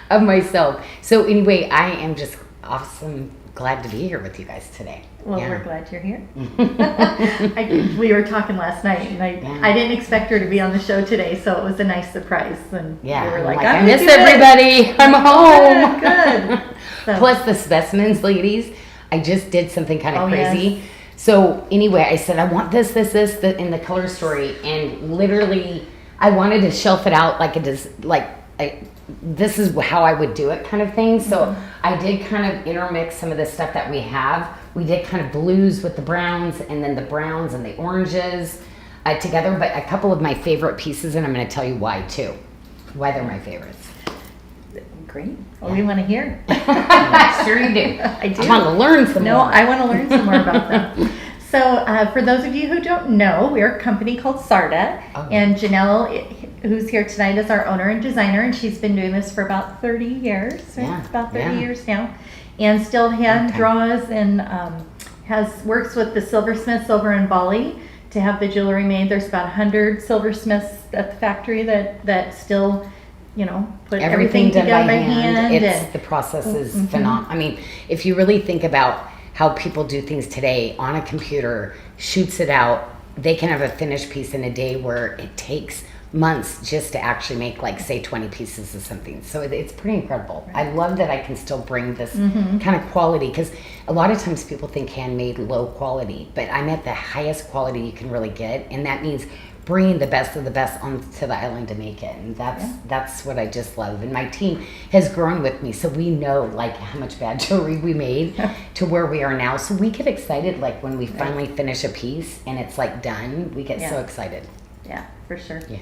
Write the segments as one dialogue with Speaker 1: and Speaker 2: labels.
Speaker 1: of myself. So anyway, I am just awesome. Glad to be here with you guys today.
Speaker 2: Well, we're glad you're here. We were talking last night, and I didn't expect her to be on the show today, so it was a nice surprise. And we were like,
Speaker 1: I miss everybody. I'm home.
Speaker 2: Good. So.
Speaker 1: Plus the specimens, ladies. I just did something kind of crazy.
Speaker 2: Yes.
Speaker 1: So anyway, I said, I want this in the color story, and literally, I wanted to shelf it out like it is, this is how I would do it kind of thing. So I did kind of intermix some of the stuff that we have. We did kind of blues with the browns, and then the browns and the oranges together. But a couple of my favorite pieces, and I'm going to tell you why too. Why they're my favorites.
Speaker 2: Great. Well, we want to hear.
Speaker 1: Sure you do.
Speaker 2: I do.
Speaker 1: I want to learn some more.
Speaker 2: No, I want to learn some more about them. So for those of you who don't know, we're a company called SARDA, and Janelle, who's here tonight, is our owner and designer, and she's been doing this for about 30 years. Right?
Speaker 1: Yeah.
Speaker 2: It's about 30 years now, and still hand draws and works with the silversmiths over in Bali to have the jewelry made. There's about 100 silversmiths at the factory that still, put everything together by hand.
Speaker 1: The process is phenomenal. I mean, if you really think about how people do things today on a computer, shoots it out, they can have a finished piece in a day where it takes months just to actually make, like, say 20 pieces of something. So it's pretty incredible. Right. I love that I can still bring this kind of quality, because a lot of times people think handmade low quality, but I'm at the highest quality you can really get, and that means bringing the best of the best onto the island to make it. And that's what I just love. And my team has grown with me, so we know, like, how much bad jewelry we made to where we are now. So we get excited, like, when we finally finish a piece and it's, like, done. We get so excited.
Speaker 2: Yeah, for sure.
Speaker 1: Yeah.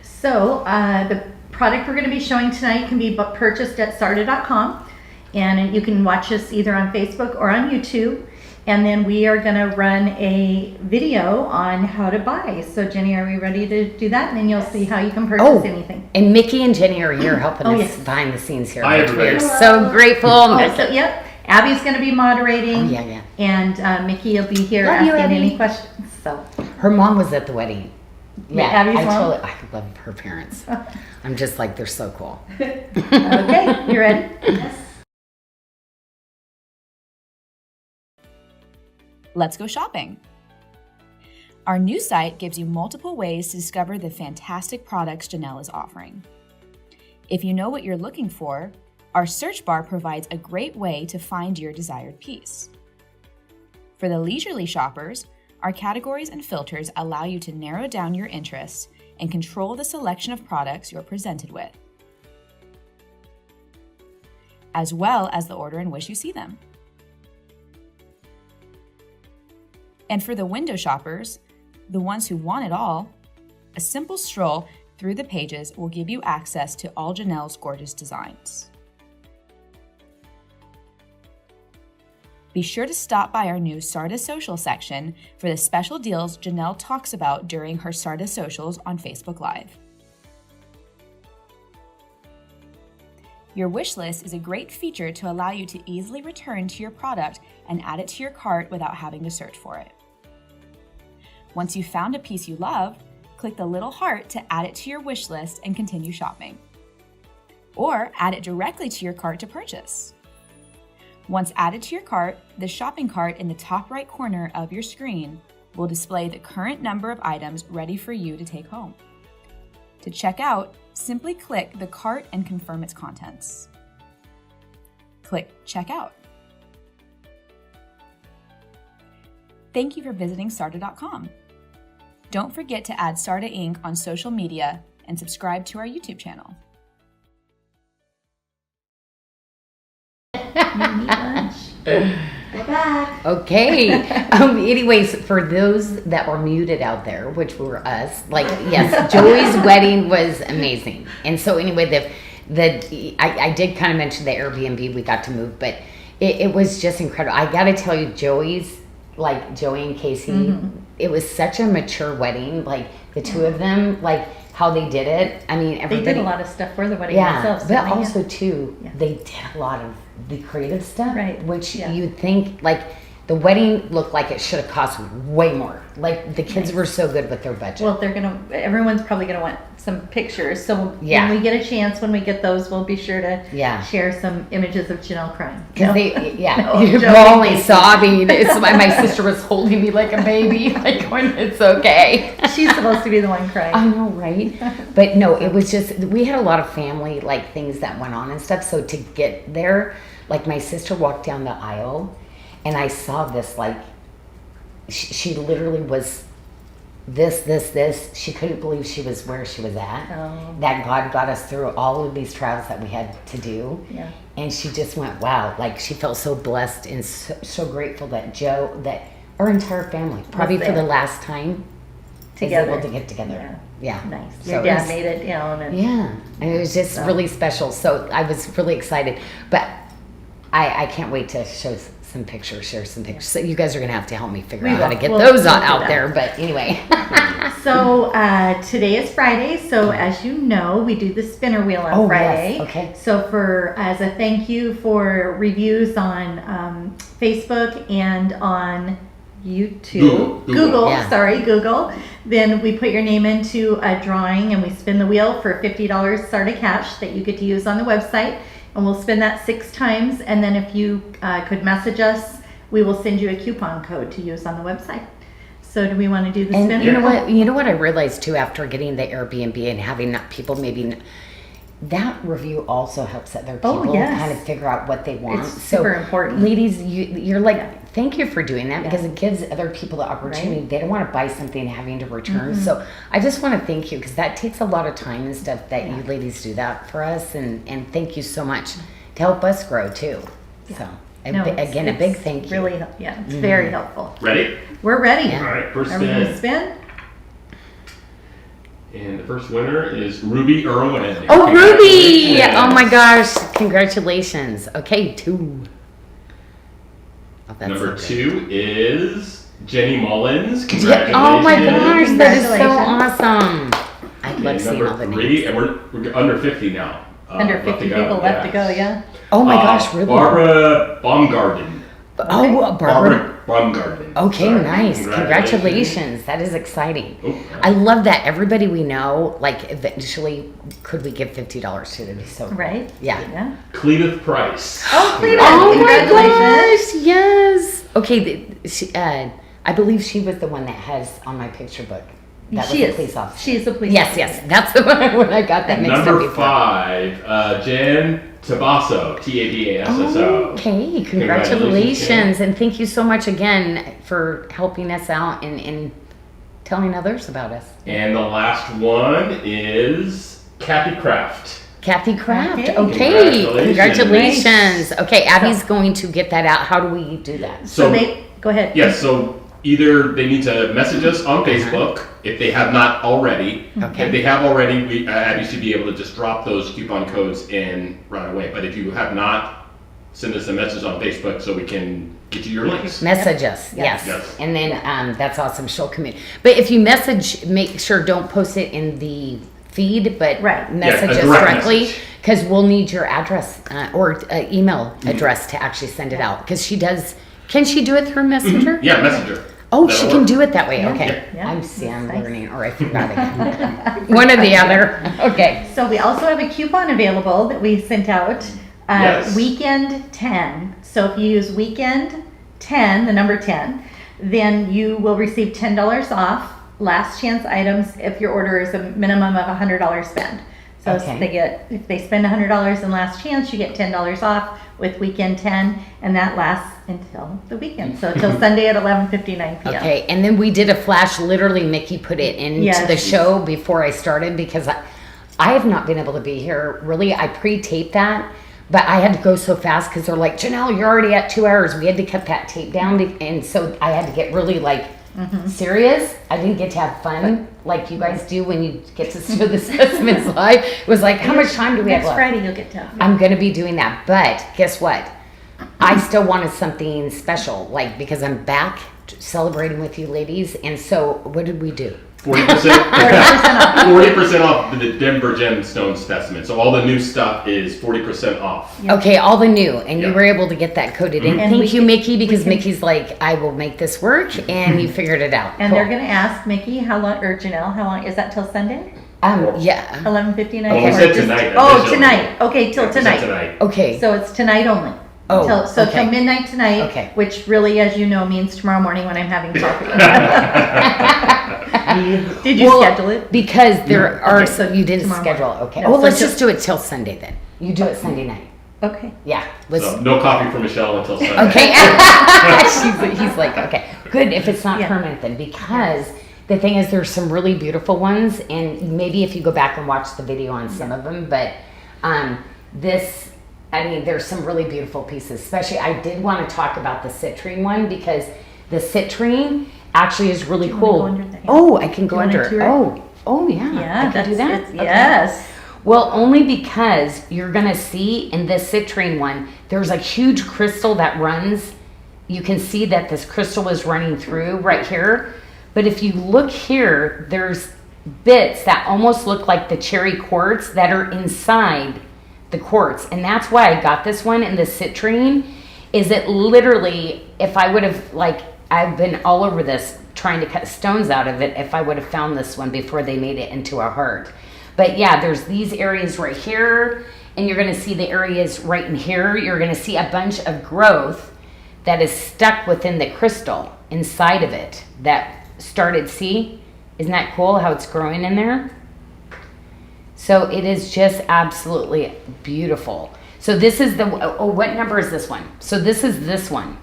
Speaker 2: So the product we're going to be showing tonight can be purchased at sarda.com, and you can watch us either on Facebook or on YouTube. And then we are going to run a video on how to buy. So Jenny, are we ready to do that? And then you'll see how you can purchase anything.
Speaker 1: And Mickey and Jenny are here helping us behind the scenes here.
Speaker 3: Hi, everybody.
Speaker 1: We're so grateful.
Speaker 2: Abby's going to be moderating. And Mickey will be here asking any questions. So
Speaker 1: her mom was at the wedding.
Speaker 2: Yeah, Abby's mom?
Speaker 1: I love her parents. I'm just like, they're so cool.
Speaker 2: Okay, you ready?
Speaker 4: Yes.
Speaker 5: Let's go shopping. Our new site gives you multiple ways to discover the fantastic products Janelle is offering. If you know what you're looking for, our search bar provides a great way to find your desired piece. For the leisurely shoppers, our categories and filters allow you to narrow down your interests and control the selection of products you're presented with, as well as the order in which you see them. And for the window shoppers, the ones who want it all, a simple stroll through the pages will give you access to all Janelle's gorgeous designs. Be sure to stop by our new SARDA Social section for the special deals Janelle talks about during her SARDA Socials on Facebook Live. Your wish list is a great feature to allow you to easily return to your product and add it to your cart without having to search for it. Once you've found a piece you love, click the little heart to add it to your wish list and continue shopping. Or add it directly to your cart to purchase. Once added to your cart, the shopping cart in the top right corner of your screen will display the current number of items ready for you to take home. To check out, simply click the cart and confirm its contents. Click Checkout. Thank you for visiting sarda.com. Don't forget to add SARDA Inc. on social media and subscribe to our YouTube channel.
Speaker 4: We're back.
Speaker 1: Okay. Anyways, for those that were muted out there, which were us, yes, Joey's wedding was amazing. And so anyway, I did kind of mention the Airbnb we got to move, but it was just incredible. I got to tell you, Joey and Casey, it was such a mature wedding. Like the two of them, how they did it. I mean, everybody.
Speaker 2: They did a lot of stuff for the wedding themselves.
Speaker 1: But also too, they did a lot of the creative stuff, which you'd think The wedding looked like it should have cost way more. Like the kids were so good with their budget.
Speaker 2: Well, everyone's probably gonna want some pictures. So
Speaker 1: Yeah.
Speaker 2: when we get a chance, when we get those, we'll be sure to
Speaker 1: Yeah.
Speaker 2: share some images of Janelle crying.
Speaker 1: Because
Speaker 2: No,
Speaker 1: you're
Speaker 2: joking.
Speaker 1: bawling, sobbing. It's my sister was holding me like a baby, like going, it's okay.
Speaker 2: She's supposed to be the one crying.
Speaker 1: I know, right? But no, it was just, we had a lot of family, like, things that went on and stuff. So to get there, like, my sister walked down the aisle, and I saw this, like, she literally was this. She couldn't believe she was where she was at.
Speaker 2: Oh.
Speaker 1: That God got us through all of these trials that we had to do.
Speaker 2: Yeah.
Speaker 1: And she just went, wow. Like, she felt so blessed and so grateful that that our entire family, probably for the last time,
Speaker 2: Together.
Speaker 1: was able to get together. Yeah.
Speaker 2: Nice.
Speaker 1: So
Speaker 2: Your
Speaker 1: it
Speaker 2: dad
Speaker 1: was-
Speaker 2: made it down. And
Speaker 1: Yeah. And it was just really special. So I was really excited. But I can't wait to share some pictures. So you guys are going to have to help me figure
Speaker 2: We
Speaker 1: out how
Speaker 2: will.
Speaker 1: to get
Speaker 2: We'll
Speaker 1: those
Speaker 2: do
Speaker 1: out
Speaker 2: that.
Speaker 1: there. But anyway.
Speaker 2: So today is Friday. So as you know, we do the spinner wheel on
Speaker 1: Oh,
Speaker 2: Friday.
Speaker 1: yes. Okay.
Speaker 2: So as a thank you for reviews on Facebook and on YouTube,
Speaker 3: Google.
Speaker 1: Yeah.
Speaker 2: Google. Then we put your name into a drawing and we spin the wheel for $50 SARDA cash that you get to use on the website. And we'll spin that 6 times. And then if you could message us, we will send you a coupon code to use on the website. So do we want to do the
Speaker 1: And
Speaker 2: spinner?
Speaker 1: you know what I realized too after getting the Airbnb and having people that review also helps other people
Speaker 2: Oh, yes.
Speaker 1: kind of figure out what they want.
Speaker 2: It's super important.
Speaker 1: Ladies, you're like,
Speaker 2: Yeah.
Speaker 1: thank you for doing that
Speaker 2: Yeah.
Speaker 1: because it gives other people the opportunity.
Speaker 2: Right.
Speaker 1: They don't want to buy something having to return.
Speaker 2: Mm-hmm.
Speaker 1: So I just want to thank you because that takes a lot of time and stuff that
Speaker 2: Yeah.
Speaker 1: you ladies do that for us. And thank you so much to help us grow too. So
Speaker 2: No,
Speaker 1: a big
Speaker 2: it's
Speaker 1: thank you.
Speaker 2: Really, it's very helpful.
Speaker 3: Ready?
Speaker 2: We're ready.
Speaker 1: Yeah.
Speaker 3: All right, first
Speaker 2: Are we going to
Speaker 3: spin.
Speaker 2: spin?
Speaker 3: And the first winner is Ruby Irwin.
Speaker 1: Oh, Ruby!
Speaker 3: Congratulations.
Speaker 1: Oh my gosh, congratulations. Okay, 2. Oh, that's
Speaker 3: Number
Speaker 1: so good.
Speaker 3: 2 is Jenny Mullins.
Speaker 1: Yeah,
Speaker 3: Congratulations.
Speaker 1: oh my gosh, that is so
Speaker 2: Congratulations.
Speaker 1: awesome. I love
Speaker 3: And
Speaker 1: seeing all the
Speaker 3: number 3,
Speaker 1: names.
Speaker 3: and we're under 50 now.
Speaker 2: Under
Speaker 3: left
Speaker 2: 50
Speaker 3: to go,
Speaker 2: people left to go, yeah.
Speaker 1: Oh my gosh, Ruby.
Speaker 3: Barbara Baumgarten.
Speaker 1: Oh, Barbara.
Speaker 3: Baumgarten.
Speaker 1: Okay,
Speaker 3: Sorry.
Speaker 1: nice. Congratulations. That is exciting.
Speaker 3: Oh,
Speaker 1: I love that everybody we know, like, eventually, could we give $50 to? That'd be so cool.
Speaker 2: Right?
Speaker 1: Yeah.
Speaker 2: Yeah.
Speaker 3: Cletus Price.
Speaker 2: Oh, Cletus.
Speaker 1: Oh my
Speaker 2: Congratulations.
Speaker 1: gosh, yes. Okay, I believe she was the one that has on my picture book. That
Speaker 2: She
Speaker 1: was a
Speaker 2: is.
Speaker 1: police officer.
Speaker 2: She's a police
Speaker 1: Yes,
Speaker 2: officer.
Speaker 1: yes, that's the one when I got that mixed up
Speaker 3: Number
Speaker 1: before.
Speaker 3: 5, Jen Tabasso. Tabasso.
Speaker 1: Okay, congratulations. And thank you so much again for helping us out and telling others about us.
Speaker 3: And the last one is Kathy Kraft.
Speaker 1: Kathy Kraft.
Speaker 2: Okay.
Speaker 1: Okay,
Speaker 3: Congratulations.
Speaker 1: congratulations. Okay, Abby's going to get that out. How do we do that?
Speaker 2: So go ahead.
Speaker 3: Yes, so either they need to message us on Facebook if they have not already.
Speaker 1: Okay.
Speaker 3: If they have already, Abby should be able to just drop those coupon codes in right away. But if you have not, send us a message on Facebook so we can get you your links.
Speaker 1: Message us,
Speaker 2: Yes.
Speaker 3: Yes.
Speaker 1: And then that's awesome. She'll come in. But if you message, make sure don't post it in the feed, but
Speaker 2: Right.
Speaker 1: message
Speaker 3: Yeah, a
Speaker 1: us
Speaker 3: direct
Speaker 1: directly
Speaker 3: message.
Speaker 1: because we'll need your address or email address to actually send it out. Because she does. Can she do it through Messenger?
Speaker 3: Yeah, Messenger.
Speaker 1: Oh,
Speaker 3: That'll
Speaker 1: she can
Speaker 3: work.
Speaker 1: do it that way.
Speaker 2: Yeah.
Speaker 1: Okay.
Speaker 2: Yeah.
Speaker 1: I'm
Speaker 2: Nice.
Speaker 1: learning, or I forgot again. One or the other. Okay.
Speaker 2: So we also have a coupon available that we sent out.
Speaker 3: Yes.
Speaker 2: Weekend 10. So if you use weekend 10, the number 10, then you will receive $10 off last chance items if your order is a minimum of $100 spend. So
Speaker 1: Okay.
Speaker 2: if they spend $100 in last chance, you get $10 off with weekend 10, and that lasts until the weekend. So until Sunday at 11:59 p.m.
Speaker 1: Okay, and then we did a flash. Literally, Mickey put it into
Speaker 2: Yes.
Speaker 1: the show before I started because I have not been able to be here. Really, I pre-taped that, but I had to go so fast because they're like, Janelle, you're already at 2 hours. We had to cut that tape down, and so I had to get really serious. I didn't get to have fun like you guys do when you get to show the specimens live. It was like, how much time do we have
Speaker 2: Next
Speaker 1: left?
Speaker 2: Friday you'll get to.
Speaker 1: I'm going to be doing that. But guess what? I still wanted something special, like because I'm back celebrating with you ladies. And so what did we do?
Speaker 3: 40% off. 40% off the Denver Gemstone specimen. So all the new stuff is 40% off.
Speaker 2: Yep.
Speaker 1: Okay, all the new, and you
Speaker 3: Yep.
Speaker 1: were able to get that coded in.
Speaker 2: And
Speaker 1: Thank
Speaker 2: we
Speaker 1: you,
Speaker 2: can-
Speaker 1: Mickey, because
Speaker 2: we can-
Speaker 1: Mickey's like, I will make this work, and you figured it out.
Speaker 2: And
Speaker 1: Cool.
Speaker 2: they're going to ask Mickey how long, or Janelle, how long, is that till Sunday?
Speaker 1: Yeah.
Speaker 2: 11:59?
Speaker 3: Well, we
Speaker 2: Or
Speaker 3: said
Speaker 2: just-
Speaker 3: tonight
Speaker 2: Oh,
Speaker 3: initially.
Speaker 2: tonight. Okay, till
Speaker 3: Yeah, we said
Speaker 2: tonight.
Speaker 3: tonight.
Speaker 1: Okay.
Speaker 2: So it's tonight only.
Speaker 1: Oh,
Speaker 2: Till
Speaker 1: okay.
Speaker 2: midnight tonight,
Speaker 1: Okay.
Speaker 2: which really, as you know, means tomorrow morning when I'm having coffee. Did you
Speaker 1: Well,
Speaker 2: schedule it?
Speaker 1: Because there are,
Speaker 2: Okay,
Speaker 1: so you didn't
Speaker 2: tomorrow
Speaker 1: schedule,
Speaker 2: morning.
Speaker 1: okay.
Speaker 2: No,
Speaker 1: Oh,
Speaker 2: so
Speaker 1: let's
Speaker 2: till-
Speaker 1: just do it till Sunday then. You do it Sunday night.
Speaker 2: Okay.
Speaker 1: Yeah. Let's,
Speaker 3: So no coffee for Michelle until Sunday.
Speaker 1: okay. He's like, okay, good if it's not
Speaker 2: Yeah.
Speaker 1: permanent then, because the thing is there's some really beautiful ones, and maybe if you go back and watch the video on some of them, but this, I mean, there's some really beautiful pieces. Especially, I did want to talk about the citrine one, because the citrine actually is really
Speaker 2: Do you wanna
Speaker 1: cool.
Speaker 2: go under the-
Speaker 1: Oh, I can go
Speaker 2: Do you wanna
Speaker 1: under.
Speaker 2: tour it?
Speaker 1: Oh yeah.
Speaker 2: Yeah,
Speaker 1: I can do
Speaker 2: that's
Speaker 1: that.
Speaker 2: it's-
Speaker 1: Okay.
Speaker 2: Yes.
Speaker 1: Well, only because you're gonna see in this citrine one, there's a huge crystal that runs. You can see that this crystal is running through right here. But if you look here, there's bits that almost look like the cherry quartz that are inside the quartz. And that's why I got this one in the citrine, is it literally, if I would have, like, I've been all over this trying to cut stones out of it, if I would have found this one before they made it into a heart. But yeah, there's these areas right here, and you're gonna see the areas right in here. You're gonna see a bunch of growth that is stuck within the crystal inside of it that started, see? Isn't that cool how it's growing in there? So it is just absolutely beautiful. So this is the, oh, what number is this one? So this is this one.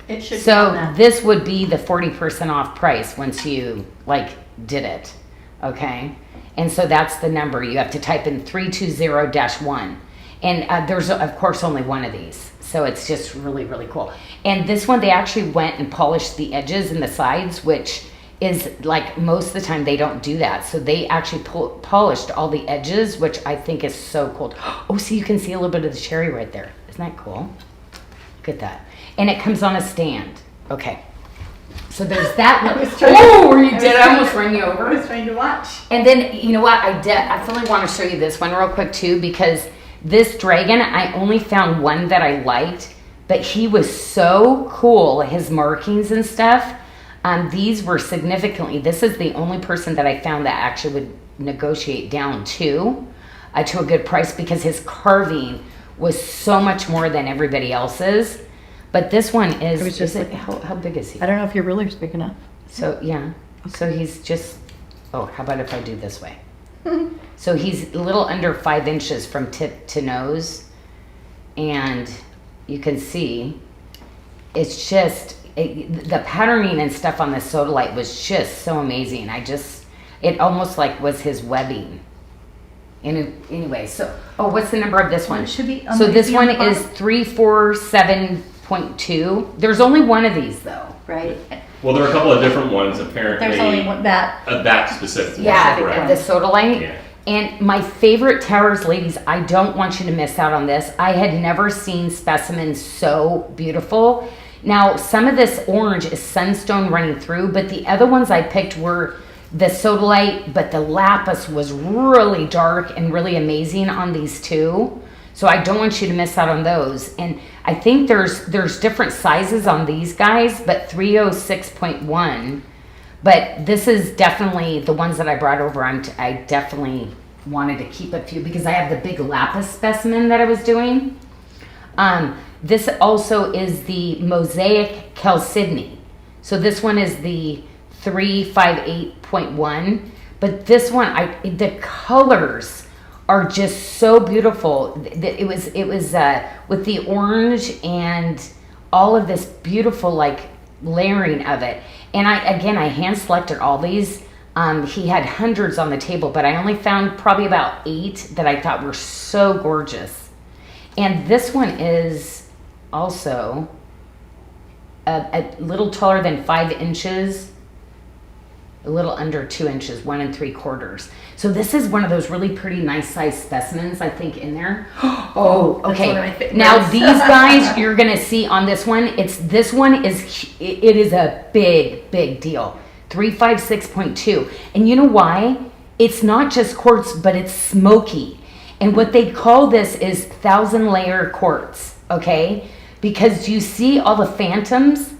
Speaker 2: It should be on
Speaker 1: So
Speaker 2: that.
Speaker 1: this would be the 40% off price once you like did it, okay? And so that's the number. You have to type in 320-1. And there's, of course, only one of these. So it's just really, really cool. And this one, they actually went and polished the edges and the sides, which is like most of the time they don't do that. So they actually polished all the edges, which I think is so cool. Oh, so you can see a little bit of the cherry right there. Isn't that cool? Look at that. And it comes on a stand. Okay. So there's that. Oh, you did. I almost ran you over.
Speaker 2: I was trying to watch.
Speaker 1: And then, you know what? I definitely want to show you this one real quick too, because this dragon, I only found one that I liked, but he was so cool. His markings and stuff. These were significantly, this is the only person that I found that actually would negotiate down to a good price, because his carving was so much more than everybody else's. But this one is,
Speaker 2: I was just
Speaker 1: it, how big is he?
Speaker 2: I don't know if your ruler's big enough.
Speaker 1: So, yeah. So he's just, oh, how about if I do this way? So he's a little under 5 inches from tip to nose. And you can see, it's just, the patterning and stuff on the sodalite was just so amazing. It almost like was his webbing. And anyway, so, oh, what's the number of this one?
Speaker 2: It should be,
Speaker 1: So this
Speaker 2: maybe on
Speaker 1: one
Speaker 2: the
Speaker 1: is
Speaker 2: bottom.
Speaker 1: 347.2. There's only one of these though.
Speaker 2: Right.
Speaker 3: Well, there are a couple of different ones apparently.
Speaker 2: There's only one that.
Speaker 3: That specific one.
Speaker 1: Yeah,
Speaker 3: correct.
Speaker 1: the sodalite.
Speaker 3: Yeah.
Speaker 1: And my favorite towers, ladies, I don't want you to miss out on this. I had never seen specimens so beautiful. Now, some of this orange is sunstone running through, but the other ones I picked were the sodalite, but the lapis was really dark and really amazing on these two. So I don't want you to miss out on those. And I think there's different sizes on these guys, but 306.1. But this is definitely the ones that I brought over. I definitely wanted to keep a few because I have the big lapis specimen that I was doing. This also is the Mosaic Chalcedony. So this one is the 358.1. But this one, the colors are just so beautiful. It was with the orange and all of this beautiful like layering of it. And I hand selected all these. He had hundreds on the table, but I only found probably about 8 that I thought were so gorgeous. And this one is also a little taller than 5 inches. a little under 2 inches, 1 3/4. So this is one of those really pretty nice size specimens, I think, in there. Oh,
Speaker 2: That's
Speaker 1: okay.
Speaker 2: one of my favorites.
Speaker 1: Now these guys, you're gonna see on this one. It is a big deal. 356.2, and you know why? It's not just quartz, but it's smoky. And what they call this is 1,000-layer quartz. Okay, because you see all the phantoms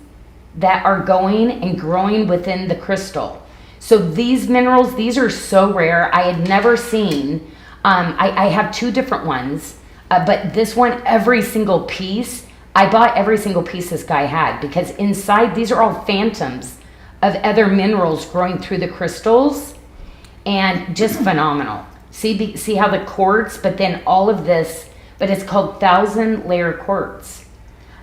Speaker 1: that are going and growing within the crystal. So these minerals, these are so rare. I had never seen, I have 2 different ones, but this one, every single piece, I bought every single piece this guy had, because inside, these are all phantoms of other minerals growing through the crystals, and just phenomenal. See how the quartz, but then all of this, but it's called 1,000-layer quartz.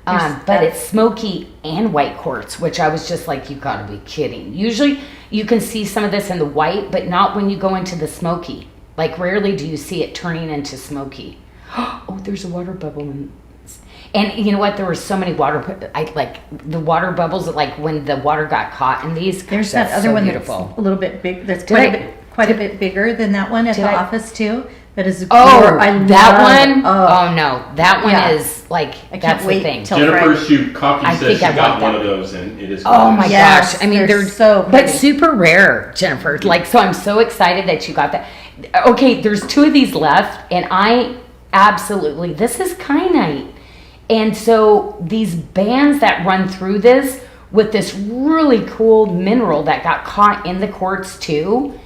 Speaker 1: But it's smoky and white quartz, which I was just like, you gotta be kidding. Usually you can see some of this in the white, but not when you go into the smoky. Like rarely do you see it turning into smoky. Oh, there's a water bubble in this. And you know what? There were so many the water bubbles, like when the water got caught in these.
Speaker 2: There's that other one that's a little bit big. That's quite a bit bigger than that one at the office too. That is
Speaker 1: that one. Oh no, that one is like
Speaker 2: I can't
Speaker 1: that's
Speaker 2: wait
Speaker 1: the thing.
Speaker 2: till
Speaker 3: Jennifer
Speaker 2: Friday.
Speaker 3: Shoot Cocky
Speaker 1: I
Speaker 3: says
Speaker 1: think
Speaker 3: she
Speaker 1: I
Speaker 3: got
Speaker 1: want
Speaker 3: one
Speaker 1: that.
Speaker 3: of those, and it is.
Speaker 1: Oh my
Speaker 2: Yes,
Speaker 1: gosh! I mean,
Speaker 2: they're so
Speaker 1: but
Speaker 2: pretty.
Speaker 1: super rare, Jennifer. Like, so I'm so excited that you got that. Okay, there's 2 of these left, and this is Kyanite, and so these bands that run through this with this really cool mineral that got caught in the quartz too,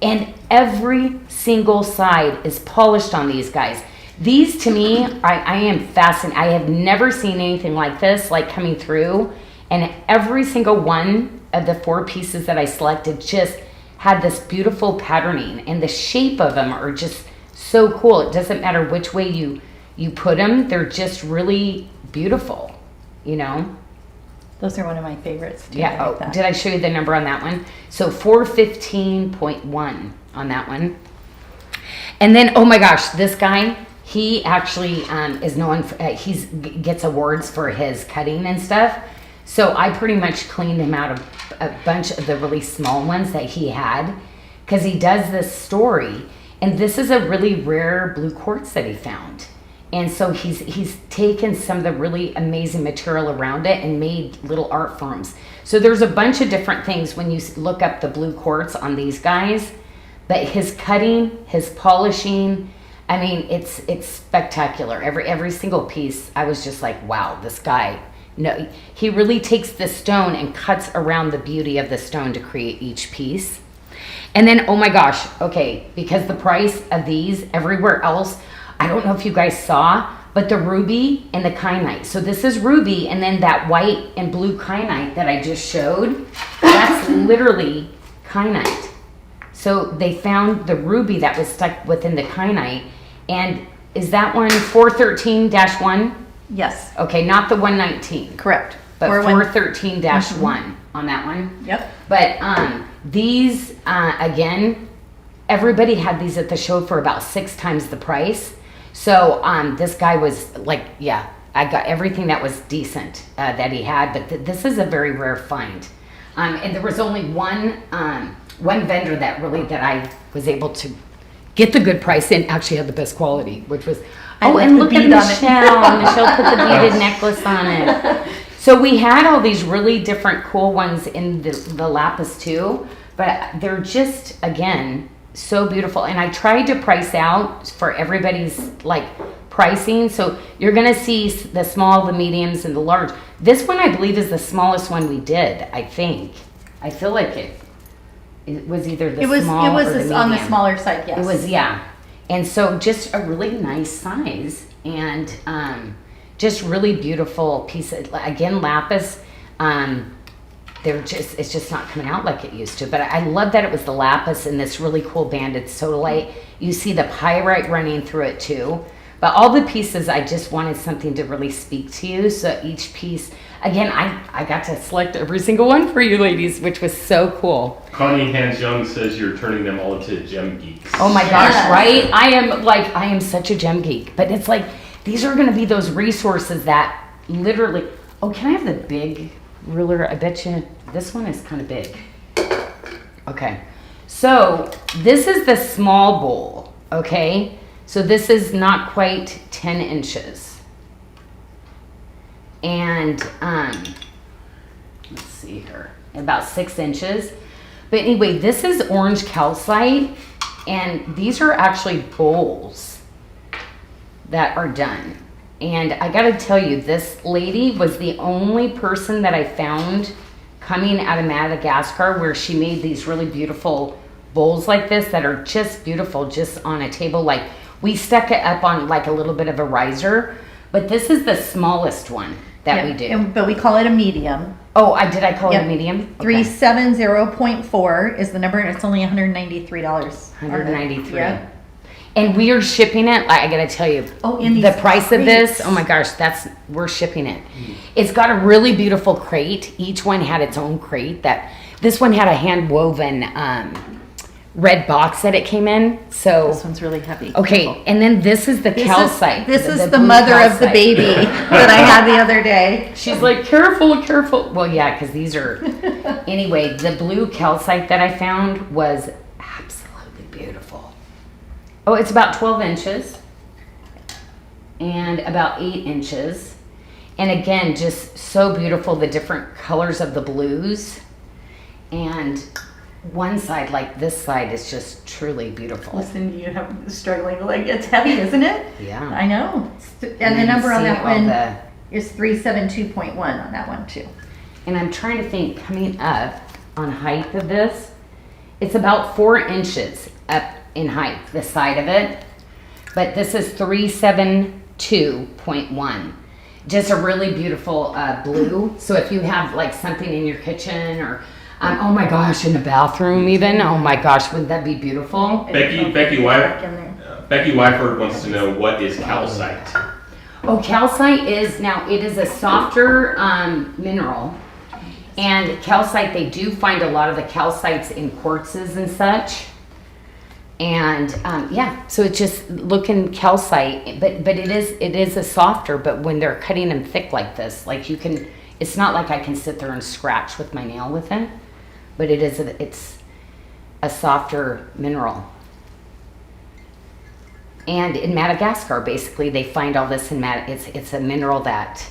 Speaker 1: and every single side is polished on these guys. These, to me, I am fascinated. I have never seen anything like this, like coming through. And every single one of the 4 pieces that I selected just had this beautiful patterning. And the shape of them are just so cool. It doesn't matter which way you put them. They're just really beautiful, you know?
Speaker 2: Those are one of my favorites too.
Speaker 1: Yeah.
Speaker 2: I like that.
Speaker 1: Did I show you the number on that one? So 415.1 on that one. And then, oh my gosh, this guy, he actually is known for, gets awards for his cutting and stuff. So I pretty much cleaned him out of a bunch of the really small ones that he had, because he does this story. And this is a really rare blue quartz that he found. And so he's taken some of the really amazing material around it and made little art forms. So there's a bunch of different things when you look up the blue quartz on these guys. But his cutting, his polishing, I mean, it's spectacular. Every single piece, I was just like, wow, this guy. No, he really takes the stone and cuts around the beauty of the stone to create each piece. And then, oh my gosh, okay, because the price of these everywhere else, I don't know if you guys saw, but the ruby and the kyanite. So this is ruby, and then that white and blue kyanite that I just showed, that's literally kyanite. So they found the ruby that was stuck within the kyanite. And is that one 413-1?
Speaker 2: Yes.
Speaker 1: Okay, not the 119.
Speaker 2: Correct.
Speaker 1: But 413-1 on that one.
Speaker 2: Yep.
Speaker 1: But these, again, everybody had these at the show for about 6 times the price. So this guy was like, yeah, I got everything that was decent that he had. But this is a very rare find. And there was only one vendor that I was able to get the good price and actually had the best quality, which was, and look at Michelle. Michelle put the beaded necklace on it. So we had all these really different cool ones in the lapis too, but they're just, again, so beautiful. And I tried to price out for everybody's like pricing. So you're going to see the small, the mediums, and the large. This one, I believe, is the smallest one we did, I think. I feel like it was either the small or the medium.
Speaker 2: On the smaller side, yes.
Speaker 1: It was, yeah. And so just a really nice size and just really beautiful piece. Again, lapis, it's just not coming out like it used to. But I love that it was the lapis and this really cool banded sodalite. You see the pyrite running through it too. But all the pieces, I just wanted something to really speak to you. So each piece, again, I got to select every single one for you ladies, which was so cool.
Speaker 3: Connie Hans Young says you're turning them all into gem geeks.
Speaker 1: Oh my gosh, right? I am such a gem geek. But it's like, these are going to be those resources that literally, oh, can I have the big ruler? I bet you this one is kind of big. Okay. So this is the small bowl, okay? So this is not quite 10 inches. And, let's see here, about 6 inches. But anyway, this is orange calcite, and these are actually bowls that are done. And I gotta tell you, this lady was the only person that I found coming out of Madagascar where she made these really beautiful bowls like this that are just beautiful, just on a table. Like, we stuck it up on like a little bit of a riser, but this is the smallest one that we do.
Speaker 2: But we call it a medium.
Speaker 1: Oh, did I call it
Speaker 2: Yep.
Speaker 1: a medium?
Speaker 2: 370.4 is the number, and it's only $193.
Speaker 1: 193.
Speaker 2: Yeah.
Speaker 1: And we are shipping it. I gotta tell you,
Speaker 2: in
Speaker 1: the
Speaker 2: these
Speaker 1: price of this.
Speaker 2: crates.
Speaker 1: Oh my gosh, we're shipping it. It's got a really beautiful crate. Each one had its own crate. This one had a hand woven red box that it came in. So
Speaker 2: This one's really heavy.
Speaker 1: okay,
Speaker 2: Careful.
Speaker 1: and then this is the calcite.
Speaker 2: This is the
Speaker 1: blue
Speaker 2: mother of the
Speaker 1: calcite.
Speaker 2: baby that I had the other day.
Speaker 1: She's like, careful, careful. Well, yeah, because these are. Anyway, the blue calcite that I found was absolutely beautiful. Oh, it's about 12 inches and about 8 inches. And again, just so beautiful, the different colors of the blues. And one side, like this side, is just truly beautiful.
Speaker 2: Listen, you have struggling. Like, it's heavy, isn't it?
Speaker 1: Yeah.
Speaker 2: I know. And the
Speaker 1: then
Speaker 2: number on
Speaker 1: see
Speaker 2: that
Speaker 1: all
Speaker 2: one
Speaker 1: the-
Speaker 2: is 372.1 on that one too.
Speaker 1: And I'm trying to think, coming up on height of this, it's about 4 inches up in height, the side of it. But this is 372.1. Just a really beautiful blue. So if you have like something in your kitchen or, oh my gosh, in the bathroom even, oh my gosh, wouldn't that be beautiful?
Speaker 3: Becky Wyford wants to know, what is calcite?
Speaker 1: Oh, calcite is, now it is a softer mineral. And calcite, they do find a lot of the calcites in quartzes and such. And yeah, so it's just looking calcite, but it is a softer, but when they're cutting them thick like this, like it's not like I can sit there and scratch with my nail with it, but it's a softer mineral. And in Madagascar, basically, they find all this in it's a mineral that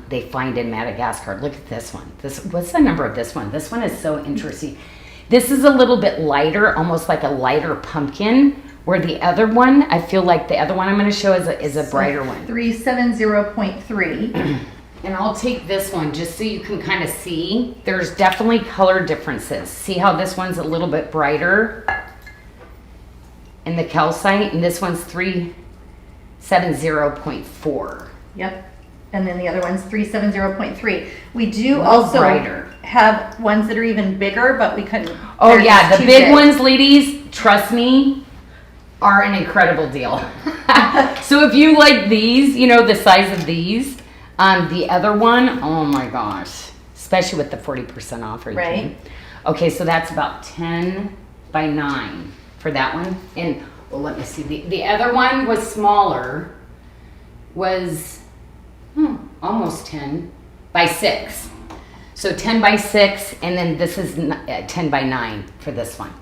Speaker 1: they find in Madagascar. Look at this one. What's the number of this one? This one is so interesting. This is a little bit lighter, almost like a lighter pumpkin, where the other one, I feel like the other one I'm going to show is a brighter one.
Speaker 2: 370.3.
Speaker 1: And I'll take this one just so you can kind of see. There's definitely color differences. See how this one's a little bit brighter in the calcite, and this one's 370.4.
Speaker 2: Yep. And then the other one's 370.3. We do also
Speaker 1: brighter.
Speaker 2: have ones that are even bigger, but we couldn't.
Speaker 1: Oh
Speaker 2: they're
Speaker 1: yeah,
Speaker 2: just
Speaker 1: the
Speaker 2: too
Speaker 1: big ones, ladies, trust me, are an incredible deal. So if you like these, the size of these, the other one, oh my gosh, especially with the 40% off.
Speaker 2: Right.
Speaker 1: Okay, so that's about 10 by 9 for that one. And well, let me see, the other one was smaller, was almost 10 by 6. So 10 by 6, and then this is 10 by 9 for this one.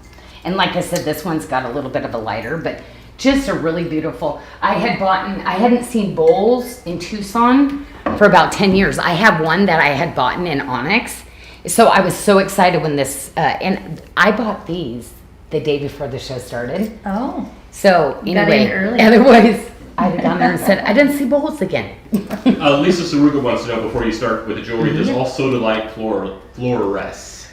Speaker 1: And like I said, this one's got a little bit of a lighter, but just a really beautiful. I hadn't seen bowls in Tucson for about 10 years. I have one that I had bought in onyx. So I was so excited when this, and I bought these the day before the show started.
Speaker 2: Oh.
Speaker 1: So
Speaker 2: You got
Speaker 1: anyway,
Speaker 2: in early.
Speaker 1: otherwise I'd have gone there and said, I didn't see bowls again.
Speaker 3: Lisa Saruga wants to know, before you start with the jewelry, does all sodalite fluoresce?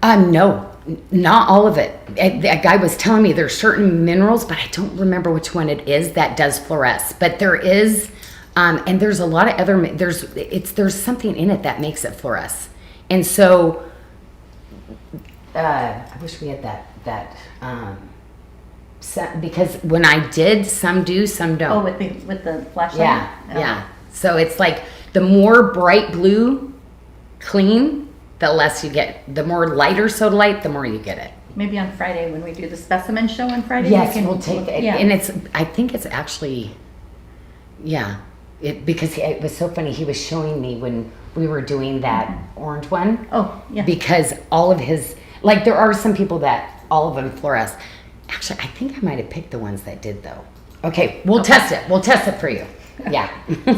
Speaker 1: No, not all of it. That guy was telling me there's certain minerals, but I don't remember which one it is that does fluoresce. But there is, and there's a lot of other. There's something in it that makes it fluoresce, and so I wish we had that. Because when I did, some do, some don't.
Speaker 2: Oh, with the flashlight.
Speaker 1: Yeah,
Speaker 2: Oh.
Speaker 1: yeah. So it's like the more bright blue, clean, the less you get. The more lighter sodalite, the more you get it.
Speaker 2: Maybe on Friday when we do the specimen show on Friday.
Speaker 1: Yes,
Speaker 2: we can,
Speaker 1: we'll take it.
Speaker 2: Yeah.
Speaker 1: And I think it's actually, yeah. Because it was so funny. He was showing me when we were doing that orange one.
Speaker 2: Oh, yeah.
Speaker 1: Because all of his, Like there are some people that all of them fluoresce. Actually, I think I might have picked the ones that did though. Okay, we'll test it. We'll test it for you. Yeah.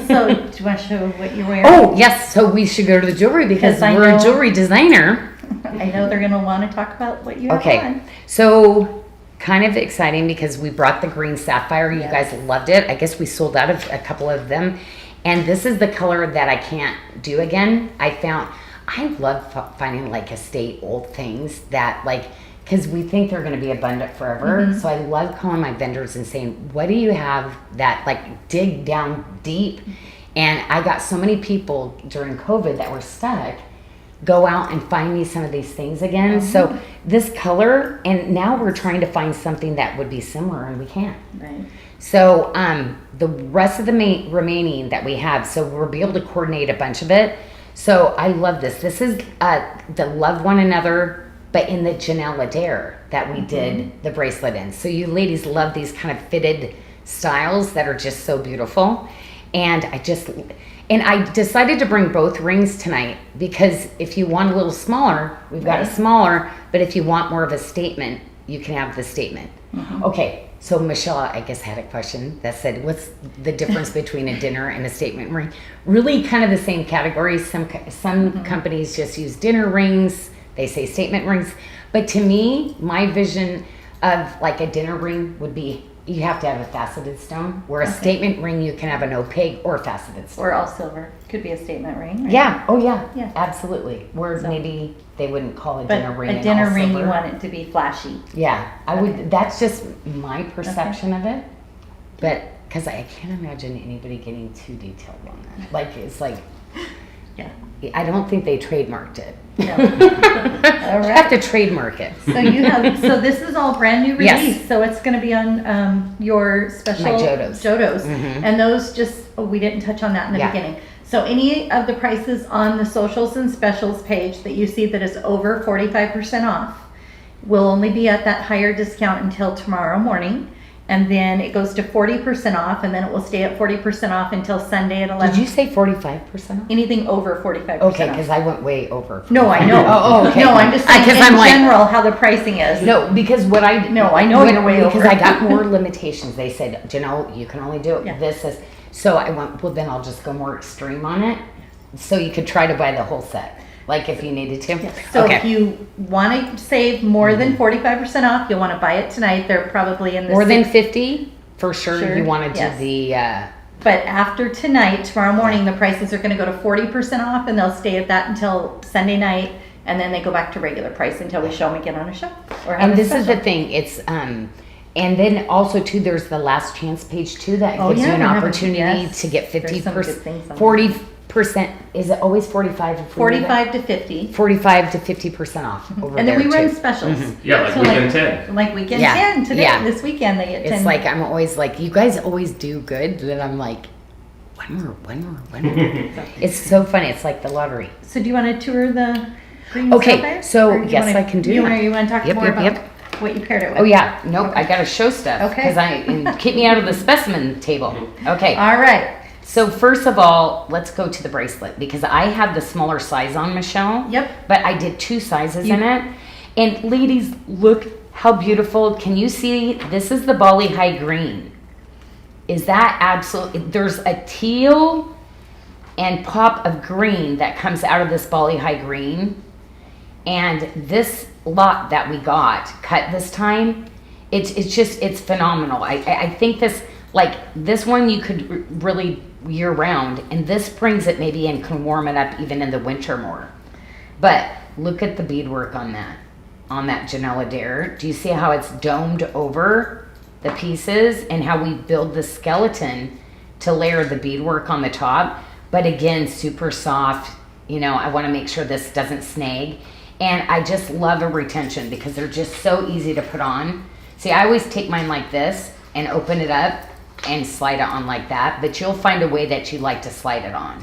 Speaker 2: So, do you want to show what you're wearing?
Speaker 1: Oh, yes. So we should go to the jewelry because we're a jewelry designer.
Speaker 2: I know they're going to want to talk about what you have on.
Speaker 1: So kind of exciting because we brought the green sapphire. You
Speaker 2: Yes.
Speaker 1: guys loved it. I guess we sold out of a couple of them. And this is the color that I can't do again. I love finding like estate old things that like, because we think they're going to be abundant forever.
Speaker 2: Mm-hmm.
Speaker 1: So I love calling my vendors and saying, what do you have that like dig down deep? And I got so many people during COVID that were stuck, go out and find me some of these things again.
Speaker 2: Mm-hmm.
Speaker 1: So this color, and now we're trying to find something that would be similar and we can't.
Speaker 2: Right.
Speaker 1: So the rest of the remaining that we have, so we'll be able to coordinate a bunch of it. So I love this. This is the Love One Another, but in the Janelle Adair that we did the bracelet in. So you ladies love these kind of fitted styles that are just so beautiful. And I decided to bring both rings tonight because if you want a little smaller, we've got a smaller, but if you want more of a statement, you can have the statement.
Speaker 2: Mm-hmm.
Speaker 1: Okay. So Michelle, I guess, had a question that said, what's the difference between a dinner and a statement ring? Really kind of the same categories. Some companies just use dinner rings. They say statement rings. But to me, my vision of like a dinner ring would be you have to have a faceted stone, where a statement ring you can have an opaque or faceted stone.
Speaker 2: Or all silver. Could be a statement ring. Right?
Speaker 1: Yeah. Oh, yeah.
Speaker 2: Yeah.
Speaker 1: Absolutely. Where maybe they wouldn't call a
Speaker 2: But
Speaker 1: dinner ring
Speaker 2: a dinner
Speaker 1: all
Speaker 2: ring,
Speaker 1: silver.
Speaker 2: you want it to be flashy.
Speaker 1: Yeah, I would. That's just my perception of it, but because I can't imagine anybody getting too detailed on that. Like it's like,
Speaker 2: Yeah.
Speaker 1: I don't think they trademarked it.
Speaker 2: No.
Speaker 1: All right. Have to trademark it.
Speaker 2: So this is all brand new release.
Speaker 1: Yes.
Speaker 2: So it's going to be on your special
Speaker 1: My Jodos.
Speaker 2: Jodos. And those we didn't touch on that in the
Speaker 1: Yeah.
Speaker 2: beginning. So any of the prices on the socials and specials page that you see that is over 45% off will only be at that higher discount until tomorrow morning. And then it goes to 40% off, and then it will stay at 40% off until Sunday at 11.
Speaker 1: Did you say 45%?
Speaker 2: Anything over 45%?
Speaker 1: Okay,
Speaker 2: off.
Speaker 1: because I went way over.
Speaker 2: No, I know.
Speaker 1: Oh, okay.
Speaker 2: No, I'm just saying in
Speaker 1: I'm like,
Speaker 2: general how the pricing is.
Speaker 1: no, because what I
Speaker 2: I know you're way
Speaker 1: because
Speaker 2: over.
Speaker 1: I got more limitations. They said, Janelle, you can only do it
Speaker 2: Yeah.
Speaker 1: this. So I went, well, then I'll just go more extreme on it. So you could try to buy the whole set, like if you needed to.
Speaker 2: So
Speaker 1: okay.
Speaker 2: if you want to save more than 45% off, you'll want to buy it tonight. They're probably in the
Speaker 1: More than 50, for sure.
Speaker 2: Sure,
Speaker 1: You want to
Speaker 2: yes.
Speaker 1: do the.
Speaker 2: But after tonight, tomorrow morning, the prices are going to go to 40% off, and they'll stay at that until Sunday night, and then they go back to regular price until we show them again on a show. Or have
Speaker 1: And
Speaker 2: a
Speaker 1: this is
Speaker 2: special.
Speaker 1: the thing. It's and then also too, there's the last chance page too that
Speaker 2: Oh,
Speaker 1: gives
Speaker 2: yeah,
Speaker 1: you an
Speaker 2: we have-
Speaker 1: opportunity
Speaker 2: yes.
Speaker 1: to get
Speaker 2: There's some good things
Speaker 1: 50%,
Speaker 2: on
Speaker 1: 40%. Is it always 45? If we do that?
Speaker 2: 45 to 50.
Speaker 1: 45 to 50% off over
Speaker 2: And
Speaker 1: there
Speaker 2: then we run
Speaker 1: too.
Speaker 2: specials.
Speaker 3: Yeah, like
Speaker 2: So
Speaker 3: weekend 10.
Speaker 2: Like weekend
Speaker 1: Yeah,
Speaker 2: 10 today.
Speaker 1: yeah.
Speaker 2: This weekend they get 10.
Speaker 1: It's like I'm always like, you guys always do good, then I'm like, one more. It's so funny. It's like the lottery.
Speaker 2: So do you want to tour the green
Speaker 1: Okay,
Speaker 2: sapphire?
Speaker 1: so
Speaker 2: Or do you
Speaker 1: yes,
Speaker 2: wanna-
Speaker 1: I can do
Speaker 2: you
Speaker 1: that.
Speaker 2: Wanna, you want to talk
Speaker 1: Yep,
Speaker 2: more
Speaker 1: yep,
Speaker 2: about
Speaker 1: yep.
Speaker 2: what you paired it with?
Speaker 1: Oh yeah, nope. I gotta show stuff
Speaker 2: Okay.
Speaker 1: because and keep me out of the specimen table. Okay.
Speaker 2: All right.
Speaker 1: So first of all, let's go to the bracelet because I have the smaller size on, Michelle.
Speaker 2: Yep.
Speaker 1: But I did 2 sizes in it. And ladies, look how beautiful. Can you see? This is the Bali High Green. Is that absolutely? There's a teal and pop of green that comes out of this Bali High Green. And this lot that we got cut this time, it's phenomenal. I think this one you could really year round, and this brings it maybe and can warm it up even in the winter more. But look at the beadwork on that Janelle Adair. Do you see how it's domed over the pieces and how we build the skeleton to layer the beadwork on the top? But again, super soft. I want to make sure this doesn't snag. And I just love a retention because they're just so easy to put on. See, I always take mine like this and open it up and slide it on like that, but you'll find a way that you like to slide it on.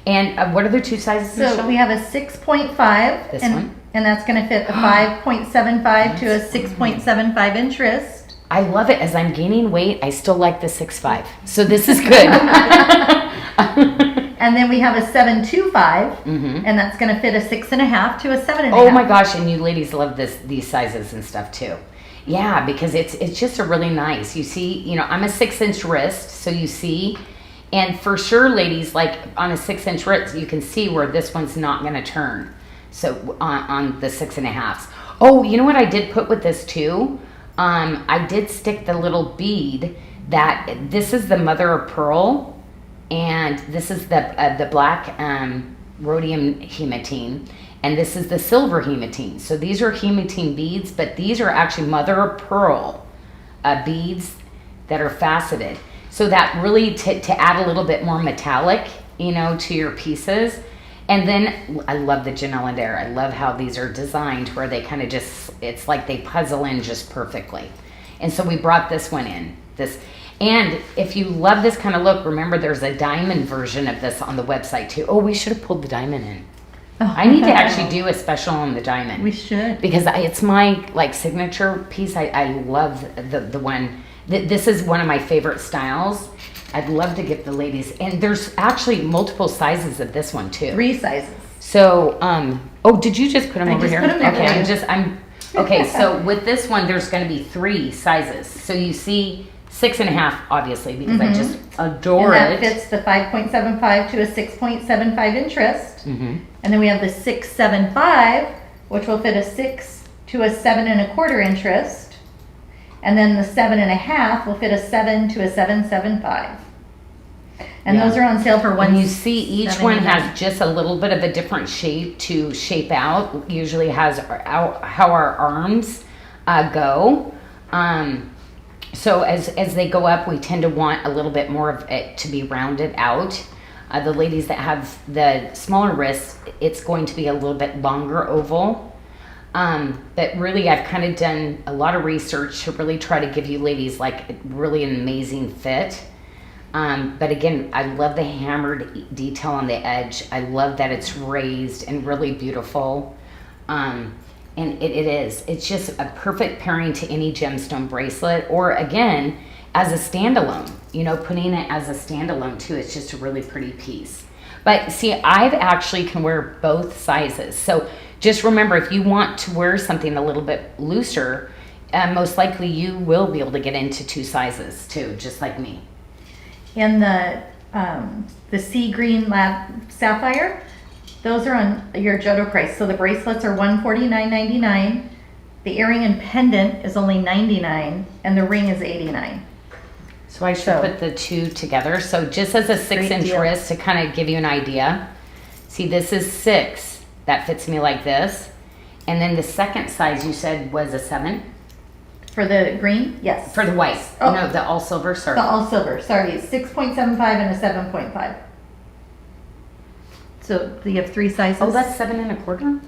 Speaker 1: And what are the 2 sizes,
Speaker 2: So
Speaker 1: Michelle?
Speaker 2: we have a 6.5.
Speaker 1: This
Speaker 2: and,
Speaker 1: one?
Speaker 2: And that's going to fit a 5.75 to a 6.75 inch wrist.
Speaker 1: I love it. As I'm gaining weight, I still like the 6'5". So this is good.
Speaker 2: And then we have a 725,
Speaker 1: Mm-hmm.
Speaker 2: and that's going to fit a 6.5 to a 7.5.
Speaker 1: Oh my gosh, and you ladies love these sizes and stuff too. Yeah, because it's just a really nice. You see, you know, I'm a 6-inch wrist, so you see, and for sure, ladies, like on a 6-inch wrist, you can see where this one's not going to turn. So on the 6.5s. Oh, you know what I did put with this too? I did stick the little bead that this is the mother of pearl, and this is the black rhodium hematine. And this is the silver hematine. So these are hematine beads, but these are actually mother of pearl beads that are faceted. So that really to add a little bit more metallic, you know, to your pieces. And then I love the Janelle and Dare. I love how these are designed where they kind of just, it's like they puzzle in just perfectly. And so we brought this one in. And if you love this kind of look, remember there's a diamond version of this on the website too. Oh, we should have pulled the diamond in. I need to actually do a special on the diamond.
Speaker 2: We should.
Speaker 1: Because it's my like signature piece. I love the one. This is one of my favorite styles. I'd love to get the ladies. And there's actually multiple sizes of this one too.
Speaker 2: 3 sizes.
Speaker 1: So, oh, did you just put them over here?
Speaker 2: Put them there.
Speaker 1: Okay, okay, so with this one, there's going to be 3 sizes. So you see 6.5, obviously, because I just adore
Speaker 2: and
Speaker 1: it.
Speaker 2: that fits the 5.75 to a 6.75 inch wrist.
Speaker 1: Mm-hmm.
Speaker 2: And then we have the 675, which will fit a 6 to a 7.25 inch wrist. And then the 7.5 will fit a 7 to a 7.75. And
Speaker 1: Yeah.
Speaker 2: those are on sale for one.
Speaker 1: And you see each one has just a little bit of a different shape to shape out. Usually has how our arms go. So as they go up, we tend to want a little bit more of it to be rounded out. The ladies that have the smaller wrists, it's going to be a little bit longer oval. But really, I've kind of done a lot of research to really try to give you ladies like really an amazing fit. But again, I love the hammered detail on the edge. I love that it's raised and really beautiful. And it is. It's just a perfect pairing to any gemstone bracelet, or again, as a standalone. You know, putting it as a standalone too, it's just a really pretty piece. But see, I've actually can wear both sizes. So just remember, if you want to wear something a little bit looser, most likely you will be able to get into 2 sizes too, just like me.
Speaker 2: And the sea green lab sapphire, those are on your Jodo price. So the bracelets are $149.99. The earring and pendant is only $99, and the ring is $89.
Speaker 1: So I should put the 2 together. So just as a 6-inch wrist to kind of give you an idea. See, this is 6. That fits me like this. And then the second size you said was a 7?
Speaker 2: For the green? Yes.
Speaker 1: For the white.
Speaker 2: Oh.
Speaker 1: No, the all silver, sorry.
Speaker 2: The all silver, sorry. It's 6.75 and a 7.5. So you have 3 sizes?
Speaker 1: Oh, that's 7.25?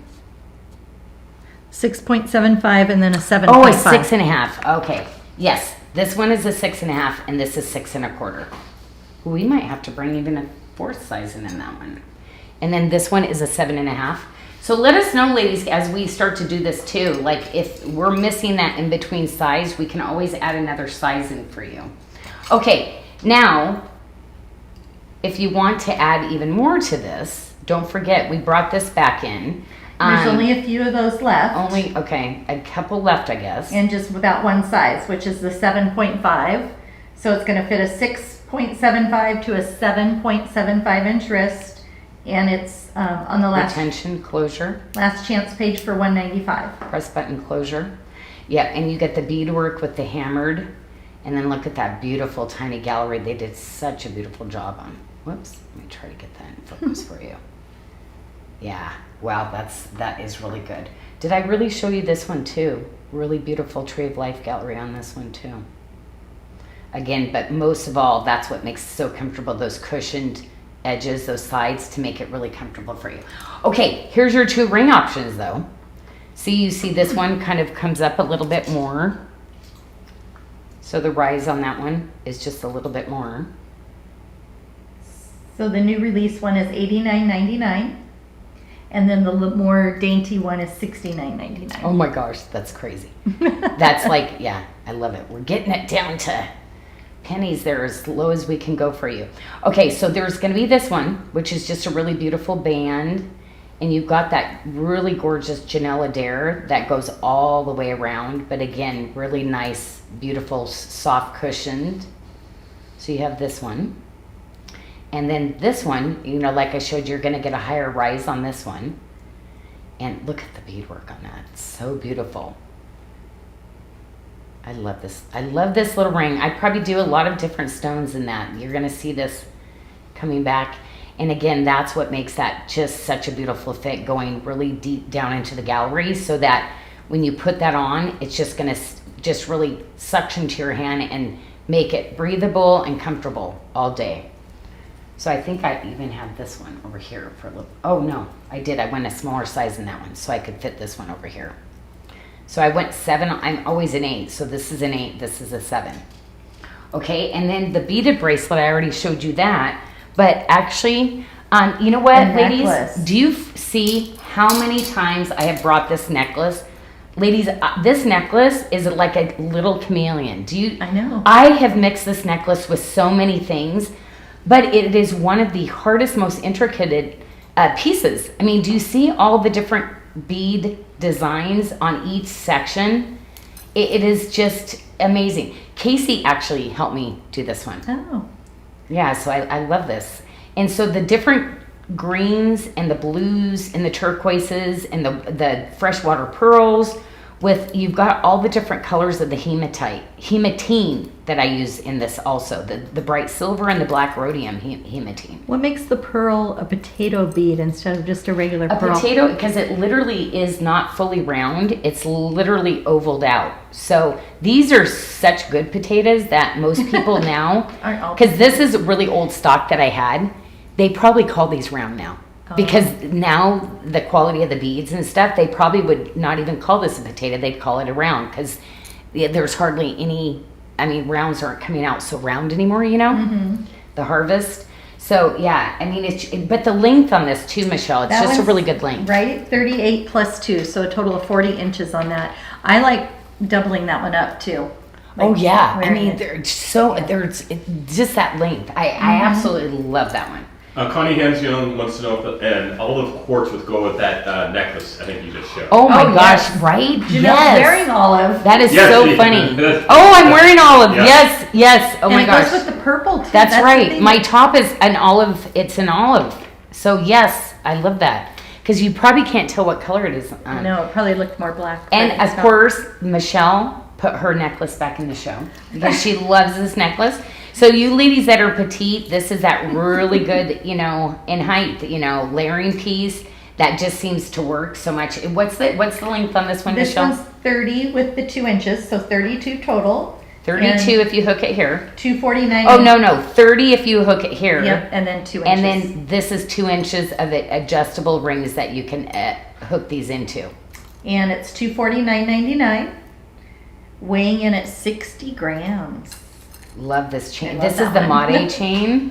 Speaker 2: 6.75 and then a 7.5.
Speaker 1: Oh, a 6.5. Okay. Yes. This one is a 6.5 and this is 6.25. We might have to bring even a 4th size in that one. And then this one is a 7.5. So let us know, ladies, as we start to do this too. Like if we're missing that in between size, we can always add another size in for you. Okay, now, if you want to add even more to this, don't forget we brought this back in.
Speaker 2: There's only a few of those left.
Speaker 1: Okay, a couple left, I guess.
Speaker 2: And just about one size, which is the 7.5. So it's going to fit a 6.75 to a 7.75 inch wrist. And it's on the
Speaker 1: Retention closure.
Speaker 2: last chance page for $195.
Speaker 1: Press button closure. Yeah, and you get the beadwork with the hammered. And then look at that beautiful tiny gallery. They did such a beautiful job on. Whoops, let me try to get that in focus for you. Yeah, wow, that is really good. Did I really show you this one too? Really beautiful Tree of Life gallery on this one too. Again, but most of all, that's what makes it so comfortable, those cushioned edges, those sides, to make it really comfortable for you. Okay, here's your 2 ring options though. See, you see this one kind of comes up a little bit more. So the rise on that one is just a little bit more.
Speaker 2: So the new release one is $89.99. And then the more dainty one is $69.99.
Speaker 1: Oh my gosh, that's crazy. That's like, yeah, I love it. We're getting it down to pennies there, as low as we can go for you. Okay, so there's going to be this one, which is just a really beautiful band. And you've got that really gorgeous Janelle Adair that goes all the way around. But again, really nice, beautiful, soft cushioned. So you have this one. And then this one, you know, like I showed you, you're going to get a higher rise on this one. And look at the beadwork on that. It's so beautiful. I love this. I love this little ring. I probably do a lot of different stones in that. You're going to see this coming back. And again, that's what makes that just such a beautiful fit, going really deep down into the gallery, so that when you put that on, it's just going to just really suction to your hand and make it breathable and comfortable all day. So I think I even have this one over here for a little. Oh no, I did. I went a smaller size in that one, so I could fit this one over here. So I went 7. I'm always an 8. So this is an 8. This is a 7. Okay, and then the beaded bracelet, I already showed you that. But actually, you know what, ladies? Do you see how many times I have brought this necklace? Ladies, this necklace is like a little chameleon.
Speaker 2: I know.
Speaker 1: I have mixed this necklace with so many things, but it is one of the hardest, most intricate pieces. I mean, do you see all the different bead designs on each section? It is just amazing. Casey actually helped me do this one.
Speaker 2: Oh.
Speaker 1: Yeah, so I love this. And so the different greens and the blues and the turquoises and the freshwater pearls, you've got all the different colors of the hematine that I use in this also. The bright silver and the black rhodium hematine.
Speaker 2: What makes the pearl a potato bead instead of just a regular pearl?
Speaker 1: A potato, because it literally is not fully round. It's literally ovaled out. So these are such good potatoes that most people now, because this is really old stock that I had, they probably call these round now. Because now the quality of the beads and stuff, they probably would not even call this a potato. They'd call it a round, because there's hardly any, I mean, rounds aren't coming out so round anymore, you know, the harvest. So yeah, I mean, but the length on this too, Michelle, it's just a really good length.
Speaker 2: Right, 38 plus 2, so a total of 40 inches on that. I like doubling that one up too. Like,
Speaker 1: oh yeah, I mean, there's just that length. I absolutely love that one.
Speaker 3: Connie Hansyoung wants to know if an olive quartz would go with that necklace I think you just showed.
Speaker 1: Oh my gosh,
Speaker 2: yes.
Speaker 1: right?
Speaker 2: Janelle's wearing olive.
Speaker 1: That is so funny. I'm wearing olive. Yes. Oh my gosh.
Speaker 2: It goes with the purple too.
Speaker 1: That's right. My top is an olive. It's an olive. So yes, I love that. Because you probably can't tell what color it is.
Speaker 2: No, it probably looked more black.
Speaker 1: And of course, Michelle put her necklace back in the show because she loves this necklace. So you ladies that are petite, this is that really good, you know, in height, you know, layering piece that just seems to work so much. What's the length on this one, Michelle?
Speaker 2: This one's 30 with the 2 inches, so 32 total.
Speaker 1: 32 if you hook it here.
Speaker 2: 249.
Speaker 1: Oh, no. 30 if you hook it here.
Speaker 2: Yep, and then 2 inches.
Speaker 1: And then this is 2 inches of adjustable rings that you can hook these into.
Speaker 2: And it's $249.99, weighing in at 60 grams.
Speaker 1: Love this chain. This is the Made chain.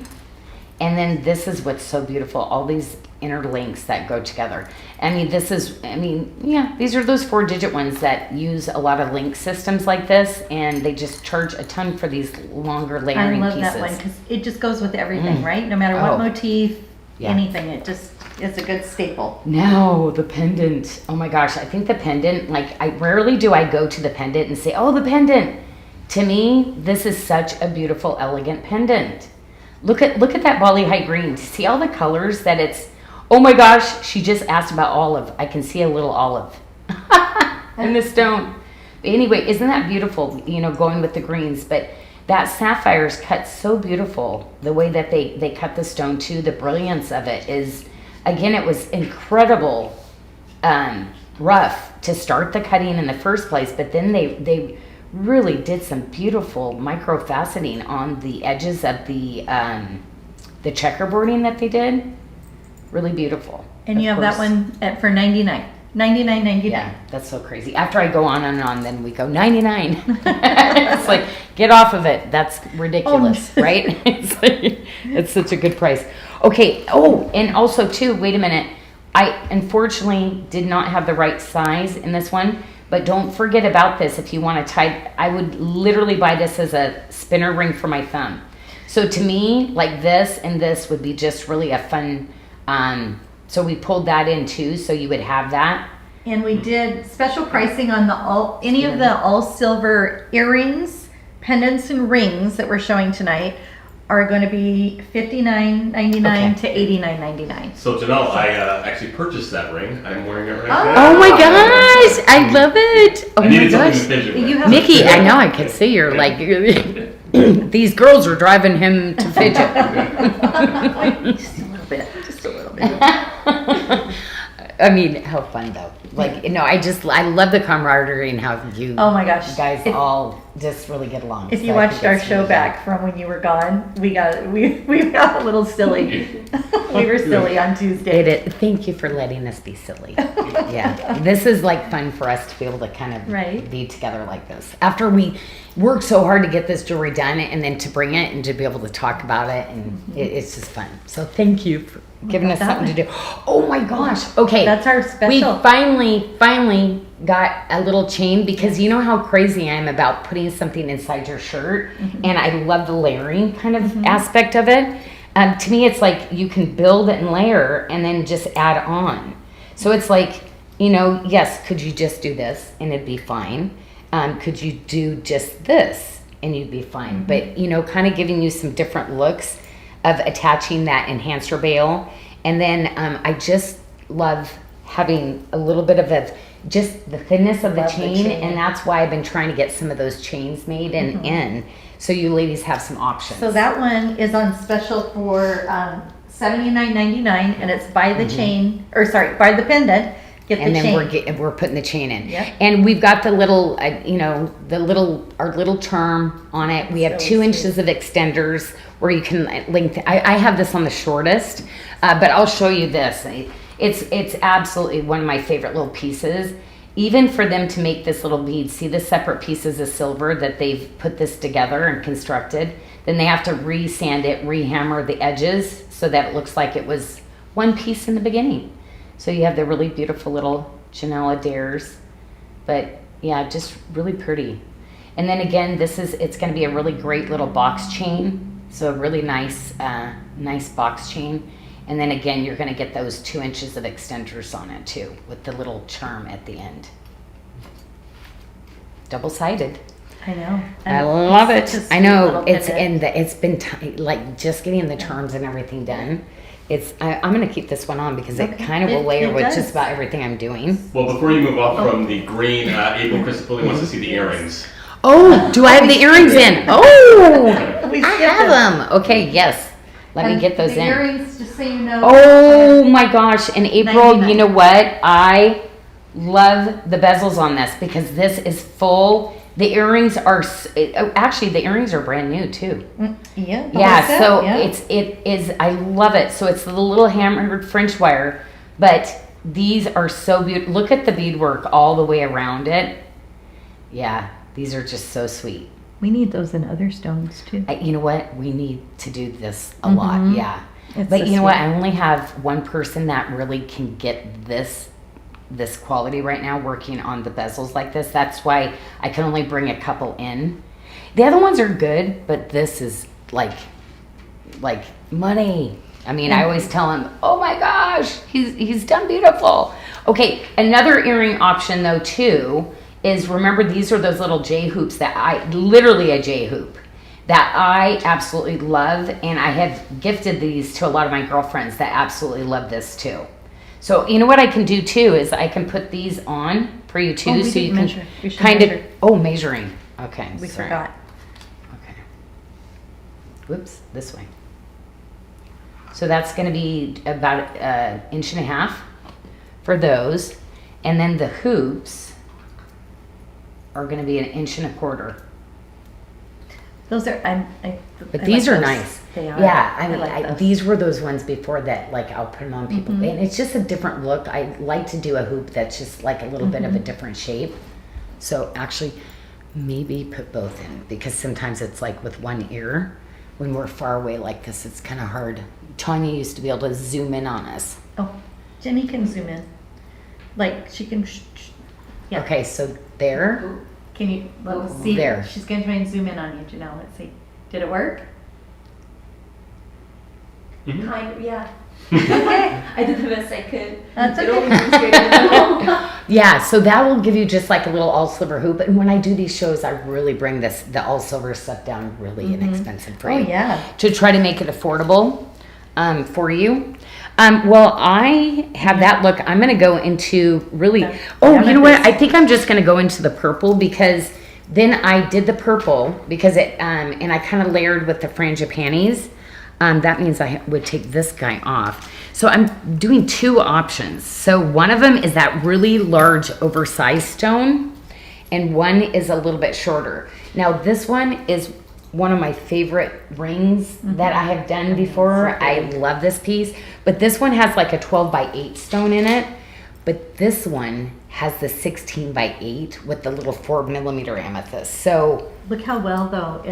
Speaker 1: And then this is what's so beautiful. All these interlinks that go together. I mean, these are those 4-digit ones that use a lot of link systems like this. And they just charge a ton for these longer layering pieces.
Speaker 2: I love that one because it just goes with everything, right? No matter what motif, anything. It just is a good staple.
Speaker 1: No, the pendant. Oh my gosh. I think the pendant, like, rarely do I go to the pendant and say, oh, the pendant. To me, this is such a beautiful, elegant pendant. Look at that Bali High Green. See all the colors that it's... Oh my gosh, she just asked about olive. I can see a little olive in the stone. But anyway, isn't that beautiful, you know, going with the greens? But that sapphire is cut so beautiful. The way that they cut the stone too, the brilliance of it is... Again, it was incredible rough to start the cutting in the first place, but then they really did some beautiful micro faceting on the edges of the checkerboarding that they did. Really beautiful.
Speaker 2: And you have that one for $99.99.
Speaker 1: Yeah, that's so crazy. After I go on and on, then we go 99. It's like, get off of it. That's ridiculous, right? It's such a good price. Okay. Oh, and also too, wait a minute. I unfortunately did not have the right size in this one, But don't forget about this if you want to tie. I would literally buy this as a spinner ring for my thumb. So to me, like this and this would be just really a fun. So we pulled that in too, so you would have that.
Speaker 2: And we did special pricing on any of the all silver earrings, pendants, and rings that we're showing tonight are going to be $59.99 to $89.99.
Speaker 3: So Janelle, I actually purchased that ring. I'm wearing it right now.
Speaker 1: Oh my gosh, I love it. Oh
Speaker 3: I
Speaker 1: my
Speaker 3: needed something
Speaker 1: gosh.
Speaker 3: to fidget with.
Speaker 2: You have
Speaker 1: Nikki, I know I could see you're like, these girls are driving him to fidget.
Speaker 2: Just a little bit. Just a little bit.
Speaker 1: I mean, how fun though. Like, you know, I love the camaraderie and how you
Speaker 2: Oh my gosh.
Speaker 1: guys all just really get along.
Speaker 2: If
Speaker 1: So
Speaker 2: you
Speaker 1: I
Speaker 2: watched
Speaker 1: think
Speaker 2: our
Speaker 1: it's
Speaker 2: show
Speaker 1: really
Speaker 2: back from when you were gone, we got a little silly. We were silly on Tuesday.
Speaker 1: Thank you for letting us be silly. Yeah, this is like fun for us to be able to kind of
Speaker 2: Right.
Speaker 1: be together like this. After we worked so hard to get this jewelry done and then to bring it and to be able to talk about it, and it's just fun. So thank you for giving us
Speaker 2: That
Speaker 1: something to
Speaker 2: one.
Speaker 1: do. Oh my gosh. Okay.
Speaker 2: That's our
Speaker 1: We
Speaker 2: special.
Speaker 1: finally got a little chain because you know how crazy I am about putting something inside your shirt, and I love the layering kind of aspect of it. To me, it's like you can build and layer and then just add on. So it's like, you know, yes, could you just do this and it'd be fine? Could you do just this and you'd be fine? But, you know, kind of giving you some different looks of attaching that enhancer bail. And then I just love having a little bit of just the thinness of the
Speaker 2: Love the
Speaker 1: chain,
Speaker 2: chain.
Speaker 1: and that's why I've been trying to get some of those chains made and in, so you ladies have some options.
Speaker 2: So that one is on special for $79.99, and it's buy the chain, or sorry, buy the pendant, get
Speaker 1: and
Speaker 2: the
Speaker 1: then
Speaker 2: chain.
Speaker 1: we're putting the chain in.
Speaker 2: Yep.
Speaker 1: And we've got the little, you know, our little charm on it. We have
Speaker 2: Really
Speaker 1: 2
Speaker 2: sweet.
Speaker 1: inches of extenders where you can lengthen. I have this on the shortest, but I'll show you this. It's absolutely one of my favorite little pieces. Even for them to make this little bead, see the separate pieces of silver that they've put this together and constructed. Then they have to re-sand it, re-hammer the edges so that it looks like it was one piece in the beginning. So you have the really beautiful little Janelle Adaires, but yeah, just really pretty. And then again, it's going to be a really great little box chain. So a really nice box chain. And then again, you're going to get those 2 inches of extenders on it too, with the little charm at the end. Double-sided.
Speaker 2: I know.
Speaker 1: I love it.
Speaker 2: Such a
Speaker 1: I
Speaker 2: sweet
Speaker 1: know
Speaker 2: little
Speaker 1: it's
Speaker 2: pendant.
Speaker 1: it's been like just getting the charms and everything done. I'm going to keep this one on because it
Speaker 2: Okay.
Speaker 1: kind of will
Speaker 2: It
Speaker 1: layer with
Speaker 2: does.
Speaker 1: just about everything I'm doing.
Speaker 3: Well, before you move off from the green, April Christopher wants to see the earrings.
Speaker 1: Oh, do I have the earrings in? Oh,
Speaker 2: We
Speaker 1: I
Speaker 2: skipped
Speaker 1: have
Speaker 2: them.
Speaker 1: them. Okay, yes. Let me
Speaker 2: And
Speaker 1: get those
Speaker 2: the
Speaker 1: in.
Speaker 2: earrings, just so you know.
Speaker 1: Oh my gosh. And April,
Speaker 2: 99.
Speaker 1: you know what? I love the bezels on this because this is full. The earrings are, actually the earrings are brand new too.
Speaker 2: Yeah. the
Speaker 1: Yeah,
Speaker 2: whole set,
Speaker 1: so
Speaker 2: yeah.
Speaker 1: it is, I love it. So it's the little hammered French wire, but these are so beautiful. Look at the beadwork all the way around it. Yeah, these are just so sweet.
Speaker 2: We need those in other stones too.
Speaker 1: You know what? We need to do this a lot. Yeah.
Speaker 2: It's
Speaker 1: But
Speaker 2: so
Speaker 1: you know what?
Speaker 2: sweet.
Speaker 1: I only have one person that really can get this quality right now working on the bezels like this. That's why I can only bring a couple in. The other ones are good, but this is like money. I mean, I always tell him, "Oh my gosh, he's done beautiful." Okay, another earring option though too is, remember, these are those little J hoops that literally a J hoop that I absolutely love, and I have gifted these to a lot of my girlfriends that absolutely love this too. So you know what I can do too is I can put these on for you too,
Speaker 2: Oh, we
Speaker 1: so you
Speaker 2: didn't
Speaker 1: can
Speaker 2: measure. We should
Speaker 1: kind
Speaker 2: measure.
Speaker 1: of measuring. Okay,
Speaker 2: We
Speaker 1: sorry.
Speaker 2: forgot.
Speaker 1: Okay. Whoops, this way. So that's going to be about an inch and a half for those, and then the hoops are going to be 1.25 inches.
Speaker 2: Those are.
Speaker 1: But
Speaker 2: I
Speaker 1: these
Speaker 2: like
Speaker 1: are
Speaker 2: those.
Speaker 1: nice.
Speaker 2: They are.
Speaker 1: Yeah, I mean,
Speaker 2: like those.
Speaker 1: these were those ones before that, like, I'll put them on people.
Speaker 2: Mm-hmm.
Speaker 1: And it's just a different look. I like to do a hoop that's just like a little bit
Speaker 2: Mm-hmm.
Speaker 1: of a different shape. So actually, maybe put both in, because sometimes it's like with one ear, when we're far away like this, it's kind of hard. Tanya used to be able to zoom in on us.
Speaker 2: Oh, Jenny can zoom in. Like she can. Yeah.
Speaker 1: Okay, so there.
Speaker 4: Ooh.
Speaker 2: Can you, let's see.
Speaker 1: There.
Speaker 2: She's going to try and zoom in on you, Janelle. Let's see. Did it work?
Speaker 4: Kind of, yeah.
Speaker 2: Okay.
Speaker 4: I did the best I could.
Speaker 2: That's
Speaker 4: It
Speaker 2: okay.
Speaker 4: only moves straight in the middle.
Speaker 1: Yeah, so that will give you just like a little all silver hoop. And when I do these shows, I really bring the all silver stuff down really inexpensive for
Speaker 2: Oh,
Speaker 1: you.
Speaker 2: yeah.
Speaker 1: To try to make it affordable for you. Well, I have that look. I'm going to go into really.
Speaker 2: The
Speaker 1: Oh, you know what?
Speaker 2: amethyst.
Speaker 1: I think I'm just going to go into the purple because then I did the purple because it, and I kind of layered with the frangipanis. That means I would take this guy off. So I'm doing two options. So one of them is that really large oversized stone, and one is a little bit shorter. Now this one is one of my favorite rings that I have done before. I love this piece, but this one has like a 12 by 8 stone in it. But this one has the 16 by 8 with the little 4mm amethyst. So
Speaker 2: Look how well, though,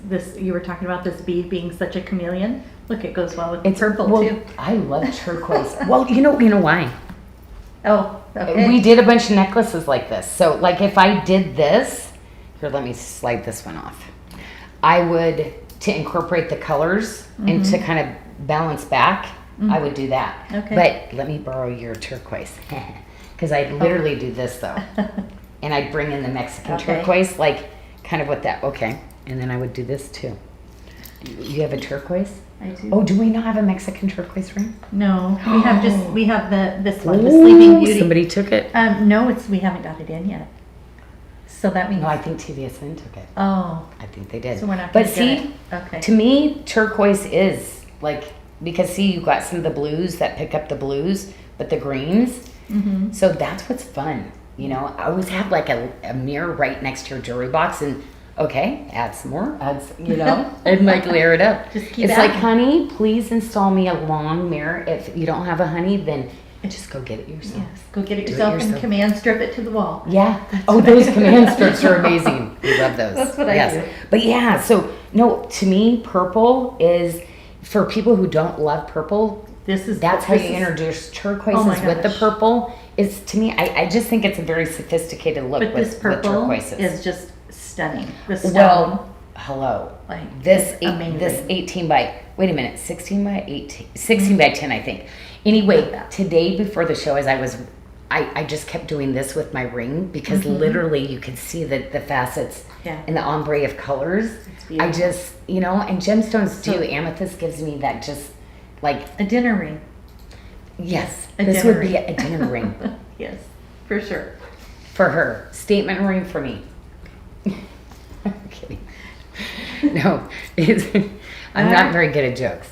Speaker 2: this. You were talking about this bead being such a chameleon. Look, it goes well with the purple,
Speaker 1: well,
Speaker 2: too.
Speaker 1: I love turquoise. Well, you know why?
Speaker 2: Oh, okay.
Speaker 1: We did a bunch of necklaces like this. So like if I did this, here, let me slide this one off. I would, to incorporate the colors and to kind of balance back, I would do that.
Speaker 2: Okay.
Speaker 1: But let me borrow your turquoise. Because I literally do this though. And I'd bring in the Mexican
Speaker 2: Okay.
Speaker 1: turquoise, like kind of with that. Okay. And then I would do this too. You have a turquoise?
Speaker 2: I do.
Speaker 1: Oh, do we not have a Mexican turquoise ring?
Speaker 2: No, we have this one, the Sleeping Beauty.
Speaker 1: Somebody took it?
Speaker 2: No, we haven't got it in yet. So that means.
Speaker 1: No, I think TVSN took it.
Speaker 2: Oh,
Speaker 1: I think they did.
Speaker 2: so we're not
Speaker 1: But
Speaker 2: going to
Speaker 1: see,
Speaker 2: get it. Okay.
Speaker 1: to me, turquoise is like, because see, you've got some of the blues that pick up the blues, but the greens.
Speaker 2: Mm-hmm.
Speaker 1: So that's what's fun. You know, I always have like a mirror right next to your jewelry box and okay, add some more, and like layer it up.
Speaker 2: Just keep
Speaker 1: it's
Speaker 2: adding.
Speaker 1: like, honey, please install me a long mirror. If you don't have a honey, then just go get it yourself.
Speaker 2: Yes, go get it
Speaker 1: Do it
Speaker 2: yourself and
Speaker 1: yourself.
Speaker 2: command strip it to the wall.
Speaker 1: Yeah. Oh, those command strips are amazing. We love those.
Speaker 2: That's what I
Speaker 1: yes.
Speaker 2: do.
Speaker 1: But yeah, so no, to me, purple is for people who don't love purple. That's how you introduce turquoises
Speaker 2: Oh my
Speaker 1: with the
Speaker 2: gosh.
Speaker 1: purple. Is to me, I just think it's a very sophisticated look
Speaker 2: But
Speaker 1: with,
Speaker 2: this purple
Speaker 1: turquoises.
Speaker 2: is just stunning. The stone,
Speaker 1: Well, hello.
Speaker 2: like
Speaker 1: This
Speaker 2: it's amazing.
Speaker 1: this 18 by, wait a minute, 16 by 18, 16 by 10, I think. Anyway, today before the show, as I just kept doing this with my ring because literally you could see the facets
Speaker 2: Yeah.
Speaker 1: and the ombre of colors.
Speaker 2: It's beautiful.
Speaker 1: I just, and gemstones
Speaker 2: So-
Speaker 1: too. Amethyst gives me that just like,
Speaker 2: A dinner ring.
Speaker 1: yes,
Speaker 2: A
Speaker 1: this
Speaker 2: dinner
Speaker 1: would be
Speaker 2: ring.
Speaker 1: a dinner ring
Speaker 2: Yes, for sure.
Speaker 1: for her. Statement ring for me. I'm kidding. No, I'm not very good at jokes.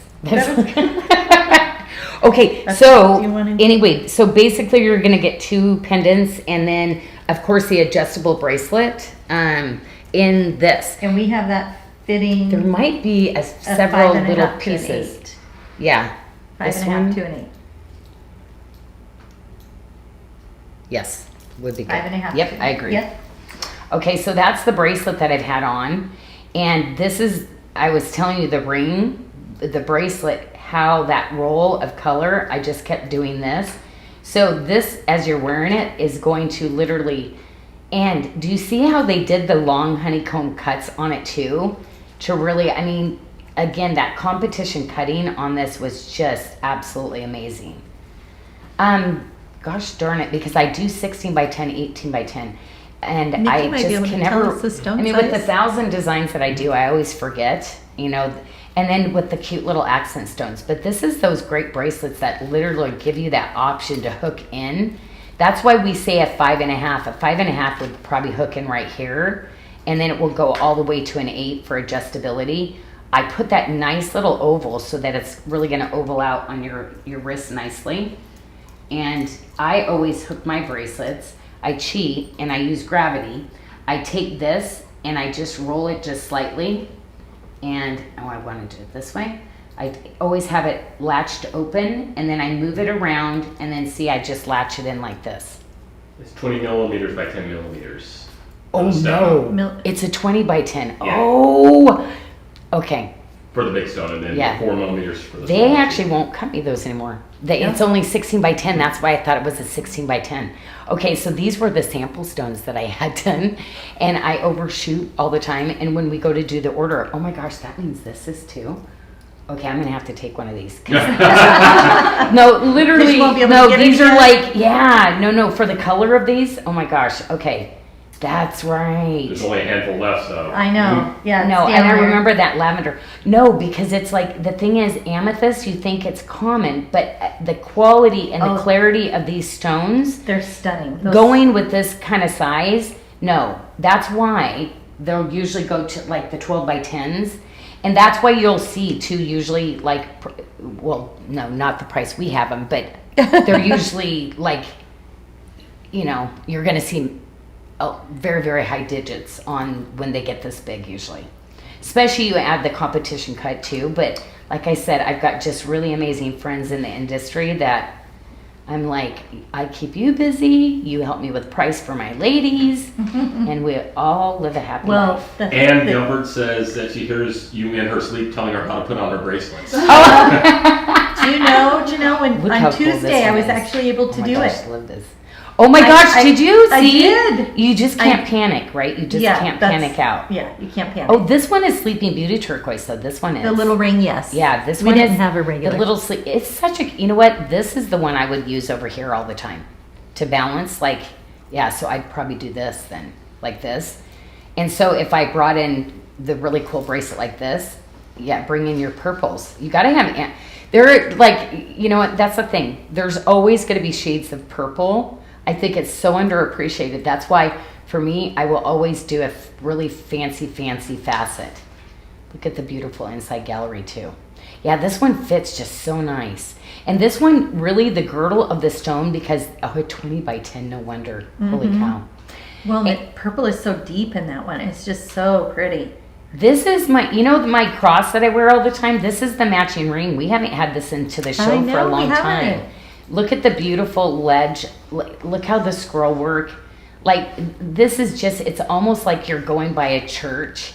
Speaker 1: Okay, so
Speaker 2: do you wanna-
Speaker 1: anyway, so basically you're gonna get 2 pendants and then of course the adjustable bracelet in this.
Speaker 2: And we have that fitting.
Speaker 1: There might be
Speaker 2: a
Speaker 1: several
Speaker 2: 5.5
Speaker 1: little
Speaker 2: to an
Speaker 1: pieces.
Speaker 2: 8.
Speaker 1: Yeah.
Speaker 2: 5.5 to an 8.
Speaker 1: Yes, would be good.
Speaker 2: 5.5.
Speaker 1: Yep,
Speaker 2: to an
Speaker 1: I
Speaker 2: 8.
Speaker 1: agree.
Speaker 2: Yep.
Speaker 1: Okay, so that's the bracelet that I've had on. And this is, I was telling you the ring, the bracelet, how that roll of color, I just kept doing this. So this, as you're wearing it, is going to literally, and do you see how they did the long honeycomb cuts on it too? To really, I mean, again, that competition cutting on this was just absolutely amazing. Gosh darn it, because I do 16 by 10, 18 by 10. And
Speaker 2: Nikki
Speaker 1: I
Speaker 2: might be
Speaker 1: just
Speaker 2: able
Speaker 1: can
Speaker 2: to tell
Speaker 1: never,
Speaker 2: us the stone
Speaker 1: I mean, with the
Speaker 2: size.
Speaker 1: 1,000 designs that I do, I always forget, and then with the cute little accent stones. But this is those great bracelets that literally give you that option to hook in. That's why we say a 5.5. A 5.5 would probably hook in right here, and then it will go all the way to an 8 for adjustability. I put that nice little oval so that it's really gonna oval out on your wrist nicely. And I always hook my bracelets. I cheat and I use gravity. I take this and I just roll it just slightly. And, I want to do it this way. I always have it latched open and then I move it around and then see, I just latch it in like this.
Speaker 3: It's 20 millimeters by 10 millimeters.
Speaker 1: Oh
Speaker 3: Stone.
Speaker 1: no, it's a 20 by 10.
Speaker 3: Yeah.
Speaker 1: Oh, okay.
Speaker 3: for the big stone, and then
Speaker 1: Yeah.
Speaker 3: 4 millimeters for the
Speaker 1: They
Speaker 3: small.
Speaker 1: actually won't cut me those anymore. It's only 16 by 10. That's why I thought it was a 16 by 10. Okay, so these were the sample stones that I had done, and I overshoot all the time. And when we go to do the order, oh my gosh, that means this is too. Okay, I'm gonna have to take one of these. No, literally,
Speaker 2: You won't be able
Speaker 1: no.
Speaker 2: to get
Speaker 1: These
Speaker 2: it
Speaker 1: are
Speaker 2: yet?
Speaker 1: like, yeah, no. For the color of these, oh my gosh. Okay, that's right.
Speaker 3: There's only a handful left, so.
Speaker 2: I know. Yeah. it's
Speaker 1: No,
Speaker 2: down
Speaker 1: and I
Speaker 2: there.
Speaker 1: remember that lavender. No, because it's like, the thing is, amethyst, you think it's common, but the quality and the
Speaker 2: Oh.
Speaker 1: clarity of these stones,
Speaker 2: They're stunning. Those-
Speaker 1: going with this kind of size, no. That's why they'll usually go to like the 12 by 10s. And that's why you'll see too, usually like, well, no, not the price we have them, but they're usually like, you're going to see very, very high digits on when they get this big usually. Especially you add the competition cut too. But like I said, I've got just really amazing friends in the industry that I'm like, I keep you busy, you help me with price for my ladies, and we all live a happy
Speaker 2: Well,
Speaker 1: life.
Speaker 3: And Gilbert says that she hears you in her sleep telling her how to put on her bracelets.
Speaker 2: Do you know, Janelle, when
Speaker 1: Look how
Speaker 2: on
Speaker 1: cool this
Speaker 2: Tuesday I
Speaker 1: one
Speaker 2: was
Speaker 1: is.
Speaker 2: actually able to
Speaker 1: Oh my
Speaker 2: do
Speaker 1: gosh,
Speaker 2: it.
Speaker 1: I love this. Oh my gosh, did you
Speaker 2: I
Speaker 1: see?
Speaker 2: did.
Speaker 1: You just can't panic, right? You just can't
Speaker 2: that's-
Speaker 1: panic out.
Speaker 2: Yeah, you can't panic.
Speaker 1: Oh, this one is Sleeping Beauty turquoise, so this one is.
Speaker 2: the little ring, yes.
Speaker 1: Yeah, this
Speaker 2: we
Speaker 1: one
Speaker 2: didn't
Speaker 1: is
Speaker 2: have a regular.
Speaker 1: the little sleep. It's such a, you know what? This is the one I would use over here all the time to balance. Like, yeah, so I'd probably do this then, like this. And so if I brought in the really cool bracelet like this, yeah, bring in your purples. You gotta have, they're like, you know what? That's the thing. There's always gonna be shades of purple. I think it's so underappreciated. That's why, for me, I will always do a really fancy facet. Look at the beautiful inside gallery too. Yeah, this one fits just so nice. And this one, really the girdle of the stone, because, 20 by 10, no wonder. Holy cow.
Speaker 2: Well, the purple is so deep in that one. It's just so pretty.
Speaker 1: This is my, my cross that I wear all the time. This is the matching ring. We haven't had this into the show for a long time. Look at the beautiful ledge. Look how the scroll work. Like, this is just, it's almost like you're going by a church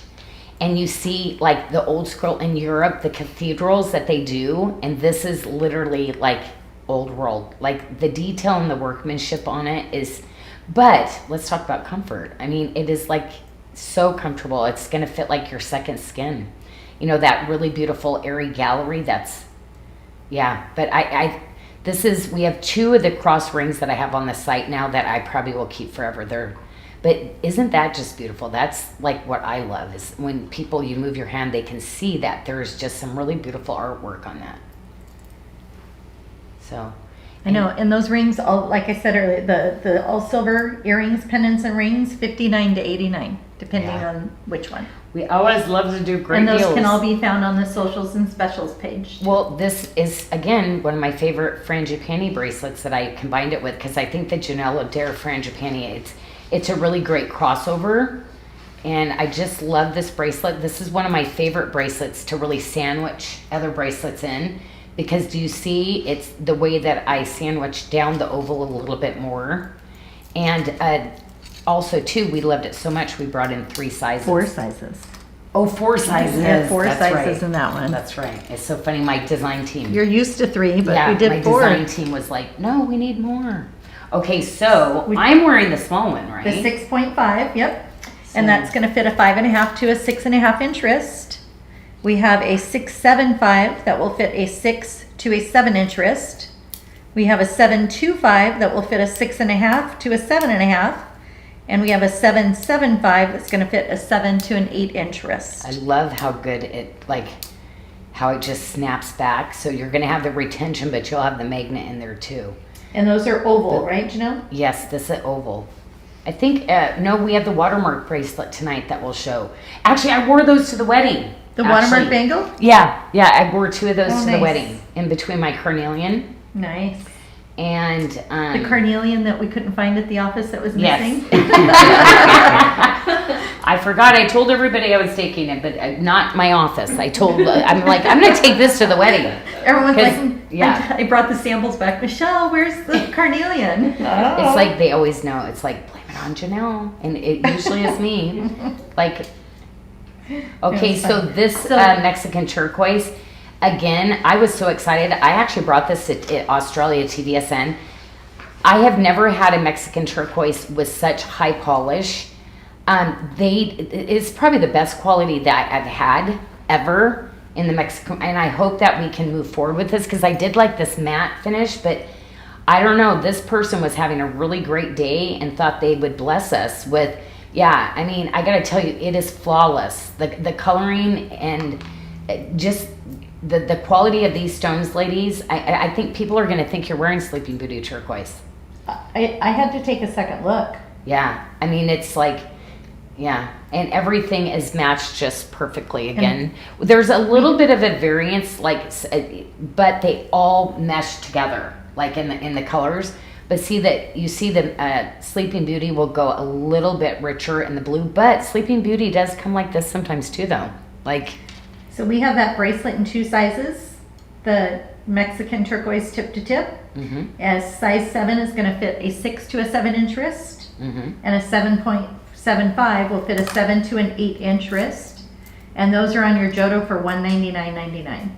Speaker 1: and you see like the old scroll in Europe, the cathedrals that they do. And this is literally like old world. Like, the detail and the workmanship on it is, but let's talk about comfort. I mean, it is like so comfortable. It's going to fit like your second skin. That really beautiful airy gallery. That's, yeah, but we have 2 of the cross rings that I have on the site now that I probably will keep forever. But isn't that just beautiful? That's like what I love, is when you move your hand, they can see that there's just some really beautiful artwork on that. So.
Speaker 2: I know, and those rings, all like I said earlier, the all silver earrings, pendants, and rings, $59 to $89, depending on which one.
Speaker 1: We always love to do great
Speaker 2: And those
Speaker 1: deals.
Speaker 2: can all be found on the socials and specials page.
Speaker 1: Well, this is, again, one of my favorite frangipani bracelets that I combined it with, because I think the Janelle O'Dare frangipani, it's a really great crossover. And I just love this bracelet. This is one of my favorite bracelets to really sandwich other bracelets in. Because do you see, it's the way that I sandwich down the oval a little bit more. And also, too, we loved it so much, we brought in 3 sizes.
Speaker 2: 4 sizes.
Speaker 1: Oh, 4 sizes.
Speaker 2: We had 4
Speaker 1: That's
Speaker 2: sizes
Speaker 1: right.
Speaker 2: in that one.
Speaker 1: That's right. It's so funny. My design team.
Speaker 2: You're used to 3, but
Speaker 1: yeah,
Speaker 2: we did
Speaker 1: my
Speaker 2: 4.
Speaker 1: design team was like, no, we need more. Okay, so I'm wearing the small one, right?
Speaker 2: The 6.5, yep. And
Speaker 1: So-
Speaker 2: that's going to fit a 5.5 to a 6.5 inch wrist. We have a 6.75 that will fit a 6 to a 7 inch wrist. We have a 7.25 that will fit a 6.5 to a 7.5. And we have a 7.75 that's going to fit a 7 to an 8 inch wrist.
Speaker 1: I love how good how it just snaps back. So you're going to have the retention, but you'll have the magnet in there too.
Speaker 2: And those are oval, right, Janelle?
Speaker 1: Yes, this is oval. I think, no, we have the Watermark bracelet tonight that we'll show. Actually, I wore those to the wedding.
Speaker 2: The Watermark bangle?
Speaker 1: Yeah, I wore 2 of those to the
Speaker 2: nice.
Speaker 1: wedding in between my carnelian
Speaker 2: Nice.
Speaker 1: and
Speaker 2: The carnelian that we couldn't find at the office that was
Speaker 1: Yes.
Speaker 2: missing.
Speaker 1: I forgot. I told everybody I was taking it, but not my office. I'm like, I'm going to take this to the wedding.
Speaker 2: Everyone's
Speaker 1: 'Cause,
Speaker 2: like,
Speaker 1: yeah.
Speaker 2: I brought the samples back. Michelle, where's the carnelian?
Speaker 1: It's like they always know. It's like, blame it on Janelle. And it usually is me. Like, Okay,
Speaker 2: was
Speaker 1: so
Speaker 2: fun.
Speaker 1: this
Speaker 2: So-
Speaker 1: Mexican turquoise, again, I was so excited. I actually brought this at Australia TVSN. I have never had a Mexican turquoise with such high polish. It's probably the best quality that I've had ever in the Mexican, and I hope that we can move forward with this because I did like this matte finish, but I don't know, this person was having a really great day and thought they would bless us with, yeah, I mean, I gotta tell you, it is flawless. The coloring and just the quality of these stones, ladies, I think people are gonna think you're wearing Sleeping Beauty turquoise.
Speaker 2: I had to take a second look.
Speaker 1: Yeah, I mean, it's like, yeah, and everything is matched just perfectly. Again, there's a little bit of a variance, like, but they all mesh together, like in the colors. But see that you see the Sleeping Beauty will go a little bit richer in the blue, but Sleeping Beauty does come like this sometimes too, though. Like,
Speaker 2: So we have that bracelet in 2 sizes. The Mexican turquoise tip to tip. As size 7 is going to fit a 6 to a 7 inch wrist, and a 7.75 will fit a 7 to an 8 inch wrist, and those are on your Jodo for $199.99.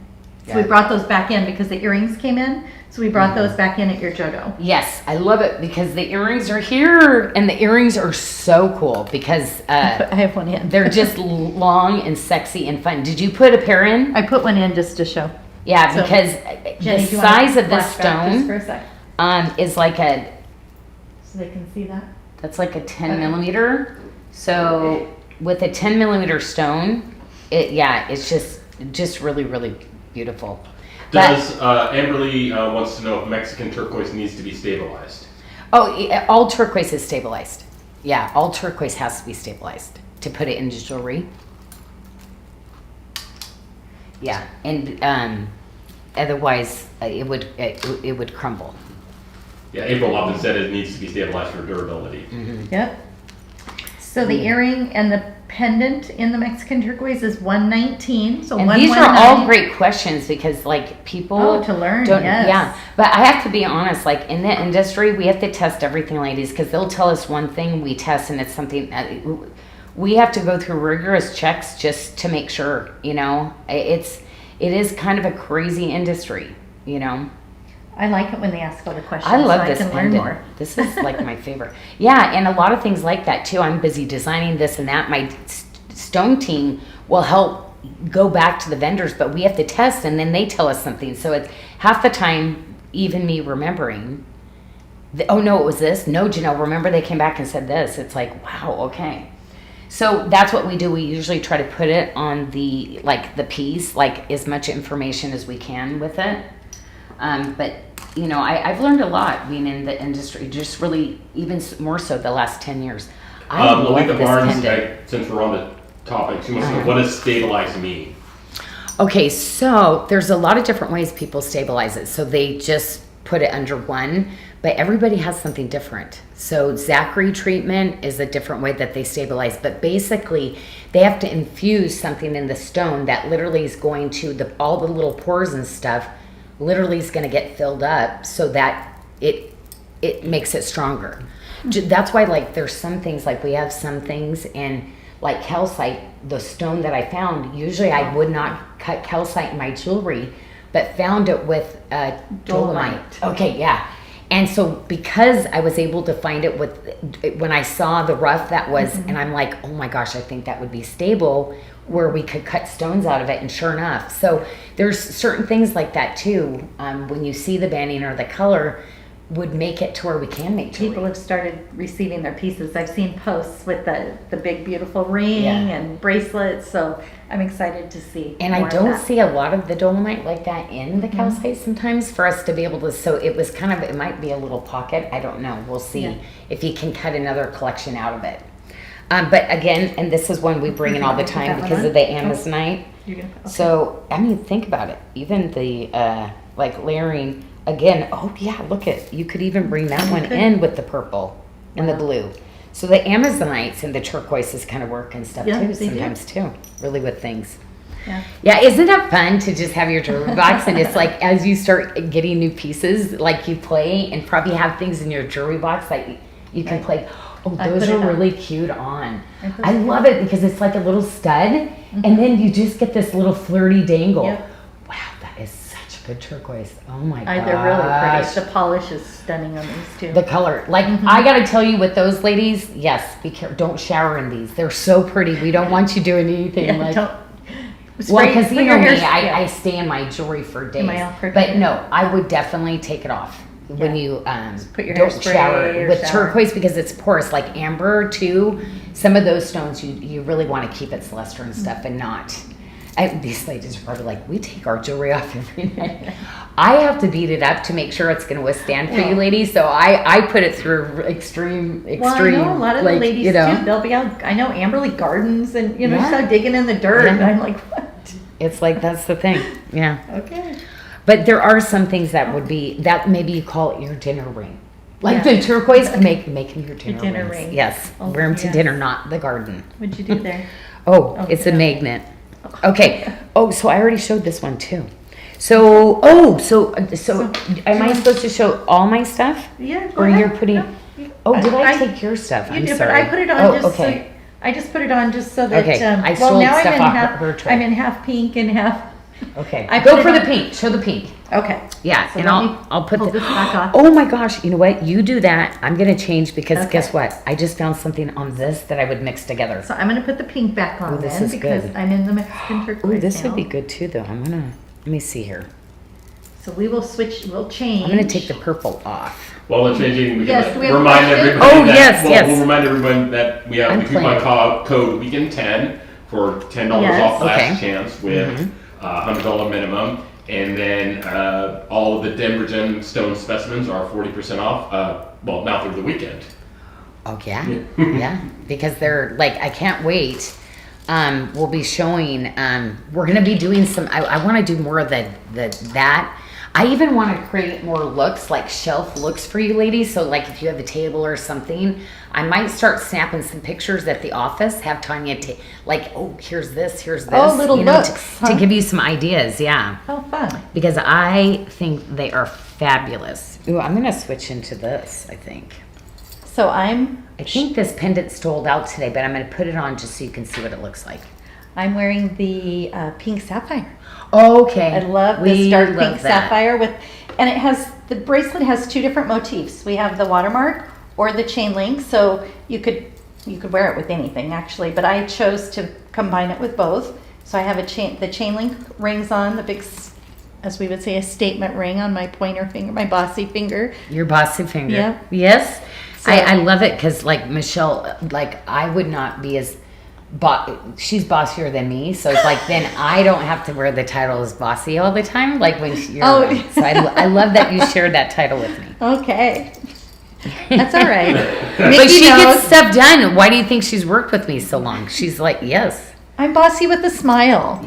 Speaker 2: So we
Speaker 1: Yeah.
Speaker 2: brought those back in because the earrings came in, so we brought those back in at your Jodo.
Speaker 1: yes, I love it because the earrings are here, and the earrings are so cool because
Speaker 2: I have one in.
Speaker 1: they're just long and sexy and fun. Did you put a pair in?
Speaker 2: I put one in just to show.
Speaker 1: Yeah,
Speaker 2: So,
Speaker 1: because
Speaker 2: Jenny,
Speaker 1: the
Speaker 2: do you wanna
Speaker 1: size of this
Speaker 2: flash back just for
Speaker 1: stone
Speaker 2: a sec,
Speaker 1: is like
Speaker 2: so they can see that?
Speaker 1: that's like a 10
Speaker 2: Okay.
Speaker 1: millimeter. So with a 10 millimeter stone, it's just really, really beautiful.
Speaker 3: Does Amberly wants to know if Mexican turquoise needs to be stabilized?
Speaker 1: All turquoise is stabilized. Yeah, all turquoise has to be stabilized to put it into jewelry. Yeah, and otherwise it would crumble.
Speaker 3: Yeah, April often said it needs to be stabilized for durability.
Speaker 2: Yep. So the earring and the pendant in the Mexican turquoise is $119. So
Speaker 1: And these are all
Speaker 2: $119.
Speaker 1: great questions because like people
Speaker 2: Oh, to learn,
Speaker 1: don't,
Speaker 2: yes.
Speaker 1: yeah. But I have to be honest, like in the industry, we have to test everything, ladies, because they'll tell us one thing, we test, and it's something that we have to go through rigorous checks just to make sure. You know, it is kind of a crazy industry. You know.
Speaker 2: I like it when they ask all the questions.
Speaker 1: I love
Speaker 2: so
Speaker 1: this
Speaker 2: I can learn
Speaker 1: pendant.
Speaker 2: more.
Speaker 1: This is like my favorite. Yeah, and a lot of things like that too. I'm busy designing this and that. My stone team will help go back to the vendors, but we have to test and then they tell us something. So it's half the time, even me remembering, oh no, it was this. No, Janelle, remember they came back and said this. It's like, wow, okay. So that's what we do. We usually try to put it on the piece, like as much information as we can with it. But you know, I've learned a lot being in the industry, just really even more so the last 10 years. I love
Speaker 3: Lolita
Speaker 1: this
Speaker 3: Barnes,
Speaker 1: pendant.
Speaker 3: since we're on the topic, she wants to know, what does stabilize mean?
Speaker 1: Okay, so there's a lot of different ways people stabilize it. So they just put it under one, but everybody has something different. So Zachary treatment is a different way that they stabilize, but basically they have to infuse something in the stone that literally is going to all the little pores and stuff literally is going to get filled up so that it makes it stronger. That's why like there's some things, like we have some things in like calcite, the stone that I found, usually I would not cut calcite in my jewelry, but found it with dolomite. Okay, yeah. And so because I was able to find it when I saw the rough that was, and I'm like, oh my gosh, I think that would be stable where we could cut stones out of it, and sure enough. So there's certain things like that too. When you see the banding or the color would make it to where we can make jewelry.
Speaker 2: People have started receiving their pieces. I've seen posts with the big beautiful ring
Speaker 1: Yeah.
Speaker 2: and bracelets, so I'm excited to see.
Speaker 1: And
Speaker 2: more
Speaker 1: I
Speaker 2: of
Speaker 1: don't
Speaker 2: that.
Speaker 1: see a lot of the dolomite like that in the calcite sometimes for us to be able to, so it was kind of, it might be a little pocket. I don't know. We'll see
Speaker 2: Yeah.
Speaker 1: if you can cut another collection out of it. But again, and this is one we bring in all the
Speaker 2: Put
Speaker 1: time
Speaker 2: that one
Speaker 1: because
Speaker 2: on?
Speaker 1: of the amazonite.
Speaker 2: You're gonna- okay.
Speaker 1: So, I mean, think about it. Even the, like layering, again, oh yeah, look at, you could even bring that one
Speaker 2: could.
Speaker 1: in with the purple and the
Speaker 2: Wow.
Speaker 1: blue. So the amazonites and the turquoises kind of work and stuff
Speaker 2: Yeah,
Speaker 1: too,
Speaker 2: they do.
Speaker 1: sometimes too, really with things.
Speaker 2: Yeah.
Speaker 1: Yeah, isn't that fun to just have your jewelry box and it's like as you start getting new pieces, like you play and probably have things in your jewelry box like you can
Speaker 2: Right.
Speaker 1: play. Oh,
Speaker 2: I
Speaker 1: those
Speaker 2: put
Speaker 1: are
Speaker 2: it on.
Speaker 1: really cute on.
Speaker 2: Aren't those
Speaker 1: I
Speaker 2: cute?
Speaker 1: love it because it's like a little stud, and then you just get this little flirty dangle.
Speaker 2: Yep.
Speaker 1: Wow, that is such a good turquoise. Oh my gosh.
Speaker 2: They're really pretty. The polish is stunning on these too.
Speaker 1: The color, like I gotta tell you, with those ladies, yes, be careful. Don't shower in these. They're so pretty. We don't want you doing anything
Speaker 2: yeah,
Speaker 1: like.
Speaker 2: don't.
Speaker 1: Well, because
Speaker 2: put
Speaker 1: you
Speaker 2: your
Speaker 1: know me,
Speaker 2: hair-
Speaker 1: I stay in my jewelry for days.
Speaker 2: my all pretty?
Speaker 1: But no, I would definitely take it off when
Speaker 2: Yeah.
Speaker 1: you
Speaker 2: put your
Speaker 1: don't
Speaker 2: hairspray
Speaker 1: shower
Speaker 2: or
Speaker 1: with
Speaker 2: shower.
Speaker 1: turquoise because it's porous. Like amber too. Some of those stones you really want to keep it celestial and stuff, and not. These ladies are probably like, we take our jewelry off every night. I have to beat it up to make sure it's going to withstand for you ladies. So I put it through extreme.
Speaker 2: Well, I know a lot of
Speaker 1: like,
Speaker 2: the ladies
Speaker 1: you know,
Speaker 2: too. They'll be out. I know Amberley Gardens, and
Speaker 1: Yeah.
Speaker 2: start digging in the dirt.
Speaker 1: Yeah.
Speaker 2: And I'm like, what?
Speaker 1: It's like that's the thing. Yeah.
Speaker 2: Okay.
Speaker 1: But there are some things that would be that maybe you call it your dinner ring. Like
Speaker 2: Yeah.
Speaker 1: the turquoise can make them your dinner,
Speaker 2: dinner
Speaker 1: rings.
Speaker 2: ring.
Speaker 1: Yes.
Speaker 2: Oh,
Speaker 1: Wear them to
Speaker 2: yes.
Speaker 1: dinner, not the garden.
Speaker 2: What'd you do there?
Speaker 1: Oh,
Speaker 2: Oh,
Speaker 1: it's a
Speaker 2: yeah.
Speaker 1: magnet. Okay. Oh, so I already showed this one too. So so am I supposed to show all my stuff?
Speaker 2: Yeah. go
Speaker 1: Or
Speaker 2: ahead.
Speaker 1: you're putting
Speaker 2: No,
Speaker 1: Oh, did I take your stuff?
Speaker 2: You
Speaker 1: I'm
Speaker 2: did,
Speaker 1: sorry.
Speaker 2: but I put it on
Speaker 1: Oh,
Speaker 2: just
Speaker 1: okay.
Speaker 2: so. I just put it on just so that.
Speaker 1: Okay, I
Speaker 2: well,
Speaker 1: sold
Speaker 2: now
Speaker 1: stuff
Speaker 2: I'm in
Speaker 1: off
Speaker 2: half.
Speaker 1: her tray.
Speaker 2: I'm in half pink and half.
Speaker 1: Okay.
Speaker 2: I put
Speaker 1: Go
Speaker 2: it
Speaker 1: for
Speaker 2: on-
Speaker 1: the pink. Show the pink.
Speaker 2: Okay.
Speaker 1: Yeah,
Speaker 2: So
Speaker 1: and
Speaker 2: let me
Speaker 1: I'll put
Speaker 2: pull
Speaker 1: the
Speaker 2: this back off.
Speaker 1: Oh my gosh, you know what? You do that. I'm gonna change because
Speaker 2: Okay.
Speaker 1: guess what? I just found something on this that I would mix together.
Speaker 2: So I'm gonna put the pink back on
Speaker 1: Ooh, this
Speaker 2: then
Speaker 1: is
Speaker 2: because
Speaker 1: good.
Speaker 2: I'm in the Mexican turquoise
Speaker 1: Oh, this
Speaker 2: now.
Speaker 1: would be good too though. Let me see here.
Speaker 2: So we will switch. We'll change.
Speaker 1: I'm gonna take the purple off.
Speaker 3: While we're changing, we
Speaker 2: Yes,
Speaker 3: can
Speaker 2: we have a
Speaker 3: remind
Speaker 2: question?
Speaker 3: everybody
Speaker 1: Oh,
Speaker 3: that,
Speaker 1: yes,
Speaker 3: well,
Speaker 1: yes.
Speaker 3: we'll remind everyone that we have
Speaker 1: I'm
Speaker 3: the coupon
Speaker 1: playing.
Speaker 3: code weekend 10 for $10
Speaker 2: Yes.
Speaker 3: off last
Speaker 1: Okay.
Speaker 3: chance with $100 minimum. And then all of the Denver Gem stone specimens are 40% off, well, now through the weekend.
Speaker 1: Oh yeah, yeah. Because they're like, I can't wait. We'll be showing. We're gonna be doing some. I want to do more of that. I even want to create more looks, like shelf looks for you ladies. So like if you have a table or something, I might start snapping some pictures at the office. Have Tanya like, oh, here's this.
Speaker 2: Oh, little looks,
Speaker 1: to
Speaker 2: huh?
Speaker 1: give you some ideas. Yeah,
Speaker 2: How fun.
Speaker 1: because I think they are fabulous. Ooh, I'm gonna switch into this. I think.
Speaker 2: So I'm
Speaker 1: I think this pendant sold out today, but I'm going to put it on just so you can see what it looks like.
Speaker 2: wearing the pink sapphire.
Speaker 1: Okay.
Speaker 2: I love
Speaker 1: We
Speaker 2: this dark
Speaker 1: love
Speaker 2: pink
Speaker 1: that.
Speaker 2: sapphire and it has, the bracelet has two different motifs. We have the watermark or the chain link, so you could wear it with anything actually, but I chose to combine it with both. So I have the chain link rings on, the big, as we would say, a statement ring on my pointer finger, my bossy finger.
Speaker 1: Your bossy finger.
Speaker 2: Yeah.
Speaker 1: Yes.
Speaker 2: So-
Speaker 1: I love it because, like, Michelle, like, I would not be as, she's bossier than me. So it's like, then I don't have to wear the title as bossy all the time. Like when you're
Speaker 2: Oh.
Speaker 1: around. So I love that you shared that title with me.
Speaker 2: Okay. That's all right.
Speaker 1: But
Speaker 2: Mickey
Speaker 1: she
Speaker 2: knows.
Speaker 1: gets stuff done. Why do you think she's worked with me so long? She's like, yes.
Speaker 2: I'm bossy with a smile.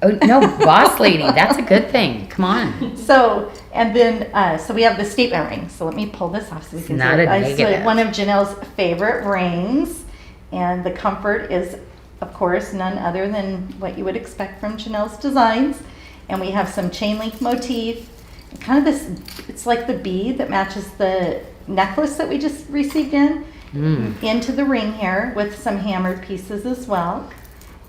Speaker 1: Oh, no, boss lady. That's a good thing. Come on.
Speaker 2: So, and then, so we have the statement ring. So let me pull this off so we can
Speaker 1: Not
Speaker 2: see it.
Speaker 1: a
Speaker 2: It's
Speaker 1: negative.
Speaker 2: one of Janelle's favorite rings. And the comfort is, of course, none other than what you would expect from Janelle's designs. And we have some chain link motif. Kind of this, it's like the bead that matches the necklace that we just received into the ring here with some hammered pieces as well.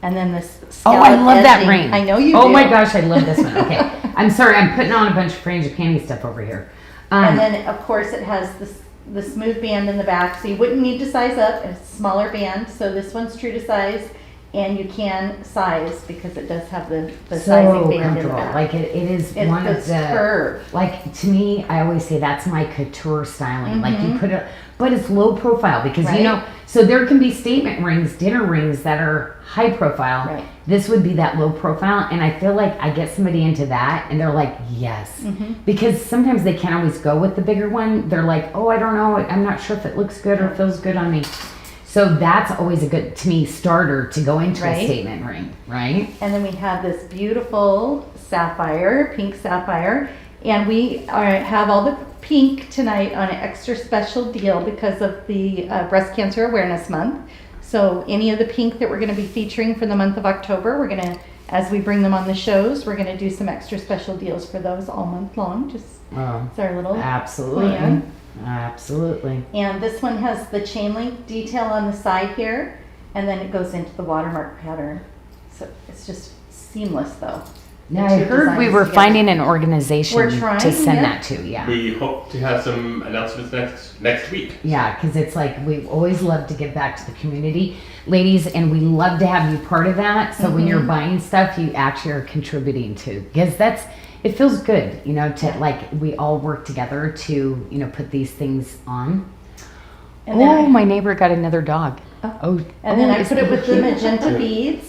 Speaker 2: And then this
Speaker 1: Oh, I
Speaker 2: scallop
Speaker 1: love that
Speaker 2: edging.
Speaker 1: ring.
Speaker 2: I know you
Speaker 1: Oh
Speaker 2: do.
Speaker 1: my gosh, I love this one. Okay. I'm sorry, I'm putting on a bunch of frangipani stuff over here.
Speaker 2: And then, of course, it has the smooth band in the back, so you wouldn't need to size up. It's a smaller band, so this one's true to size, and you can size because it does have the sizing
Speaker 1: so
Speaker 2: band in the
Speaker 1: comfortable.
Speaker 2: back.
Speaker 1: Like it is
Speaker 2: It's
Speaker 1: one of
Speaker 2: this
Speaker 1: the
Speaker 2: curve.
Speaker 1: like to me. I always say that's my couture styling. Like you put it, but it's low profile because
Speaker 2: Right.
Speaker 1: you know. So there can be statement rings, dinner rings that are high profile.
Speaker 2: Right.
Speaker 1: This would be that low profile, and I feel like I get somebody into that, and they're like, yes, because sometimes they can't always go with the bigger one. They're like, oh, I don't know, I'm not sure if it looks good or feels good on me. So that's always a good, to me, starter to go into a
Speaker 2: Right.
Speaker 1: statement ring, right?
Speaker 2: And then we have this beautiful sapphire, pink sapphire, and we have all the pink tonight on an extra special deal because of the Breast Cancer Awareness Month. So any of the pink that we're going to be featuring for the month of October, as we bring them on the shows, we're going to do some extra special deals for those all month long. Just
Speaker 1: Oh,
Speaker 2: It's our little
Speaker 1: absolutely.
Speaker 2: plan.
Speaker 1: Absolutely.
Speaker 2: And this one has the chain link detail on the side here, and then it goes into the watermark pattern. So it's just seamless though.
Speaker 1: Now,
Speaker 2: The
Speaker 1: I
Speaker 2: two
Speaker 1: heard we
Speaker 2: designs
Speaker 1: were
Speaker 2: together.
Speaker 1: finding an organization
Speaker 2: We're trying,
Speaker 1: to send
Speaker 2: yeah.
Speaker 1: that to. Yeah.
Speaker 3: We hope to have some announcements next week.
Speaker 1: Yeah, because it's like we always love to give back to the community, ladies, and we love to have you part of that. So when you're buying stuff, you actually are contributing to, because it feels good, you know, to like we all work together to, you know, put these things on.
Speaker 2: And then
Speaker 1: My neighbor got another dog.
Speaker 2: and then I put it with the magenta beads.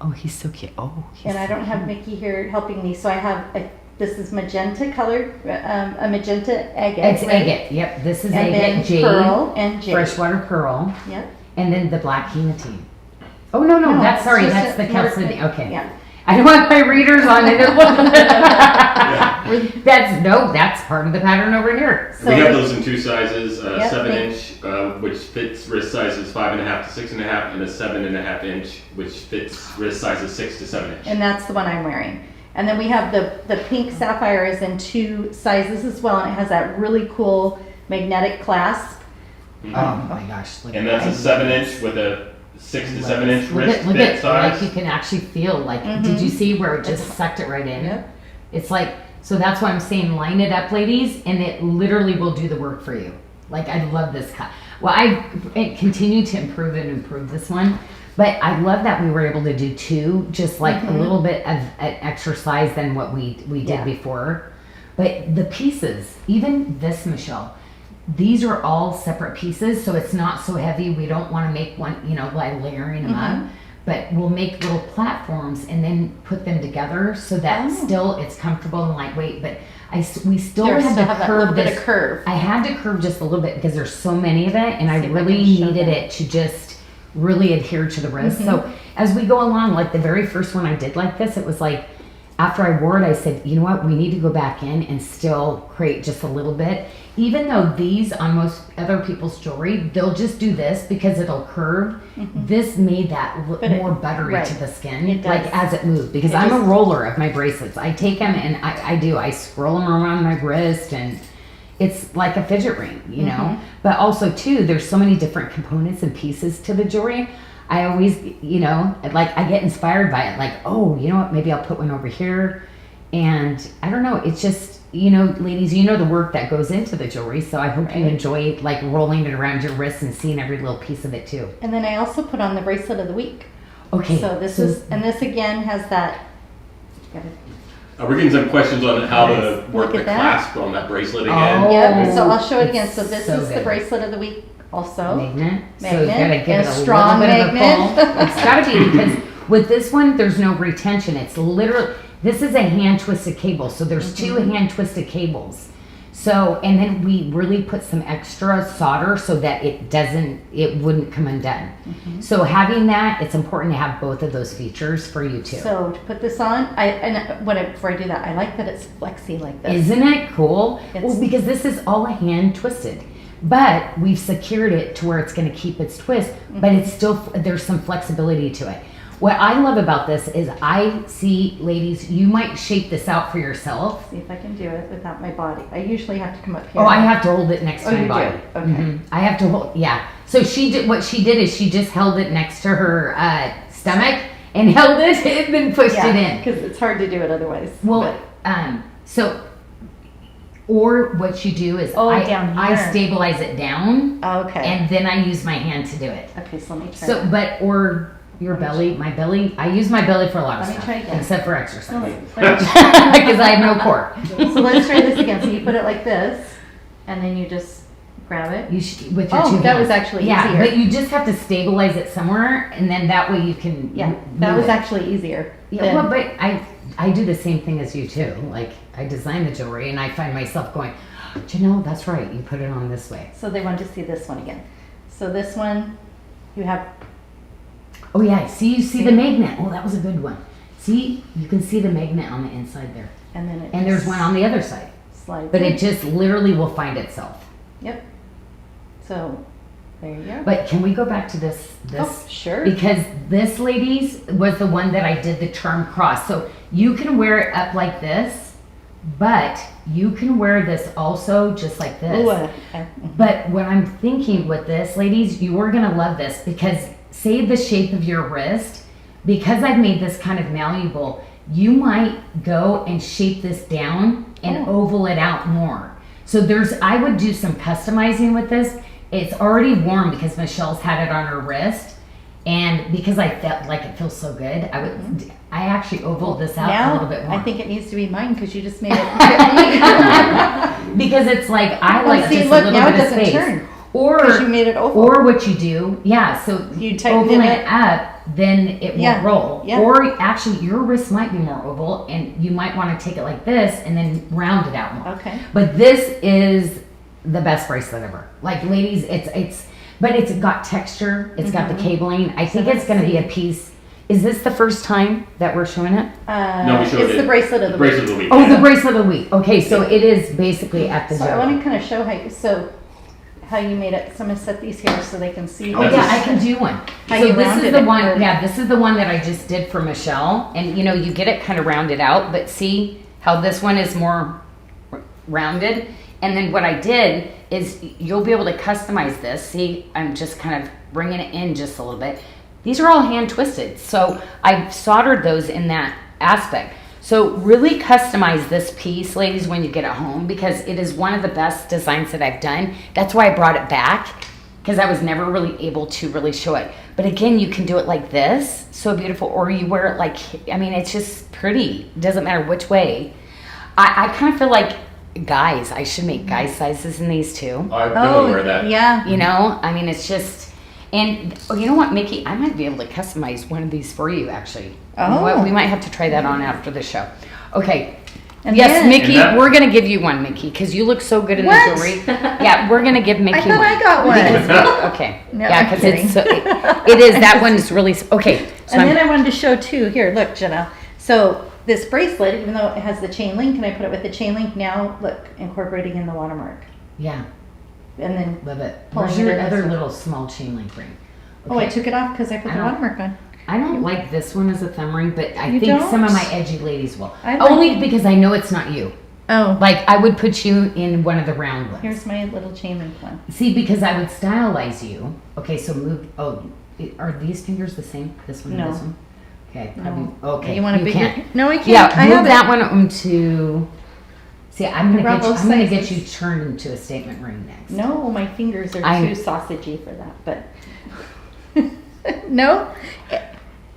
Speaker 1: Oh, he's so cute. Oh,
Speaker 2: And I don't have Mickey here helping me, so I have this is magenta colored, a magenta agate.
Speaker 1: It's
Speaker 2: right?
Speaker 1: agate. Yep, this is
Speaker 2: And then
Speaker 1: agate jade,
Speaker 2: pearl and jade.
Speaker 1: freshwater pearl,
Speaker 2: Yep.
Speaker 1: and then the black hematine. Oh no,
Speaker 2: No,
Speaker 1: that's
Speaker 2: it's
Speaker 1: sorry,
Speaker 2: just
Speaker 1: that's the
Speaker 2: a-
Speaker 1: Chalcedony. Okay.
Speaker 2: Yeah.
Speaker 1: I don't want my readers on it. That's part of the pattern over here.
Speaker 2: So
Speaker 3: We have those in two sizes,
Speaker 2: Yep,
Speaker 3: 7-inch, which fits wrist sizes 5.5 to 6.5, and a 7.5 inch, which fits wrist sizes 6 to 7 inch.
Speaker 2: And that's the one I'm wearing. And then we have the pink sapphire is in two sizes as well, and it has that really cool magnetic clasp.
Speaker 1: Oh my gosh. Look
Speaker 3: And
Speaker 1: at
Speaker 3: that's a
Speaker 1: that.
Speaker 3: 7-inch with a 6 to 7 inch wrist
Speaker 1: Look
Speaker 3: fit
Speaker 1: at
Speaker 3: size.
Speaker 1: like you can actually feel like. Did you see where it just sucked it right in?
Speaker 2: Yep.
Speaker 1: It's like, so that's why I'm saying line it up, ladies, and it literally will do the work for you. Like, I love this cut. Well, I continue to improve this one, but I love that we were able to do two, just like a little bit of an extra size than what we did
Speaker 2: Yeah.
Speaker 1: before. But the pieces, even this, Michelle, these are all separate pieces, so it's not so heavy. We don't want to make one, you know, by layering them up. But we'll make little platforms and then put them together so that still it's comfortable and lightweight. But we still
Speaker 2: There
Speaker 1: had
Speaker 2: still
Speaker 1: to
Speaker 2: have that
Speaker 1: curve
Speaker 2: little bit
Speaker 1: this.
Speaker 2: of curve.
Speaker 1: I had to curve just a little bit because there's so many of it, and I
Speaker 2: See if I
Speaker 1: really
Speaker 2: can show
Speaker 1: needed
Speaker 2: that.
Speaker 1: it to just really adhere to the wrist. So as we go along, like the very first one I did like this, it was like after I wore it, I said, you know what, we need to go back in and still create just a little bit. Even though these on most other people's jewelry, they'll just do this because it'll curve. This made that look
Speaker 2: But it-
Speaker 1: more buttery
Speaker 2: right.
Speaker 1: to the skin,
Speaker 2: It does.
Speaker 1: like as it moved. Because
Speaker 2: It
Speaker 1: I'm a
Speaker 2: just-
Speaker 1: roller of my bracelets. I take them and I scroll them around my wrist, and it's like a fidget ring, you know. But also too, there's so many different components and pieces to the jewelry. I always, you know, like I get inspired by it. Like, oh, you know what? Maybe I'll put one over here. And I don't know. It's just, you know, ladies, you know the work that goes into the jewelry. So I hope you
Speaker 2: Right.
Speaker 1: enjoy like rolling it around your wrist and seeing every little piece of it too.
Speaker 2: And then I also put on the bracelet of the week.
Speaker 1: Okay.
Speaker 2: So this again has that.
Speaker 3: We're getting some questions on how to
Speaker 2: Nice.
Speaker 3: work
Speaker 2: Look
Speaker 3: the
Speaker 2: at that.
Speaker 3: clasp on that bracelet again.
Speaker 1: Oh.
Speaker 2: Yep. So I'll show it again. So this
Speaker 1: So
Speaker 2: is the
Speaker 1: good.
Speaker 2: bracelet of the week also.
Speaker 1: Magnet. So you
Speaker 2: Magnet,
Speaker 1: gotta give
Speaker 2: and
Speaker 1: it a
Speaker 2: strong
Speaker 1: little bit
Speaker 2: magnet.
Speaker 1: of a pull. It's gotta be, because with this one, there's no retention. It's literally, this is a hand twisted cable. So there's two hand twisted cables. So, and then we really put some extra solder so that it wouldn't come undone. So having that, it's important to have both of those features for you too.
Speaker 2: So to put this on, before I do that, I like that it's flexy like this.
Speaker 1: Isn't it cool?
Speaker 2: It's-
Speaker 1: Well, because this is all a hand twisted, but we've secured it to where it's going to keep its twist, but it's still, there's some flexibility to it. What I love about this is I see, ladies, you might shape this out for yourself.
Speaker 2: See if I can do it without my body. I usually have to come up here.
Speaker 1: Oh, I have to hold it next
Speaker 2: Oh,
Speaker 1: to my
Speaker 2: you
Speaker 1: body.
Speaker 2: do? Okay.
Speaker 1: I have to hold, yeah. So what she did is she just held it next to her stomach and held it and then pushed it in.
Speaker 2: because it's hard to do it otherwise.
Speaker 1: Well, or what you do is
Speaker 2: down
Speaker 1: I
Speaker 2: here.
Speaker 1: stabilize it down,
Speaker 2: Okay.
Speaker 1: and then I use my hand to do it.
Speaker 2: Okay, so let me try.
Speaker 1: So, or your belly, my belly. I use my belly for a lot of
Speaker 2: Let me
Speaker 1: stuff,
Speaker 2: try again.
Speaker 1: except for
Speaker 2: No,
Speaker 1: exercise,
Speaker 2: let
Speaker 1: because I have no core.
Speaker 2: me- so let's try this again. So you put it like this, and then you just grab it.
Speaker 1: You should, with your
Speaker 2: Oh,
Speaker 1: two
Speaker 2: that
Speaker 1: hands.
Speaker 2: was actually
Speaker 1: yeah,
Speaker 2: easier.
Speaker 1: but you just have to stabilize it somewhere, and then that way you can.
Speaker 2: Yeah,
Speaker 1: move
Speaker 2: that was
Speaker 1: it.
Speaker 2: actually easier.
Speaker 1: Yeah,
Speaker 2: than-
Speaker 1: well, but I do the same thing as you too. Like I design the jewelry, and I find myself going, Janelle, that's right. You put it on this way.
Speaker 2: So they wanted to see this one again. So this one, you have.
Speaker 1: Oh yeah, you see the magnet. Oh, that was a good one. See, you can see the magnet on the inside there.
Speaker 2: And then it
Speaker 1: And there's
Speaker 2: just
Speaker 1: one on the other side.
Speaker 2: slides
Speaker 1: But
Speaker 2: in.
Speaker 1: it just literally will find itself.
Speaker 2: Yep. So there you go.
Speaker 1: But can we go back to this?
Speaker 2: Oh, sure.
Speaker 1: Because this, ladies, was the one that I did the charm cross. So you can wear it up like this, but you can wear this also just like this.
Speaker 2: Ooh, okay.
Speaker 1: But what I'm thinking with this, ladies, you are going to love this because say the shape of your wrist, because I've made this kind of malleable, you might go and shape this down and oval it out more. So I would do some customizing with this. It's already warm because Michelle's had it on her wrist. And because I felt like it feels so good, I actually ovaled this out a little bit more.
Speaker 2: I think it needs to be mine because you just made it.
Speaker 1: Because it's like, I like
Speaker 2: see,
Speaker 1: just
Speaker 2: look,
Speaker 1: a little
Speaker 2: now
Speaker 1: bit
Speaker 2: it
Speaker 1: of
Speaker 2: doesn't
Speaker 1: space.
Speaker 2: turn.
Speaker 1: Or,
Speaker 2: Because you made it oval.
Speaker 1: Or what you do, so
Speaker 2: You tighten
Speaker 1: ovaling
Speaker 2: it
Speaker 1: it up, then it
Speaker 2: Yeah,
Speaker 1: won't roll.
Speaker 2: yeah.
Speaker 1: Or actually, your wrist might be more oval, and you might want to take it like this and then round it out more.
Speaker 2: Okay.
Speaker 1: But this is the best bracelet ever. Like, ladies, but it's got texture. It's got the cabling. I think it's going to be a piece. Is this the first time that we're showing it?
Speaker 3: No, we showed
Speaker 2: It's
Speaker 3: it.
Speaker 2: the bracelet of the
Speaker 3: Bracelet
Speaker 2: week.
Speaker 3: of the week.
Speaker 1: Oh,
Speaker 3: yeah.
Speaker 1: the bracelet of the week. Okay, so it is basically at the
Speaker 2: So I
Speaker 1: Joe.
Speaker 2: want to kind of show how you made it. So I'm going to set these here so they can see.
Speaker 1: Oh
Speaker 3: That's
Speaker 1: yeah,
Speaker 3: a-
Speaker 1: I can do one.
Speaker 2: How
Speaker 1: So
Speaker 2: you
Speaker 1: this is
Speaker 2: rounded
Speaker 1: the
Speaker 2: it,
Speaker 1: one.
Speaker 2: or-
Speaker 1: Yeah, this is the one that I just did for Michelle, and you get it kind of rounded out, but see how this one is more rounded. And then what I did is you'll be able to customize this. See, I'm just kind of bringing it in just a little bit. These are all hand twisted, so I've soldered those in that aspect. So really customize this piece, ladies, when you get it home, because it is one of the best designs that I've done. That's why I brought it back, because I was never really able to really show it. But again, you can do it like this, so beautiful, or you wear it like, it's just pretty. It doesn't matter which way. I kind of feel like, guys, I should make guy sizes in these too.
Speaker 3: I definitely wear that.
Speaker 2: Yeah.
Speaker 1: It's just, and you know what, Mickey, I might be able to customize one of these for you, actually.
Speaker 2: Oh.
Speaker 1: We might have to try that on after the show. Okay.
Speaker 2: And
Speaker 1: yes,
Speaker 2: then-
Speaker 1: Mickey,
Speaker 3: And that-
Speaker 1: we're going to give you one, Mickey, because you look so good in
Speaker 2: What?
Speaker 1: the jewelry. Yeah, we're going to give Mickey
Speaker 2: I thought
Speaker 1: one.
Speaker 2: I got one.
Speaker 1: Okay.
Speaker 2: No,
Speaker 1: yeah,
Speaker 2: I'm
Speaker 1: because
Speaker 2: kidding.
Speaker 1: it is, that one's really, okay. So
Speaker 2: And then I wanted to show too. Here, look, Jenna. So this bracelet, even though it has the chain link, and I put it with the chain link, now look, incorporating in the watermark.
Speaker 1: yeah,
Speaker 2: And then,
Speaker 1: love it.
Speaker 2: Pulling
Speaker 1: Where's
Speaker 2: it
Speaker 1: your
Speaker 2: in
Speaker 1: other
Speaker 2: this
Speaker 1: little small chain link ring?
Speaker 2: oh, I
Speaker 1: Okay.
Speaker 2: took it off because I put
Speaker 1: I
Speaker 2: the
Speaker 1: don't-
Speaker 2: watermark on.
Speaker 1: I don't like this one as a thumb ring, but I
Speaker 2: You
Speaker 1: think some of
Speaker 2: don't?
Speaker 1: my edgy ladies will.
Speaker 2: I like
Speaker 1: Only
Speaker 2: it.
Speaker 1: because I know it's not you.
Speaker 2: Oh,
Speaker 1: Like, I would put you in one of the round ones.
Speaker 2: here's my little chain link one.
Speaker 1: See, because I would stylize you. Okay, so move. Oh, are these fingers the same? This one
Speaker 2: No.
Speaker 1: and this one? Okay, probably.
Speaker 2: No.
Speaker 1: Okay,
Speaker 2: You want a bigger?
Speaker 1: can't.
Speaker 2: No, I can't.
Speaker 1: Yeah,
Speaker 2: I
Speaker 1: move
Speaker 2: have
Speaker 1: that
Speaker 2: it.
Speaker 1: one onto. See, I'm gonna
Speaker 2: Around
Speaker 1: get you.
Speaker 2: both
Speaker 1: I'm gonna get
Speaker 2: sizes.
Speaker 1: you turned into a statement ring next.
Speaker 2: No, my fingers are
Speaker 1: I-
Speaker 2: too sausagey for that. But no,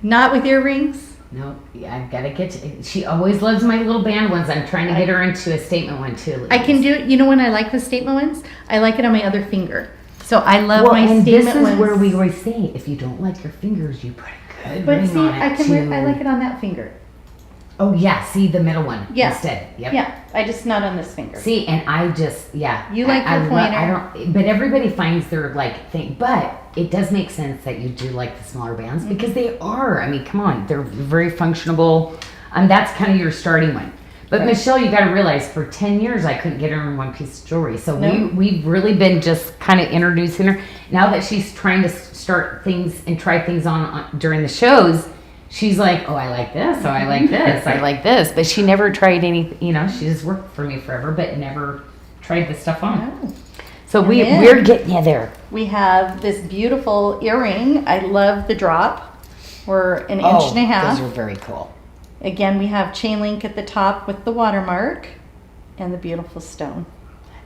Speaker 2: not with earrings.
Speaker 1: No, yeah, I've got to get. She always loves my little band ones. I'm trying to get her into a statement one too.
Speaker 2: I can do. You know when I like the statement ones, I like it on my other finger. So I love
Speaker 1: Well,
Speaker 2: my
Speaker 1: and
Speaker 2: statement
Speaker 1: this is
Speaker 2: ones.
Speaker 1: where we always say, if you don't like your fingers, you put a good
Speaker 2: But
Speaker 1: ring
Speaker 2: see,
Speaker 1: on it
Speaker 2: I can.
Speaker 1: too.
Speaker 2: I like it on that finger.
Speaker 1: Oh yeah, see the middle one
Speaker 2: Yeah.
Speaker 1: instead. Yep.
Speaker 2: Yeah, I just not on this finger.
Speaker 1: See, and I just, yeah.
Speaker 2: You like your pointer.
Speaker 1: I don't, but everybody finds their like thing. But it does make sense that you do like the smaller bands
Speaker 2: Mm-hmm.
Speaker 1: because they are. I mean, come on, they're very functionable. That's kind of your starting one. But
Speaker 2: Right.
Speaker 1: Michelle, you got to realize, for 10 years I couldn't get her in one piece of jewelry. So
Speaker 2: No.
Speaker 1: we've really been just kind of introducing her. Now that she's trying to start things and try things on during the shows. She's like, oh, I like this. Oh, I like this. I like this. But she never tried any, she just worked for me forever, but never tried the stuff on.
Speaker 2: Oh.
Speaker 1: So
Speaker 2: And then-
Speaker 1: we're getting you there.
Speaker 2: We have this beautiful earring. I love the drop. We're an inch and a half.
Speaker 1: Those are very cool.
Speaker 2: Again, we have chain link at the top with the watermark and the beautiful stone.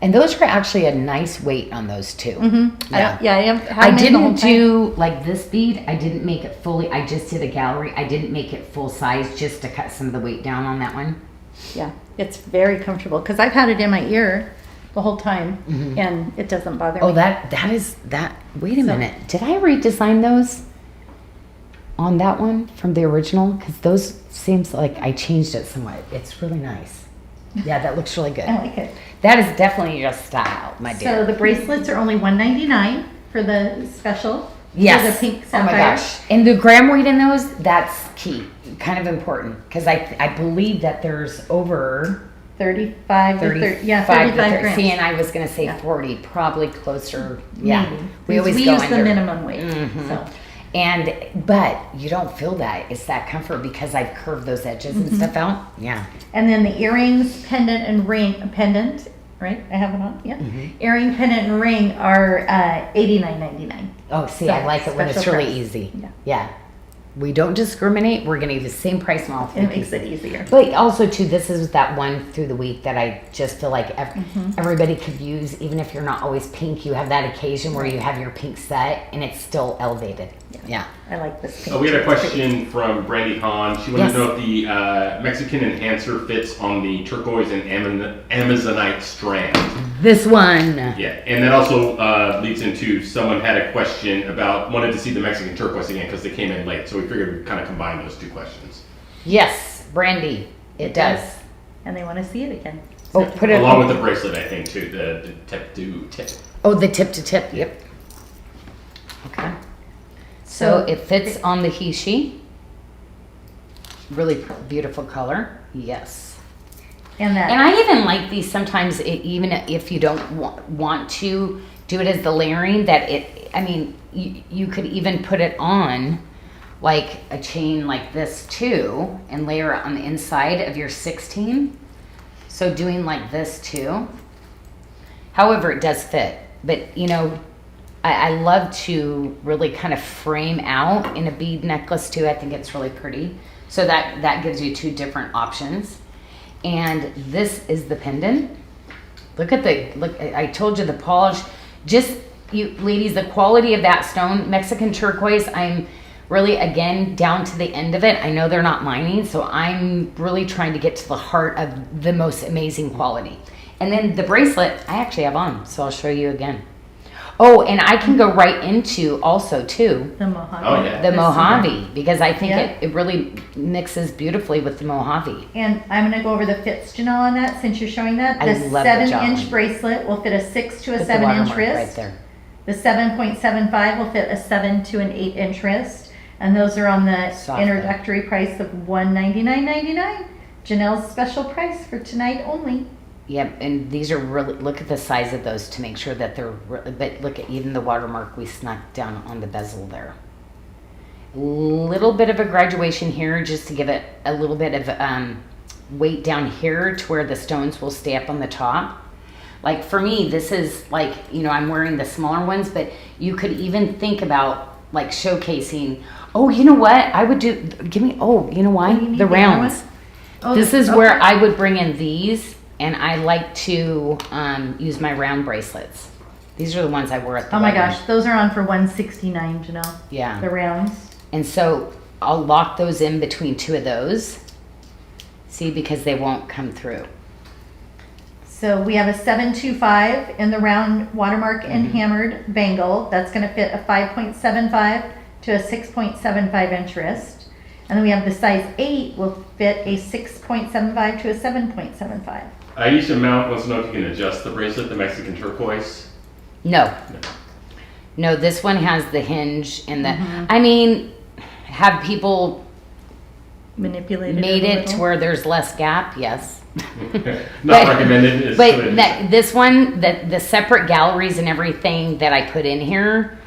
Speaker 1: And those are actually a nice weight on those too.
Speaker 2: Mm-hmm.
Speaker 1: Yeah.
Speaker 2: I
Speaker 1: I
Speaker 2: made the whole
Speaker 1: didn't
Speaker 2: time.
Speaker 1: do like this bead. I didn't make it fully. I just did a gallery. I didn't make it full size just to cut some of the weight down on that one.
Speaker 2: Yeah, it's very comfortable because I've had it in my ear the whole time and it doesn't bother me.
Speaker 1: Oh, that is that. Wait a
Speaker 2: So-
Speaker 1: minute. Did I redesign those on that one from the original? Because those seems like I changed it somewhat. It's really nice. Yeah, that looks really good.
Speaker 2: I like it.
Speaker 1: That is definitely your style, my
Speaker 2: So
Speaker 1: dear.
Speaker 2: the bracelets are only $199 for the special.
Speaker 1: Yes.
Speaker 2: For the pink
Speaker 1: Oh my
Speaker 2: sapphire.
Speaker 1: gosh. And the gram weight in those, that's key. Kind of important. Because I believe that there's over
Speaker 2: 35 to 30, yeah,
Speaker 1: 35 to
Speaker 2: 35 grams.
Speaker 1: See, and I was going to say
Speaker 2: Yeah.
Speaker 1: 40, probably closer. Yeah.
Speaker 2: Maybe.
Speaker 1: We always
Speaker 2: we
Speaker 1: go
Speaker 2: use the
Speaker 1: under.
Speaker 2: minimum weight.
Speaker 1: Mhm.
Speaker 2: So
Speaker 1: But you don't feel that. It's that comfort because I've curved those edges and stuff out. Yeah.
Speaker 2: And then the earrings, pendant, and pendant, right? I have it on. Yeah. Earring, pendant, and ring are $89.99.
Speaker 1: Oh, see,
Speaker 2: So,
Speaker 1: I like it when it's
Speaker 2: special
Speaker 1: really
Speaker 2: price.
Speaker 1: easy.
Speaker 2: Yeah.
Speaker 1: Yeah. We don't discriminate. We're going to use the same price on all three
Speaker 2: It makes
Speaker 1: pieces.
Speaker 2: it easier.
Speaker 1: But also, too, this is that one through the week that I just feel like everybody could use, even if you're not always pink. You have that occasion where you have your pink set and it's still elevated. Yeah.
Speaker 2: I like this pink.
Speaker 3: We had a question from Brandy Hahn. She wanted
Speaker 1: Yes.
Speaker 3: to know if the Mexican enhancer fits on the turquoise and Amazonite strand.
Speaker 1: This one.
Speaker 3: Yeah, and that also leads into someone had a question about wanted to see the Mexican turquoise again because they came in late. So we figured we'd kind of combine those two questions.
Speaker 1: Yes, Brandy. It does.
Speaker 2: And they want to see it again.
Speaker 1: Oh, put it
Speaker 3: Along with the bracelet, I think, too. The tip to tip.
Speaker 1: Oh, the tip to tip. Yep. Okay. So it fits on the Hishi. Really beautiful color. Yes.
Speaker 2: And that.
Speaker 1: And I even like these sometimes, even if you don't want to do it as the layering, you could even put it on like a chain like this too and layer it on the inside of your 16. So doing like this too. However, it does fit. But, I love to really kind of frame out in a bead necklace too. I think it's really pretty. So that gives you two different options. And this is the pendant. Look, I told you the polish. Just, you ladies, the quality of that stone, Mexican turquoise, I'm really, again, down to the end of it. I know they're not mining, so I'm really trying to get to the heart of the most amazing quality. And then the bracelet, I actually have on, so I'll show you again. Oh, and I can go right into also, too,
Speaker 2: The Mojave.
Speaker 3: Oh, yeah.
Speaker 1: the Mojave, because I think
Speaker 2: Yeah.
Speaker 1: it really mixes beautifully with the Mojave.
Speaker 2: And I'm going to go over the fits, Janelle, on that since you're showing that.
Speaker 1: I
Speaker 2: The
Speaker 1: love the
Speaker 2: 7-inch
Speaker 1: jawline.
Speaker 2: bracelet will fit a 6 to a
Speaker 1: Put the
Speaker 2: 7-inch
Speaker 1: watermark
Speaker 2: wrist.
Speaker 1: right there.
Speaker 2: The 7.75 will fit a 7 to an 8-inch wrist. And those are on the
Speaker 1: Soft
Speaker 2: introductory price of $199.99. Janelle's special price for tonight only.
Speaker 1: Yep, and these are really, look at the size of those to make sure that they're, but look at even the watermark we snuck down on the bezel there. Little bit of a graduation here just to give it a little bit of weight down here to where the stones will stay up on the top. Like for me, this is like, I'm wearing the smaller ones, but you could even think about like showcasing, oh, you know what? I would do, you know why?
Speaker 2: Oh, you need
Speaker 1: The
Speaker 2: the other
Speaker 1: rounds.
Speaker 2: one? Oh,
Speaker 1: This is
Speaker 2: okay.
Speaker 1: where I would bring in these, and I like to use my round bracelets. These are the ones I wore at the
Speaker 2: Oh my
Speaker 1: wedding.
Speaker 2: gosh, those are on for $169, Janelle.
Speaker 1: Yeah.
Speaker 2: The rounds.
Speaker 1: And so I'll lock those in between two of those. See, because they won't come through.
Speaker 2: So we have a 725 in the round watermark and
Speaker 1: Mm-hmm.
Speaker 2: hammered bangle. That's going to fit a 5.75 to a 6.75 inch wrist. And then we have the size 8 will fit a 6.75 to a 7.75.
Speaker 3: Aisha Mount wants to know if you can adjust the bracelet, the Mexican turquoise.
Speaker 1: No. No, this one has the hinge and the, I mean, have people
Speaker 2: Manipulated
Speaker 1: made
Speaker 2: a
Speaker 1: it to
Speaker 2: little.
Speaker 1: where there's less gap? Yes.
Speaker 3: Not recommended. Is
Speaker 1: But this one, the separate galleries and everything that I put in here,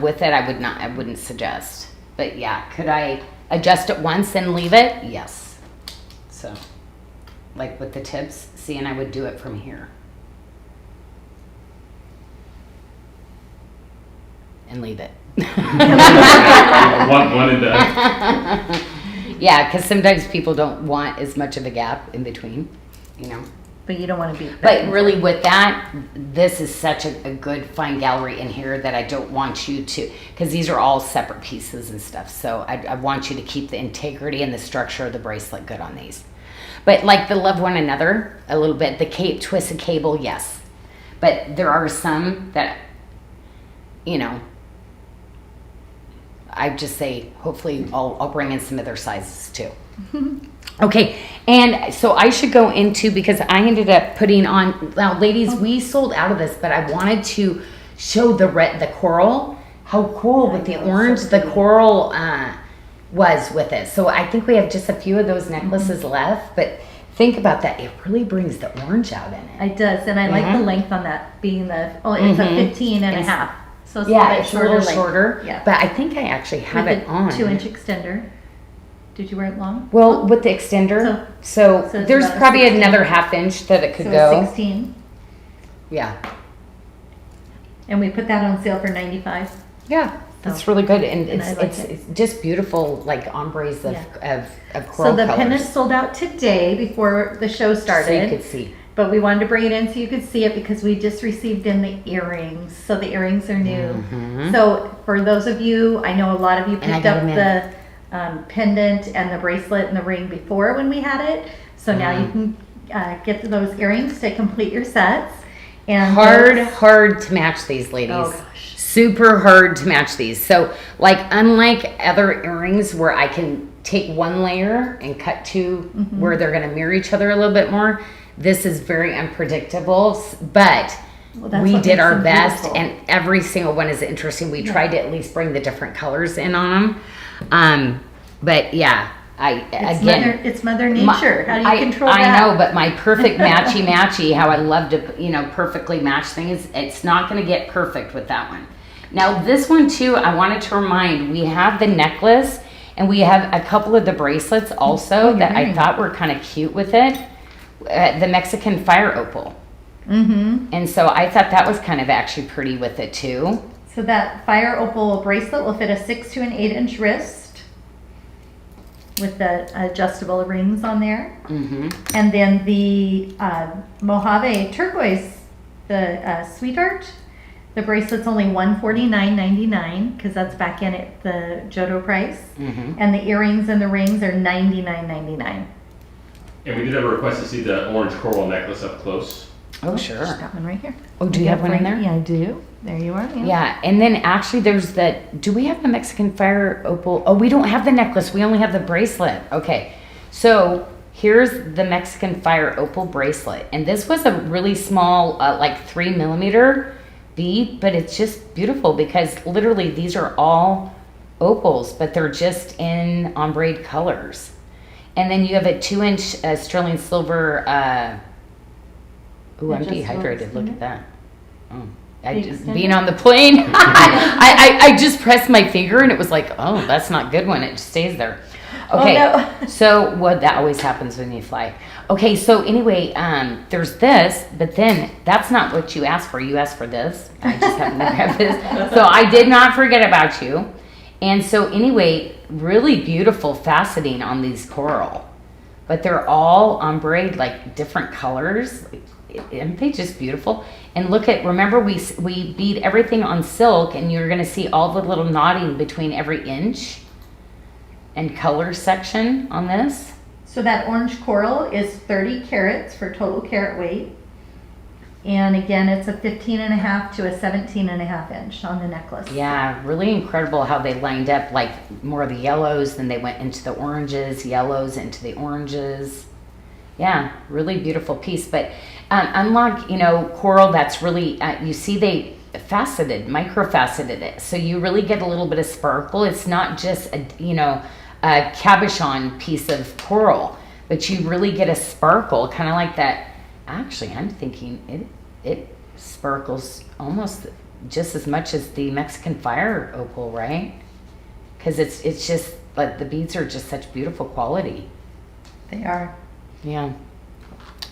Speaker 1: with it, I wouldn't suggest. But yeah, could I adjust it once and leave it? Yes. So, like with the tips, see, and I would do it from here. And leave it.
Speaker 3: one and done.
Speaker 1: Yeah, because sometimes people don't want as much of a gap in between,
Speaker 2: But you don't want to be.
Speaker 1: But really with that, this is such a good fine gallery in here that I don't want you to, because these are all separate pieces and stuff. So I want you to keep the integrity and the structure of the bracelet good on these. But like the love one another, a little bit, the twisted cable, yes. But there are some that, I just say, hopefully I'll bring in some other sizes too. Okay, and so I should go into, because I ended up putting on, now ladies, we sold out of this, but I wanted to show the coral, how cool with the orange the coral was with it. So I think we have just a few of those necklaces left, but think about that. It really brings the orange out in it.
Speaker 2: It does, and I like the length on that being it's a 15 and a half. So it's
Speaker 1: Yeah,
Speaker 2: a
Speaker 1: it's a little
Speaker 2: length.
Speaker 1: shorter.
Speaker 2: Yeah.
Speaker 1: But I think I actually have
Speaker 2: With
Speaker 1: it
Speaker 2: a
Speaker 1: on.
Speaker 2: 2-inch extender. Did you wear it long?
Speaker 1: Well, with the extender, so
Speaker 2: so it's
Speaker 1: there's
Speaker 2: about a
Speaker 1: probably
Speaker 2: 16.
Speaker 1: another ½ inch that it could
Speaker 2: So
Speaker 1: go.
Speaker 2: 16.
Speaker 1: Yeah.
Speaker 2: And we put that on sale for $95.
Speaker 1: Yeah. That's
Speaker 2: So-
Speaker 1: really good, and
Speaker 2: and I like
Speaker 1: it's
Speaker 2: it.
Speaker 1: it's just beautiful, like ombres of
Speaker 2: Yeah.
Speaker 1: of coral
Speaker 2: So the
Speaker 1: colors.
Speaker 2: pendant sold out today before the show started.
Speaker 1: So you could see.
Speaker 2: But we wanted to bring it in so you could see it because we just received in the earrings. So the earrings are new.
Speaker 1: Mhm.
Speaker 2: So for those of you, I know a lot of you
Speaker 1: And I
Speaker 2: picked
Speaker 1: got
Speaker 2: up
Speaker 1: 'em in.
Speaker 2: the pendant and the bracelet and the ring before when we had it. So now you can get those earrings to complete your sets. And
Speaker 1: Hard to match these, ladies.
Speaker 2: Oh, gosh.
Speaker 1: Super hard to match these. So, like, unlike other earrings where I can take one layer and cut two
Speaker 2: Mm-hmm.
Speaker 1: where they're going to mirror each other a little bit more, this is very unpredictable. But
Speaker 2: Well, that's
Speaker 1: we
Speaker 2: what
Speaker 1: did
Speaker 2: makes
Speaker 1: our
Speaker 2: them
Speaker 1: best,
Speaker 2: beautiful.
Speaker 1: and every single one is interesting. We tried to at least bring the different colors in on them. But yeah,
Speaker 2: It's Mother Nature. How do you control that?
Speaker 1: I know, but my perfect matchy, how I love to, perfectly match things, it's not going to get perfect with that one. Now, this one too, I wanted to remind, we have the necklace and we have a couple of the bracelets also that I thought were kind of cute with it. The Mexican fire opal.
Speaker 2: Mm-hmm.
Speaker 1: And so I thought that was kind of actually pretty with it too.
Speaker 2: So that fire opal bracelet will fit a 6 to an 8-inch wrist with the adjustable rings on there.
Speaker 1: Mm-hmm.
Speaker 2: And then the Mojave turquoise, the sweetheart, the bracelet's only $149.99 because that's back in at the Jodo price.
Speaker 1: Mm-hmm.
Speaker 2: And the earrings and the rings are $99.99.
Speaker 3: And we did have a request to see the orange coral necklace up close.
Speaker 1: Oh, sure.
Speaker 2: Just got one right here.
Speaker 1: Oh, do you have one in there?
Speaker 2: Yeah, I do. There you are.
Speaker 1: Yeah, and then actually there's do we have the Mexican fire opal? Oh, we don't have the necklace. We only have the bracelet. Okay. So here's the Mexican fire opal bracelet. And this was a really small, like 3 millimeter bead, but it's just beautiful because literally these are all opals, but they're just in ombre colors. And then you have a 2-inch sterling silver, ooh, I'm
Speaker 2: Adjustable
Speaker 1: dehydrated. Look
Speaker 2: extender?
Speaker 1: at that. Oh.
Speaker 2: The extender?
Speaker 1: Being on the plane, I just pressed my finger and it was like, oh, that's not good when it just stays there. Okay,
Speaker 2: Oh, no.
Speaker 1: so that always happens when you fly. Okay, so anyway, there's this, but then that's not what you asked for. You asked for this. I just happened to grab this. So I did not forget about you. And so anyway, really beautiful faceting on these coral, but they're all ombre, like different colors. Aren't they just beautiful? And remember we bead everything on silk, and you're going to see all the little knotting between every inch and color section on this.
Speaker 2: So that orange coral is 30 carats for total carat weight. And again, it's a 15.5 to a 17.5 inch on the necklace.
Speaker 1: Yeah, really incredible how they lined up, like more of the yellows, then they went into the oranges, yellows into the oranges. Yeah, really beautiful piece. But unlike, coral, that's really, you see they micro-faceted it. So you really get a little bit of sparkle. It's not just a cabochon piece of coral, but you really get a sparkle, kind of like that. Actually, I'm thinking it sparkles almost just as much as the Mexican fire opal, right? Because it's just, like, the beads are just such beautiful quality.
Speaker 2: They are.
Speaker 1: Yeah.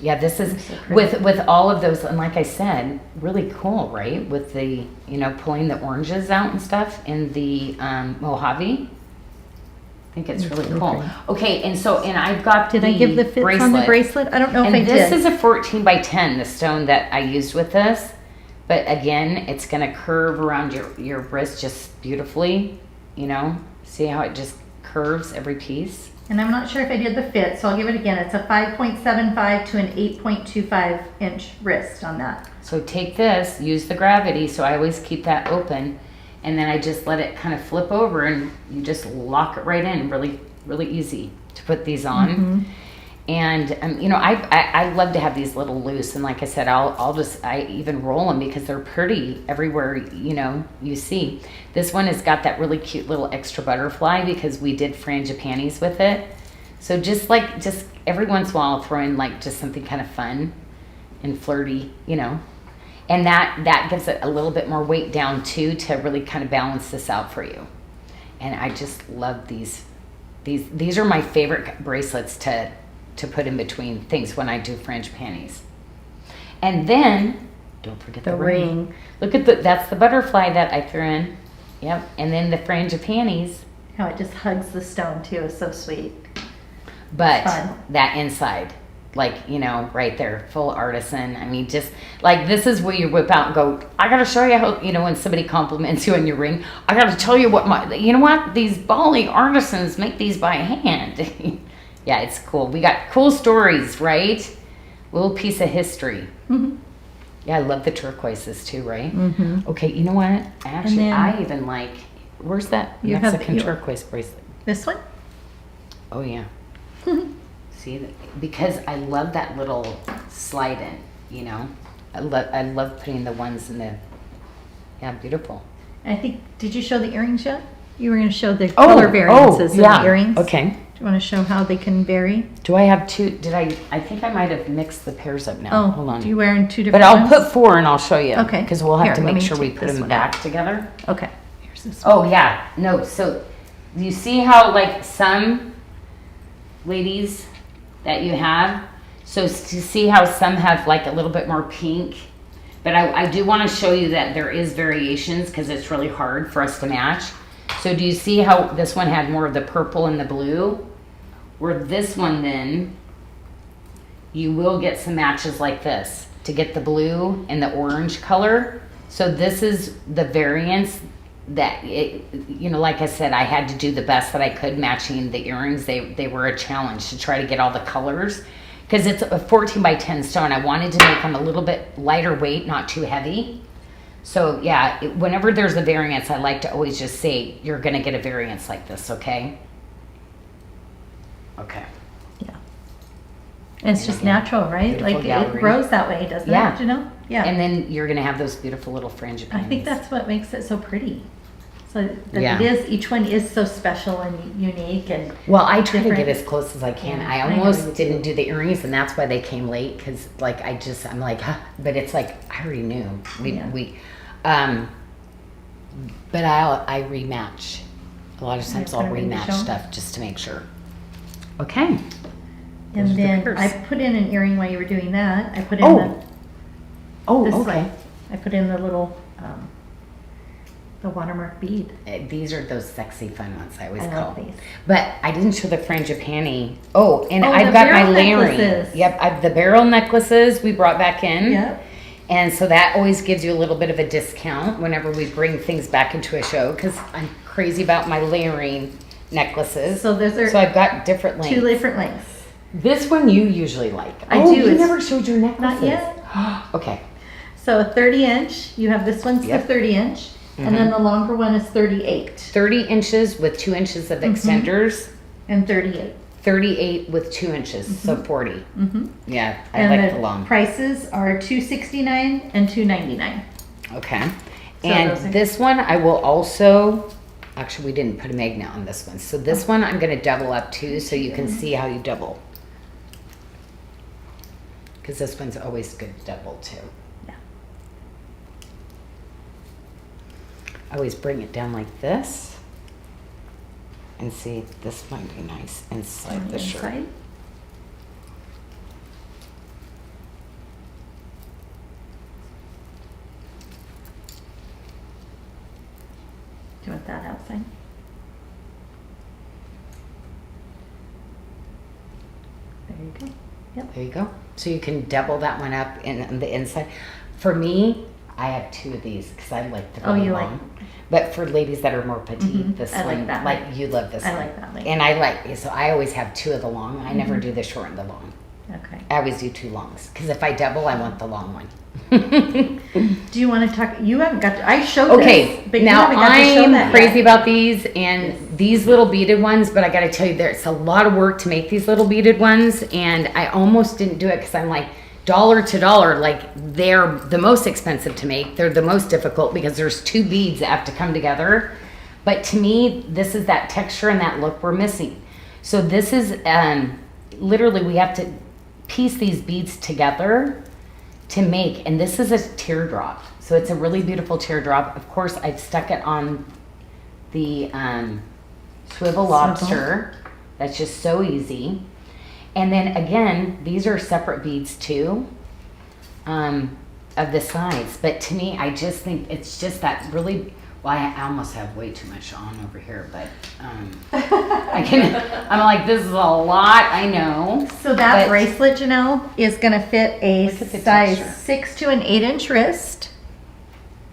Speaker 1: Yeah, this is
Speaker 2: So pretty.
Speaker 1: with all of those, and like I said, really cool, right? With the, pulling the oranges out and stuff in the Mojave. I think it's really cool. Okay, and I've got
Speaker 2: Did I give the fits on the bracelet? I don't know if I
Speaker 1: And
Speaker 2: did.
Speaker 1: this is a 14 by 10, the stone that I used with this. But again, it's going to curve around your wrist just beautifully, See how it just curves every piece?
Speaker 2: And I'm not sure if I did the fit, so I'll give it again. It's a 5.75 to an 8.25 inch wrist on that.
Speaker 1: So take this, use the gravity, so I always keep that open, and then I just let it kind of flip over, and you just lock it right in. Really, really easy to put these on.
Speaker 2: Mm-hmm.
Speaker 1: And I love to have these little loose, and like I said, I even roll them because they're pretty everywhere you see. This one has got that really cute little extra butterfly because we did frangipanis with it. So just every once in a while, I'll throw in like just something kind of fun and flirty, And that gives it a little bit more weight down too, to really kind of balance this out for you. And I just love these. These are my favorite bracelets to put in between things when I do fringe panties. And then, don't forget the ring. Look at that's the butterfly that I threw in. Yep. And then the fringe of panties.
Speaker 2: How it just hugs the stone too is so sweet.
Speaker 1: But
Speaker 2: Fun.
Speaker 1: that inside, like, you know, right there, full artisan. I mean, just like, this is where you whip out and go, I got to show you how, you know, when somebody compliments you on your ring, I got to tell you you know what, these Bali artisans make these by hand. Yeah, it's cool. We got cool stories, right? Little piece of history.
Speaker 2: Mm-hmm.
Speaker 1: Yeah, I love the turquoises too, right?
Speaker 2: Mm-hmm.
Speaker 1: Okay, you know what? Actually,
Speaker 2: then-
Speaker 1: I even like, where's that
Speaker 2: You have-
Speaker 1: Mexican
Speaker 2: you-
Speaker 1: turquoise bracelet?
Speaker 2: This one?
Speaker 1: Oh, yeah. See, because I love that little slide in, you know? I love putting the ones in the, yeah, beautiful.
Speaker 2: I think, did you show the earrings yet? You were going to show the color variances in the earrings.
Speaker 1: Okay.
Speaker 2: Do you want to show how they can vary?
Speaker 1: Do I have two? I think I might have mixed the pairs up now.
Speaker 2: Oh,
Speaker 1: Hold on.
Speaker 2: do you wearing two
Speaker 1: But
Speaker 2: different
Speaker 1: I'll
Speaker 2: ones?
Speaker 1: put 4 and I'll show you.
Speaker 2: Okay.
Speaker 1: Because we'll have
Speaker 2: Here,
Speaker 1: to
Speaker 2: let
Speaker 1: make
Speaker 2: me
Speaker 1: sure we
Speaker 2: take
Speaker 1: put
Speaker 2: this
Speaker 1: them
Speaker 2: one
Speaker 1: back
Speaker 2: out.
Speaker 1: together.
Speaker 2: Okay. Here's this one.
Speaker 1: Oh, yeah. No, so you see how, like, some ladies that you have, so to see how some have, like, a little bit more pink. But I do want to show you that there is variations because it's really hard for us to match. So do you see how this one had more of the purple and the blue? Where this one then, you will get some matches like this to get the blue and the orange color. So this is the variance that, you know, like I said, I had to do the best that I could matching the earrings. They were a challenge to try to get all the colors. Because it's a 14 by 10 stone. I wanted to make them a little bit lighter weight, not too heavy. So yeah, whenever there's a variance, I like to always just say, you're gonna get a variance like this, okay? Okay.
Speaker 2: Yeah. And it's just natural, right?
Speaker 1: Beautiful
Speaker 2: Like
Speaker 1: gallery.
Speaker 2: it grows that way, doesn't
Speaker 1: Yeah.
Speaker 2: it? Do you know? Yeah.
Speaker 1: And then you're gonna have those beautiful little fringe
Speaker 2: I
Speaker 1: panties.
Speaker 2: think that's what makes it so pretty. So that
Speaker 1: Yeah.
Speaker 2: it is, each one is so special and unique and
Speaker 1: Well, I try to
Speaker 2: different.
Speaker 1: get as close as I can.
Speaker 2: Yeah,
Speaker 1: I
Speaker 2: I know
Speaker 1: almost
Speaker 2: you
Speaker 1: didn't do the earrings, and that's why they came late. Because like I'm like, huh. But it's like I already knew. But I rematch. A lot of times I'll
Speaker 2: put 'em in the
Speaker 1: rematch
Speaker 2: show?
Speaker 1: stuff just to make sure. Okay. Those are
Speaker 2: and
Speaker 1: the
Speaker 2: then
Speaker 1: fingers.
Speaker 2: I put in an earring while you were doing that. I put in
Speaker 1: Oh,
Speaker 2: this
Speaker 1: okay.
Speaker 2: way. I put in the little the watermark bead.
Speaker 1: These are those sexy fun ones I always
Speaker 2: I
Speaker 1: call.
Speaker 2: love these.
Speaker 1: But I didn't show the frangipani. Oh, and
Speaker 2: Oh,
Speaker 1: I've
Speaker 2: the
Speaker 1: got my
Speaker 2: barrel
Speaker 1: layering.
Speaker 2: necklaces.
Speaker 1: Yep, I've the barrel necklaces we brought back in.
Speaker 2: Yep.
Speaker 1: And so that always gives you a little bit of a discount whenever we bring things back into a show because I'm crazy about my layering necklaces.
Speaker 2: So those are
Speaker 1: So I've got different lengths.
Speaker 2: two different lengths.
Speaker 1: This one you usually like.
Speaker 2: I
Speaker 1: Oh,
Speaker 2: do.
Speaker 1: You
Speaker 2: It's
Speaker 1: never showed your necklaces.
Speaker 2: Not yet.
Speaker 1: Okay.
Speaker 2: So a 30 inch, you have this one's
Speaker 1: Yep.
Speaker 2: the 30 inch, and then the longer one is 38
Speaker 1: 30 inches with 2 inches of extenders.
Speaker 2: and 38.
Speaker 1: 38 with 2 inches, so 40.
Speaker 2: Mm-hmm.
Speaker 1: Yeah, I
Speaker 2: And
Speaker 1: like
Speaker 2: the
Speaker 1: the long.
Speaker 2: prices are $269 and $299.
Speaker 1: Okay.
Speaker 2: So
Speaker 1: And
Speaker 2: those are-
Speaker 1: this one I will also, actually we didn't put a magnet on this one. So this one I'm going to double up too so you can see how you double. Because this one's always good to double too.
Speaker 2: Yeah.
Speaker 1: I always bring it down like this. And see, this might be nice inside
Speaker 2: On
Speaker 1: the shirt.
Speaker 2: inside. Do you want that outside? There you go. Yep.
Speaker 1: There you go. So you can double that one up on the inside. For me, I have 2 of these because I like the
Speaker 2: Oh,
Speaker 1: really
Speaker 2: you
Speaker 1: long.
Speaker 2: like-
Speaker 1: But for ladies that are more petite,
Speaker 2: Mhm.
Speaker 1: this
Speaker 2: I like
Speaker 1: one,
Speaker 2: that
Speaker 1: like
Speaker 2: one.
Speaker 1: you love this
Speaker 2: I
Speaker 1: one.
Speaker 2: like that one.
Speaker 1: And I like, so I always have 2 of the long. I never
Speaker 2: Mhm.
Speaker 1: do the short and the long.
Speaker 2: Okay.
Speaker 1: I always do 2 longs because if I double, I want the long one.
Speaker 2: Do you want to talk? You haven't got to, I showed
Speaker 1: Okay,
Speaker 2: this, but you
Speaker 1: now
Speaker 2: haven't got to show
Speaker 1: I'm
Speaker 2: that
Speaker 1: crazy
Speaker 2: yet.
Speaker 1: about these and these little beaded ones, but I got to tell you, there's a lot of work to make these little beaded ones, and I almost didn't do it because I'm like, dollar to dollar, like they're the most expensive to make. They're the most difficult because there's 2 beads that have to come together. But to me, this is that texture and that look we're missing. So this is literally we have to piece these beads together to make, and this is a teardrop. So it's a really beautiful teardrop. Of course, I've stuck it on the swivel lobster. That's just so easy. And then again, these are separate beads too, of the size. But to me, I just think it's just that really, well, I almost have way too much on over here, but I'm like, this is a lot, I know.
Speaker 2: So that
Speaker 1: But-
Speaker 2: bracelet, Janelle, is gonna fit a
Speaker 1: Look at the
Speaker 2: size
Speaker 1: texture.
Speaker 2: 6 to an 8-inch wrist.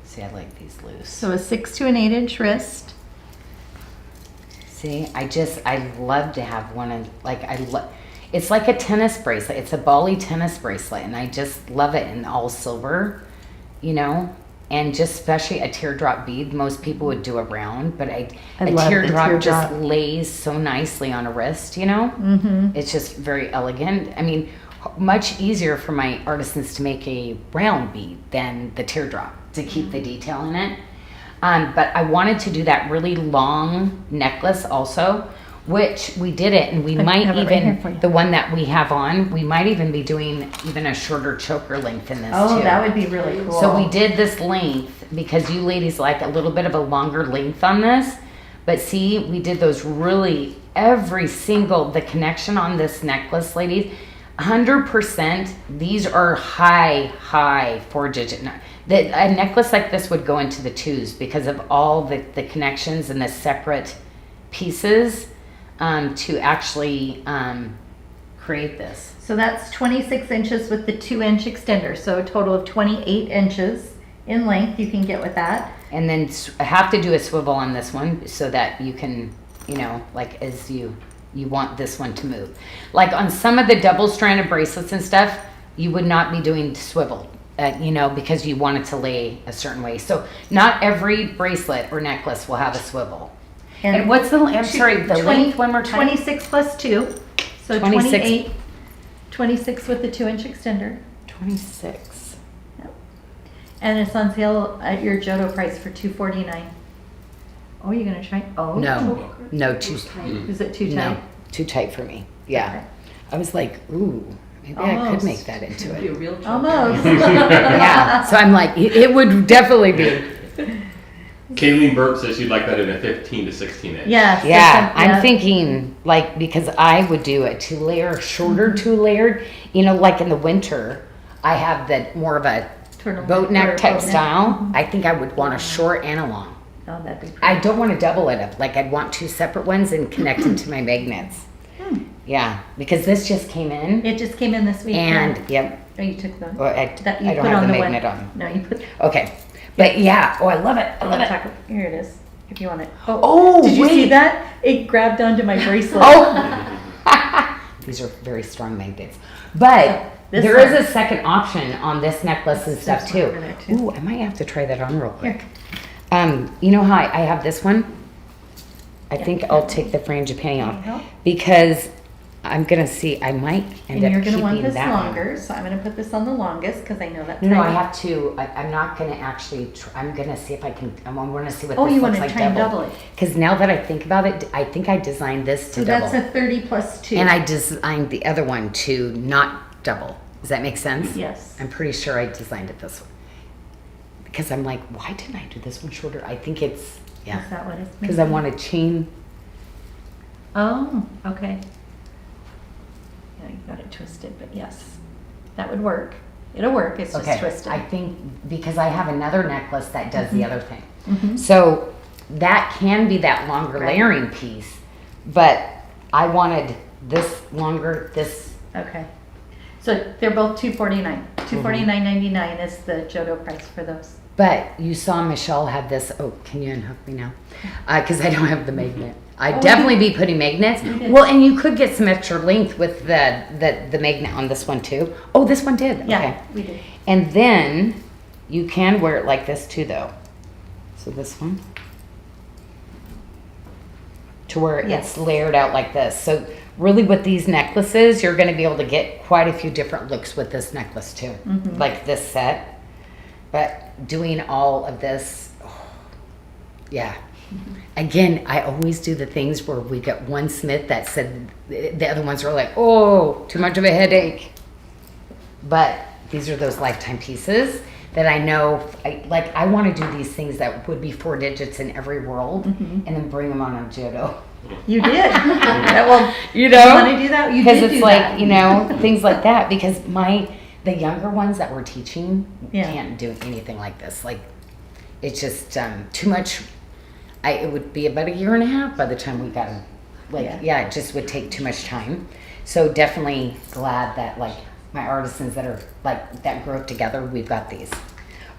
Speaker 1: See, I like these loose.
Speaker 2: So a 6 to an 8-inch wrist.
Speaker 1: See, I love to have one, and like, it's like a tennis bracelet. It's a Bali tennis bracelet, and I just love it in all silver, you know, and just especially a teardrop bead. Most people would do a round, but a
Speaker 2: love the
Speaker 1: teardrop just
Speaker 2: teardrop.
Speaker 1: lays so nicely on a wrist, you know.
Speaker 2: Mm-hmm.
Speaker 1: It's just very elegant. I mean, much easier for my artisans to make a round bead than the teardrop to keep the detail in it. But I wanted to do that really long necklace also, which we did it, and we
Speaker 2: I
Speaker 1: might
Speaker 2: have it right here for
Speaker 1: even,
Speaker 2: you.
Speaker 1: the one that we have on, we might even be doing even a shorter choker length in this
Speaker 2: Oh,
Speaker 1: too.
Speaker 2: that would be really cool.
Speaker 1: So we did this length because you ladies like a little bit of a longer length on this. But see, we did those really, every single, the connection on this necklace, ladies, 100%, these are high 4-digit. A necklace like this would go into the 2s because of all the connections and the separate pieces to actually create this.
Speaker 2: So that's 26 inches with the 2-inch extender. So a total of 28 inches in length you can get with that.
Speaker 1: And then I have to do a swivel on this one so that you can, you know, like as you want this one to move. Like on some of the double-stranded bracelets and stuff, you would not be doing swivel, you know, because you want it to lay a certain way. So not every bracelet or necklace will have a swivel. And what's the, I'm sorry, the length one more time?
Speaker 2: 26 plus 2. So
Speaker 1: 26.
Speaker 2: 28. 26 with the 2-inch extender.
Speaker 1: 26.
Speaker 2: And it's on sale at your Jodo price for $249. Oh, you're gonna try? Oh,
Speaker 1: No, too,
Speaker 2: Is it too tight?
Speaker 1: no, too tight for me. Yeah.
Speaker 2: Okay.
Speaker 1: I was like, ooh, maybe I could
Speaker 2: Almost.
Speaker 1: make that into
Speaker 4: Be a
Speaker 1: it.
Speaker 4: real choker.
Speaker 2: Almost.
Speaker 1: Yeah, so I'm like, it would definitely be.
Speaker 3: Kayleen Burke says she'd like that in a 15 to 16 inch.
Speaker 2: Yes.
Speaker 1: Yeah, I'm
Speaker 2: yeah.
Speaker 1: thinking like, because I would do a 2-layer, shorter 2-layered, you know, like in the winter, I have the more of a
Speaker 2: Turtleneck
Speaker 1: boat
Speaker 2: or
Speaker 1: neck
Speaker 2: boat
Speaker 1: type
Speaker 2: neck.
Speaker 1: style.
Speaker 2: Mhm.
Speaker 1: I think I would want a short and a long.
Speaker 2: Oh, that'd be pretty.
Speaker 1: I don't want to double it up. Like I'd want 2 separate ones and connect them to my magnets. Yeah, because this just came in
Speaker 2: It just came in this week.
Speaker 1: and
Speaker 2: yeah.
Speaker 1: yep,
Speaker 2: Oh, you took the.
Speaker 1: or I
Speaker 2: That you
Speaker 1: don't
Speaker 2: put
Speaker 1: have
Speaker 2: on
Speaker 1: the
Speaker 2: the
Speaker 1: magnet
Speaker 2: one.
Speaker 1: on.
Speaker 2: No, you put.
Speaker 1: Okay, but yeah, oh, I love it. I love it.
Speaker 2: Here it is. If you want it.
Speaker 1: Oh,
Speaker 2: Did you see
Speaker 1: wait.
Speaker 2: that? It grabbed onto my bracelet.
Speaker 1: Oh, these are very strong magnets. But
Speaker 2: This
Speaker 1: there
Speaker 2: one.
Speaker 1: is a second option on this necklace and stuff
Speaker 2: There's one
Speaker 1: too.
Speaker 2: over there, too.
Speaker 1: Ooh, I might have to try that on real quick.
Speaker 2: Here.
Speaker 1: You know how I have this one? I think I'll take the frangipani
Speaker 2: Yeah.
Speaker 1: off because I'm gonna see. I might
Speaker 2: And
Speaker 1: end
Speaker 2: you're
Speaker 1: up
Speaker 2: gonna
Speaker 1: keeping
Speaker 2: want this
Speaker 1: that
Speaker 2: longer,
Speaker 1: one.
Speaker 2: so I'm gonna put this on the longest because I know that's.
Speaker 1: No, I
Speaker 2: tiny.
Speaker 1: have to. I'm not gonna actually. I'm gonna see if I can. I'm gonna see what
Speaker 2: Oh,
Speaker 1: this
Speaker 2: you
Speaker 1: looks
Speaker 2: wanna
Speaker 1: like
Speaker 2: try and double it.
Speaker 1: Because now that I think about it, I think I designed this to
Speaker 2: So
Speaker 1: double.
Speaker 2: that's a 30 plus 2.
Speaker 1: And I designed the other one to not double. Does that make sense?
Speaker 2: Yes.
Speaker 1: I'm pretty sure I designed it this way. Because I'm like, why didn't I do this one shorter? I think it's,
Speaker 2: Is
Speaker 1: yeah.
Speaker 2: that what it's?
Speaker 1: Because I want to chain.
Speaker 2: Oh, okay. Yeah, you got it twisted, but yes, that would work. It'll work. It's just
Speaker 1: Okay.
Speaker 2: twisted.
Speaker 1: I think because I have another necklace that does the other thing.
Speaker 2: Mhm.
Speaker 1: So that can be that longer
Speaker 2: Right.
Speaker 1: layering piece. But I wanted this longer, this.
Speaker 2: Okay. So they're both $249.
Speaker 1: Mm-hmm.
Speaker 2: $249.99 is the Jodo price for those.
Speaker 1: But you saw Michelle have this. Oh, can you unhook me now? Because I don't have the magnet. I'd
Speaker 2: Oh,
Speaker 1: definitely be putting magnets.
Speaker 2: did.
Speaker 1: Well, and you could get some extra length with the magnet on this one too. Oh, this one did.
Speaker 2: Yeah,
Speaker 1: Okay.
Speaker 2: we did.
Speaker 1: And then you can wear it like this too, though. So this one. To where
Speaker 2: Yes.
Speaker 1: it's layered out like this. So really with these necklaces, you're going to be able to get quite a few different looks with this necklace too.
Speaker 2: Mhm.
Speaker 1: Like this set. But doing all of this, oh, yeah. Again, I always do the things where we get one smith that said the other ones were like, oh, too much of a headache. But These are those lifetime pieces that I know, I want to do these things that would be 4 digits in every world and then bring them on a judo.
Speaker 2: You did. Well,
Speaker 1: You know?
Speaker 2: you want to do that? You
Speaker 1: Because
Speaker 2: did
Speaker 1: it's
Speaker 2: do
Speaker 1: like,
Speaker 2: that.
Speaker 1: you know, things like that. Because the younger ones that we're teaching
Speaker 2: Yeah.
Speaker 1: can't do anything like this. Like, it's just too much. It would be about a year and a half by the time we got them. Like, it just would take too much time. So definitely glad that like my artisans that are like that grew up together, we've got these.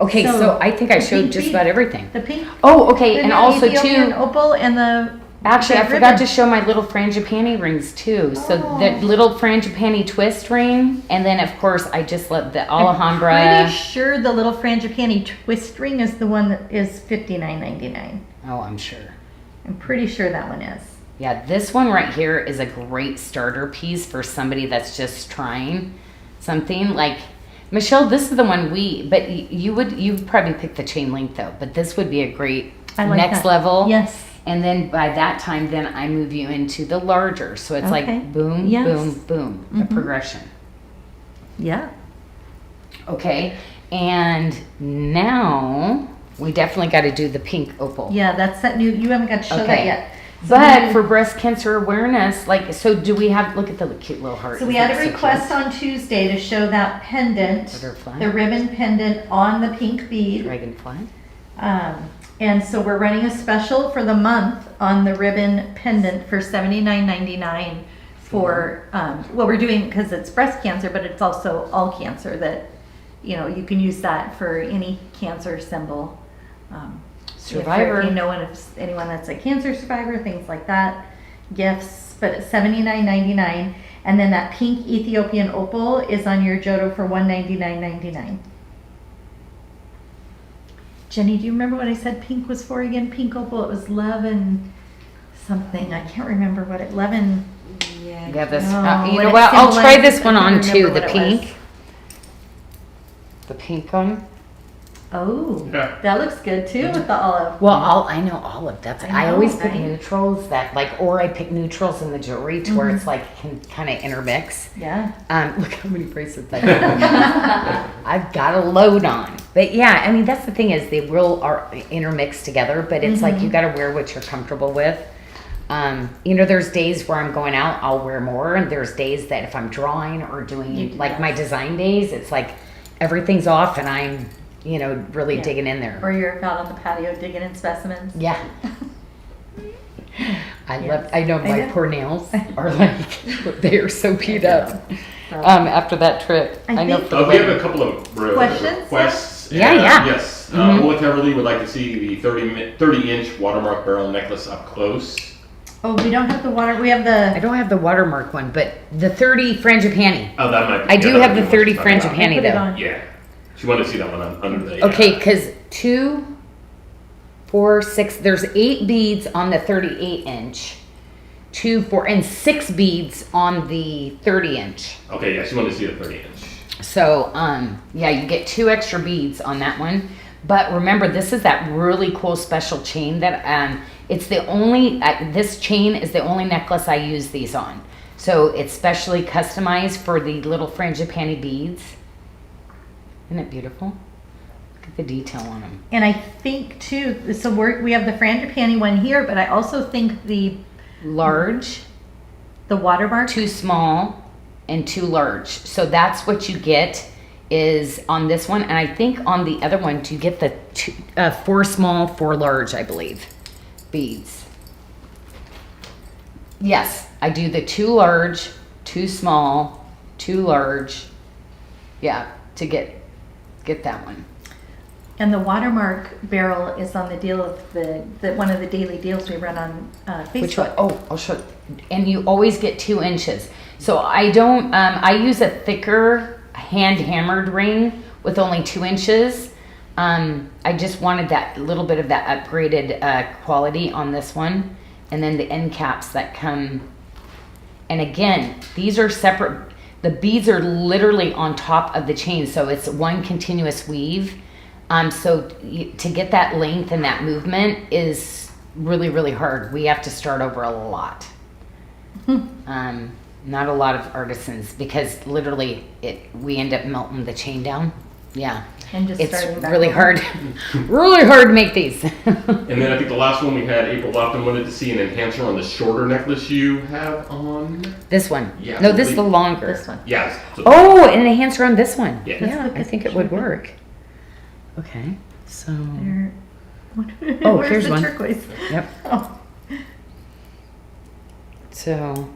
Speaker 1: Okay, so I think I
Speaker 2: the
Speaker 1: showed
Speaker 2: pink
Speaker 1: just
Speaker 2: bead-
Speaker 1: about everything.
Speaker 2: The pink.
Speaker 1: Oh, okay, and
Speaker 2: the
Speaker 1: also
Speaker 2: Ethiopian
Speaker 1: too.
Speaker 2: opal and the.
Speaker 1: Actually, I
Speaker 2: the
Speaker 1: forgot to
Speaker 2: ribbon.
Speaker 1: show my little frangipani rings too. So the little frangipani twist ring, and then of course I just let the
Speaker 2: I'm
Speaker 1: Alhambra.
Speaker 2: pretty sure the little frangipani twist ring is the one that is $59.99.
Speaker 1: Oh, I'm sure.
Speaker 2: I'm pretty sure that one is.
Speaker 1: Yeah, this one right here is a great starter piece for somebody that's just trying something. Like Michelle, this is the one but you'd probably pick the chain link though. But this would be a great
Speaker 2: I like
Speaker 1: next
Speaker 2: that.
Speaker 1: level.
Speaker 2: Yes.
Speaker 1: And then by that time, then I move you into the larger. So it's
Speaker 2: Okay.
Speaker 1: like boom,
Speaker 2: Yes.
Speaker 1: boom, boom, a progression.
Speaker 2: Yeah.
Speaker 1: Okay, and now we definitely got to do the pink opal.
Speaker 2: Yeah, that's that new. You haven't got to show that
Speaker 1: Okay.
Speaker 2: yet. So
Speaker 1: But
Speaker 2: we-
Speaker 1: for breast cancer awareness, like, so do we have, look at the cute little heart.
Speaker 2: So we
Speaker 1: Isn't
Speaker 2: had a
Speaker 1: it so
Speaker 2: request
Speaker 1: cute?
Speaker 2: on Tuesday to show that pendant,
Speaker 1: Butterfly.
Speaker 2: the ribbon pendant on the pink bead.
Speaker 1: Dragonfly.
Speaker 2: And so we're running a special for the month on the ribbon pendant for $79.99 for, well, we're doing because it's breast cancer, but it's also all cancer that, you know, you can use that for any cancer symbol.
Speaker 1: Survivor.
Speaker 2: If you know anyone that's a cancer survivor, things like that, gifts, but it's $79.99. And then that pink Ethiopian opal is on your Jodo for $199.99. Jenny, do you remember what I said pink was for again? Pink opal, it was love and something. I can't remember what it, love and,
Speaker 1: Yeah, this,
Speaker 2: No,
Speaker 1: you
Speaker 2: what
Speaker 1: know
Speaker 2: it
Speaker 1: what, I'll try
Speaker 2: symbolizes,
Speaker 1: this
Speaker 2: I
Speaker 1: one
Speaker 2: can't
Speaker 1: on too,
Speaker 2: remember
Speaker 1: the
Speaker 2: what it was.
Speaker 1: pink. The pink one.
Speaker 2: Oh,
Speaker 3: Yeah.
Speaker 2: that looks good too with the olive.
Speaker 1: Well, I know olive. That's, I
Speaker 2: I know,
Speaker 1: always pick
Speaker 2: right?
Speaker 1: neutrals that like, or I pick neutrals in the jewelry to where it's like, can kind of intermix.
Speaker 2: Yeah.
Speaker 1: Look how many bracelets I have. I've got a load on. But yeah, I mean, that's the thing is they will are intermixed together, but it's like you got to wear what you're comfortable with. You know, there's days where I'm going out, I'll wear more. And there's days that if I'm drawing or doing like my design days, it's like everything's off and I'm, you know, really
Speaker 2: Yeah.
Speaker 1: digging in there.
Speaker 2: Or you're out on the patio digging in specimens.
Speaker 1: Yeah. I
Speaker 2: Yes.
Speaker 1: I know
Speaker 2: I
Speaker 1: my
Speaker 2: know.
Speaker 1: poor nails are like, they are so beat up after that trip.
Speaker 2: I
Speaker 1: I know
Speaker 2: think-
Speaker 1: for the
Speaker 3: We have
Speaker 1: wedding.
Speaker 3: a couple of
Speaker 2: Questions?
Speaker 3: requests.
Speaker 1: Yeah,
Speaker 3: and,
Speaker 1: yeah.
Speaker 3: Yes.
Speaker 1: Mhm.
Speaker 3: Melissa Everly would like to see the 30-inch watermark barrel necklace up close.
Speaker 2: Oh, we don't have the water, we have
Speaker 1: I
Speaker 2: the,
Speaker 1: don't have the watermark one, but the 30 frangipani.
Speaker 3: Oh, that might be.
Speaker 1: I do
Speaker 3: that
Speaker 1: have
Speaker 3: might
Speaker 1: the
Speaker 3: be
Speaker 1: 30
Speaker 3: what she's talking about.
Speaker 1: frangipani
Speaker 2: put it
Speaker 1: though.
Speaker 2: on.
Speaker 3: Yeah. She wanted to see that one under the.
Speaker 1: Okay, because 2, 4, 6, there's 8 beads on the 38-inch, 2, 4, and 6 beads on the 30-inch.
Speaker 3: Okay, yeah, she wanted to see the 30-inch.
Speaker 1: So, yeah, you get 2 extra beads on that one. But remember, this is that really cool special chain that, it's the only, this chain is the only necklace I use these on. So it's specially customized for the little frangipani beads. Isn't it beautiful? Look at the detail on them.
Speaker 2: and I think too, so we have the frangipani one here, but I also think the
Speaker 1: Large,
Speaker 2: watermark.
Speaker 1: 2 small, and 2 large. So that's what you get is on this one. And I think on the other one, you get the 4 small, 4 large, I believe, beads. Yes, I do the 2 large, 2 small, 2 large. Yeah, to get that one.
Speaker 2: And the watermark barrel is on the deal of the one of the daily deals we run on Facebook.
Speaker 1: Which one? Oh, I'll show. And you always get 2 inches. So I don't. I use a thicker hand hammered ring with only 2 inches. I just wanted that little bit of that upgraded quality on this one, and then the end caps that come. And again, these are separate. The beads are literally on top of the chain, so it's one continuous weave. So to get that length and that movement is really, really hard. We have to start over a lot. Not a lot of artisans because literally we end up melting the chain down. Yeah.
Speaker 2: And just
Speaker 1: It's
Speaker 2: starting back
Speaker 1: really
Speaker 2: over.
Speaker 1: hard, really hard to make these.
Speaker 3: And then I think the last one we had, April often wanted to see an enhancer on the shorter necklace you have on.
Speaker 1: This one.
Speaker 3: Yeah,
Speaker 1: No, this is
Speaker 3: we-
Speaker 1: the longer.
Speaker 2: This one.
Speaker 3: Yes. So
Speaker 1: Oh, an enhancer on this one.
Speaker 3: Yeah.
Speaker 2: Let's
Speaker 1: Yeah,
Speaker 2: look
Speaker 1: I
Speaker 2: at
Speaker 1: think
Speaker 2: the
Speaker 1: it would
Speaker 2: shorter.
Speaker 1: work. Okay, so.
Speaker 2: There.
Speaker 1: Oh,
Speaker 2: Where's
Speaker 1: here's
Speaker 2: the
Speaker 1: one.
Speaker 2: turquoise?
Speaker 1: Yep.
Speaker 2: Oh.
Speaker 1: So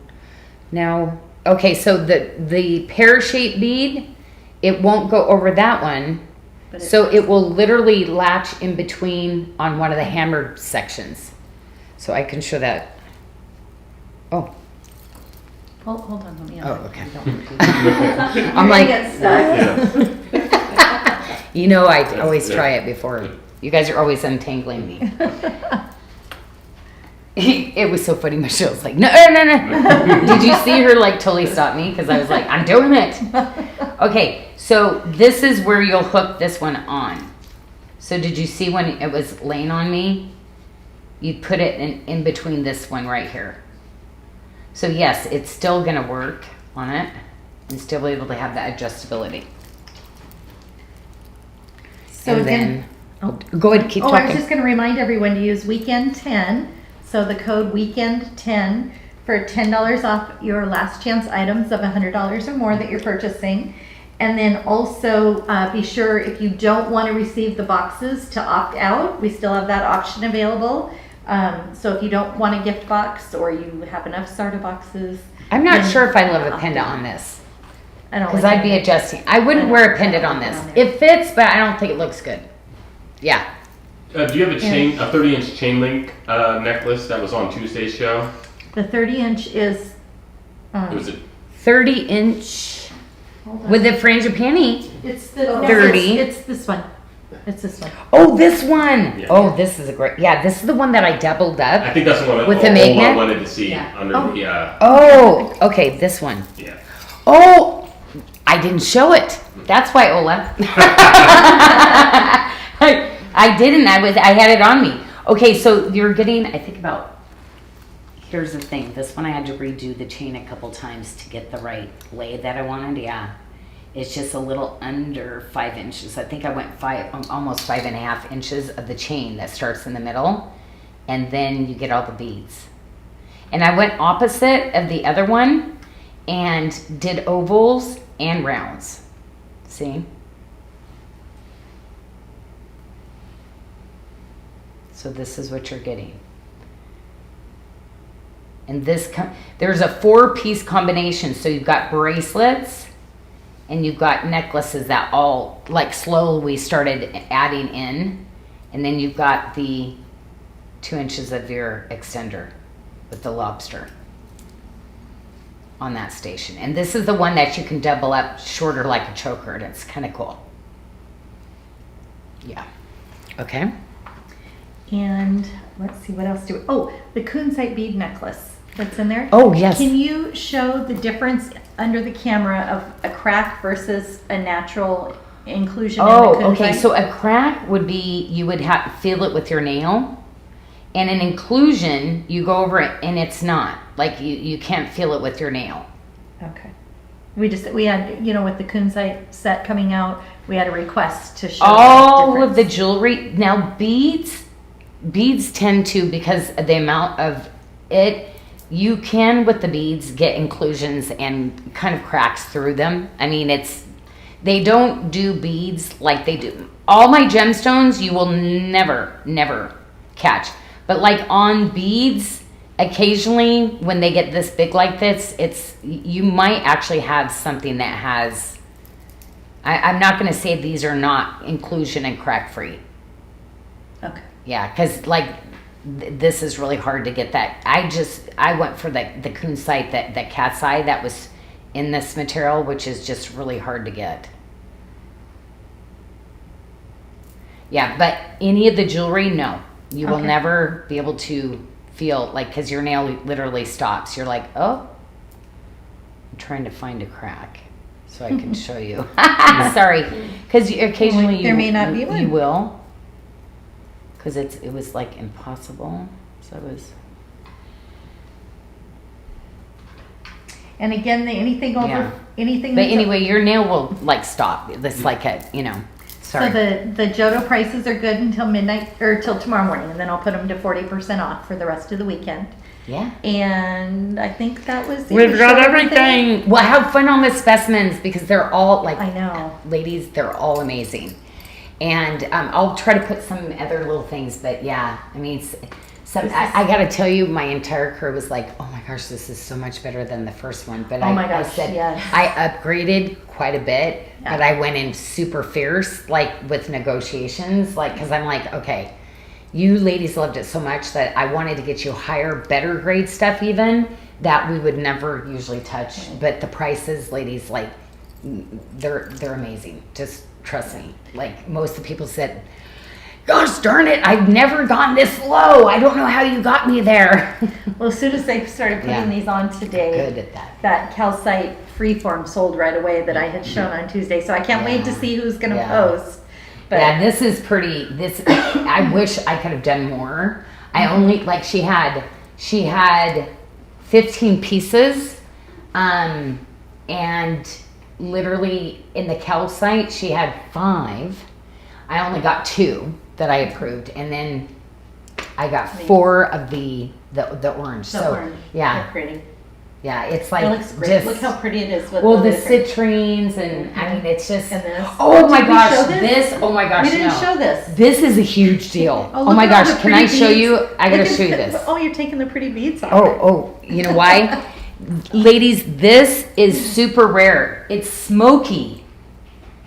Speaker 1: now, okay, so the pear-shaped bead, it won't go over that one.
Speaker 2: But
Speaker 1: So it will literally latch in between on one of the hammered sections. So I can show that. Oh,
Speaker 2: Hold on, let me.
Speaker 1: oh, okay.
Speaker 2: I'm
Speaker 1: I'm like,
Speaker 2: get stuck.
Speaker 3: Yeah.
Speaker 1: you know, I
Speaker 3: That's-
Speaker 1: always
Speaker 3: yeah.
Speaker 1: try it before. You guys are always untangling me. It was so funny. Michelle's like, no. Did you see her like totally stop me? Because I was like, I'm doing it. Okay, so this is where you'll hook this one on. So did you see when it was laying on me? You'd put it in between this one right here. So yes, it's still gonna work on it and still be able to have that adjustability.
Speaker 2: So
Speaker 1: and
Speaker 2: again,
Speaker 1: then, go ahead, keep
Speaker 2: I was
Speaker 1: talking.
Speaker 2: just going to remind everyone to use weekend 10. So the code weekend 10 for $10 off your last chance items of $100 or more that you're purchasing. And then also be sure if you don't want to receive the boxes to opt out, we still have that option available. So if you don't want a gift box or you have enough SARDA boxes.
Speaker 1: I'm not
Speaker 2: then
Speaker 1: sure if I love a
Speaker 2: opt
Speaker 1: pendant
Speaker 2: out.
Speaker 1: on this.
Speaker 2: I don't
Speaker 1: Because
Speaker 2: like
Speaker 1: I'd be
Speaker 2: it.
Speaker 1: adjusting. I wouldn't wear a pendant on this. It fits, but I don't think it looks good. Yeah.
Speaker 3: Do you have a 30-inch chain link necklace that was on Tuesday's show?
Speaker 2: The 30-inch is.
Speaker 3: It was a
Speaker 1: 30-inch
Speaker 2: Hold on.
Speaker 1: with the frangipani.
Speaker 2: It's the no,
Speaker 1: 30.
Speaker 2: It's this one. It's this one.
Speaker 1: Oh, this one.
Speaker 3: Yeah.
Speaker 1: Oh, this is a great. Yeah, this is the one that I doubled
Speaker 3: I
Speaker 1: up.
Speaker 3: think that's the one
Speaker 1: With the
Speaker 3: Ola
Speaker 1: magnet?
Speaker 3: wanted to see
Speaker 2: Yeah.
Speaker 3: under
Speaker 2: Oh.
Speaker 3: the.
Speaker 1: Oh, okay, this one.
Speaker 3: Yeah.
Speaker 1: Oh, I didn't show it. That's why, Ola. I didn't. I had it on me. Okay, so you're getting. I think about. Here's the thing. This one I had to redo the chain a couple times to get the right lay that I wanted. Yeah, it's just a little under 5 inches. I think I went almost 5.5 inches of the chain that starts in the middle, and then you get all the beads. And I went opposite of the other one, and did ovals and rounds. See? So this is what you're getting. And this, there's a 4-piece combination. So you've got bracelets and you've got necklaces that all like slowly we started adding in. And then you've got the 2 inches of your extender with the lobster on that station. And this is the one that you can double up shorter like a choker, and it's kind of cool. Yeah. Okay.
Speaker 2: And let's see, what else do we, oh, the Kunzite bead necklace that's in there.
Speaker 1: Oh, yes.
Speaker 2: Can you show the difference under the camera of a crack versus a natural inclusion in the
Speaker 1: Oh,
Speaker 2: Kunzite?
Speaker 1: okay. So a crack would be, you would have feel it with your nail. And an inclusion, you go over it and it's not. Like you can't feel it with your nail.
Speaker 2: Okay. We had, with the Kunzite set coming out, we had a request to show
Speaker 1: All
Speaker 2: that
Speaker 1: of the
Speaker 2: difference.
Speaker 1: jewelry, now beads tend to, because of the amount of it, you can with the beads get inclusions and kind of cracks through them. I mean, they don't do beads like they do. All my gemstones, you will never catch. But like on beads, occasionally when they get this big like this, you might actually have something that has, I'm not going to say these are not inclusion and crack free.
Speaker 2: Okay.
Speaker 1: Yeah, because like this is really hard to get that. I went for the Kunzite, that cat's eye that was in this material, which is just really hard to get. Yeah, but any of the jewelry, no. You will
Speaker 2: Okay.
Speaker 1: never be able to feel like, because your nail literally stops. You're like, oh, I'm trying to find a crack so I can show you. Sorry, because occasionally
Speaker 2: There may not be one.
Speaker 1: You will. Because it was like impossible. So it was.
Speaker 2: And again, anything over
Speaker 1: Yeah.
Speaker 2: anything.
Speaker 1: But
Speaker 2: that's
Speaker 1: anyway, your nail will like stop. This like a, sorry.
Speaker 2: So the Jodo prices are good until midnight or till tomorrow morning, and then I'll put them to 40% off for the rest of the weekend.
Speaker 1: Yeah.
Speaker 2: And I think that was it.
Speaker 1: We've
Speaker 2: We
Speaker 1: got
Speaker 2: showed
Speaker 1: everything. Well, have fun on the specimens because they're all like,
Speaker 2: I know.
Speaker 1: ladies, they're all amazing. And I'll try to put some other little things, but yeah, I mean, I got to tell you, my entire crew was like, oh my gosh, this is so much better than the first one. But
Speaker 2: Oh my
Speaker 1: I
Speaker 2: gosh,
Speaker 1: said,
Speaker 2: yes.
Speaker 1: I upgraded quite a bit,
Speaker 2: Yeah.
Speaker 1: but I went in super fierce, like with negotiations, like, because I'm like, okay, you ladies loved it so much that I wanted to get you higher, better grade stuff even that we would never usually touch.
Speaker 2: Right.
Speaker 1: But the prices, ladies, like, they're amazing. Just trust me. Like, most of the people said, gosh darn it, I've never gone this low. I don't know how you got me there.
Speaker 2: Well, as soon as they started putting
Speaker 1: Yeah.
Speaker 2: these on today,
Speaker 1: Good at that.
Speaker 2: that calcite freeform sold right away that I had shown on Tuesday. So I can't wait to
Speaker 1: Yeah.
Speaker 2: see who's going to
Speaker 1: Yeah.
Speaker 2: post. But
Speaker 1: Yeah, this is pretty. I wish I could have done more. I only, like, she had 15 pieces, and literally in the calcite she had 5. I only got 2 that I approved, and then I got 4 of the orange.
Speaker 2: the
Speaker 1: So
Speaker 2: orange.
Speaker 1: yeah,
Speaker 2: They're pretty.
Speaker 1: yeah, it's like
Speaker 2: It looks great.
Speaker 1: just
Speaker 2: Look how pretty it is with
Speaker 1: well the
Speaker 2: different-
Speaker 1: citrines, and I mean it's just
Speaker 2: And this.
Speaker 1: oh my
Speaker 2: Did we
Speaker 1: gosh,
Speaker 2: show this?
Speaker 1: oh my gosh,
Speaker 2: We didn't
Speaker 1: no.
Speaker 2: show this.
Speaker 1: This is a huge deal. Oh
Speaker 2: look
Speaker 1: my
Speaker 2: at all
Speaker 1: gosh,
Speaker 2: the
Speaker 1: can I
Speaker 2: pretty
Speaker 1: show
Speaker 2: beads.
Speaker 1: you? I gotta
Speaker 2: Look at
Speaker 1: show you
Speaker 2: the-
Speaker 1: this.
Speaker 2: Oh, you're taking the pretty beads off.
Speaker 1: Oh, you know why? Ladies, this is super rare. It's smoky.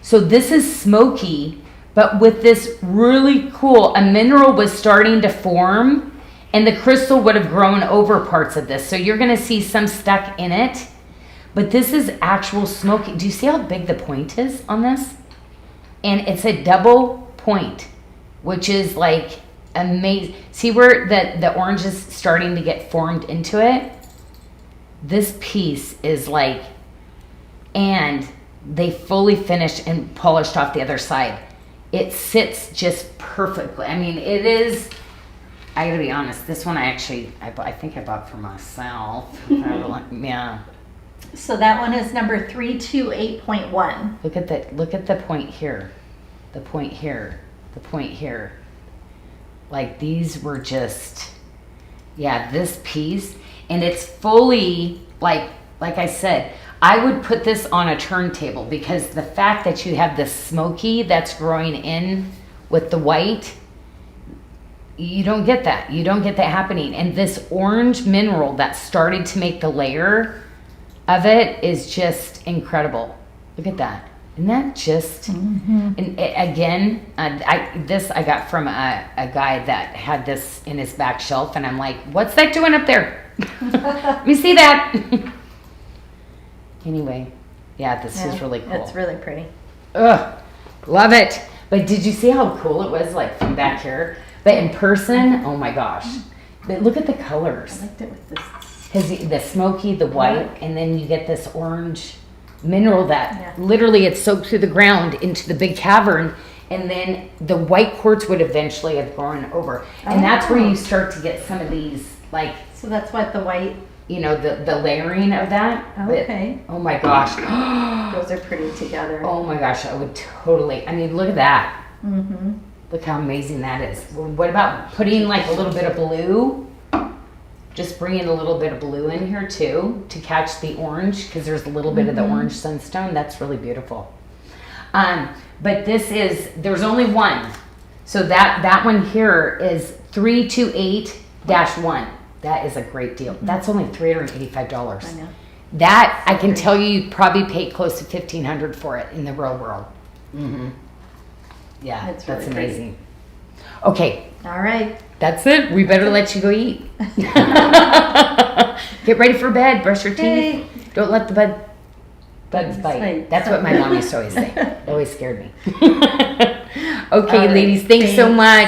Speaker 1: So this is smoky, but with this really cool, a mineral was starting to form and the crystal would have grown over parts of this. So you're gonna see some stuck in it, but this is actual smoky. Do you see how big the point is on this? And it's a double point, which is like amazing. See where the orange is starting to get formed into it? This piece is like, and they fully finished and polished off the other side. It sits just perfectly. I mean, it is, I gotta be honest, this one I think I bought for myself. Yeah.
Speaker 2: So that one is number 328.1.
Speaker 1: Look at the point here. The point here. The point here. Like these were just, yeah, this piece. And it's fully, like I said, I would put this on a turntable because the fact that you have this smoky that's growing in with the white, you don't get that. You don't get that happening. And this orange mineral that started to make the layer of it is just incredible. Look at that. Isn't that just, and again, I got from a guy that had this in his back shelf, and I'm like, what's that doing up there? Let me see that. Anyway, yeah, this is really cool.
Speaker 2: It's really pretty.
Speaker 1: Ugh, love it. But did you see how cool it was, like from back here? But in person, oh my gosh. But look at the
Speaker 2: I
Speaker 1: colors.
Speaker 2: liked it with this.
Speaker 1: Because the smoky, the white, and then you get this orange mineral that
Speaker 2: Yeah.
Speaker 1: literally it's soaked through the ground into the big cavern, and then the white quartz would eventually have grown over. And that's where you start to get some of these, like,
Speaker 2: So that's what the white,
Speaker 1: you know, the layering of that. But,
Speaker 2: okay.
Speaker 1: oh my gosh.
Speaker 2: Those are pretty together.
Speaker 1: Oh my gosh, I would totally, I mean, look at that.
Speaker 2: Mm-hmm.
Speaker 1: Look how amazing that is. Well, what about putting like a little bit of blue? Just bringing a little bit of blue in here too to catch the orange, because there's a little bit of the orange sunstone. That's really beautiful. But there's only one. So that one here is 328-1. That is a great deal. That's only $385.
Speaker 2: I know.
Speaker 1: That I can tell you probably paid close to $1,500 for it in the real world. Mm-hmm. Yeah,
Speaker 2: That's
Speaker 1: that's
Speaker 2: really pretty.
Speaker 1: amazing. Okay,
Speaker 2: All right.
Speaker 1: that's it. We better let you go eat. Get ready for bed. Brush your teeth.
Speaker 2: Hey.
Speaker 1: Don't let the bugs
Speaker 2: Bugs
Speaker 1: bite.
Speaker 2: bite.
Speaker 1: That's what my mom used to always say. It always scared me. Okay,
Speaker 2: All right.
Speaker 1: ladies, thanks so
Speaker 2: Thanks.
Speaker 1: much.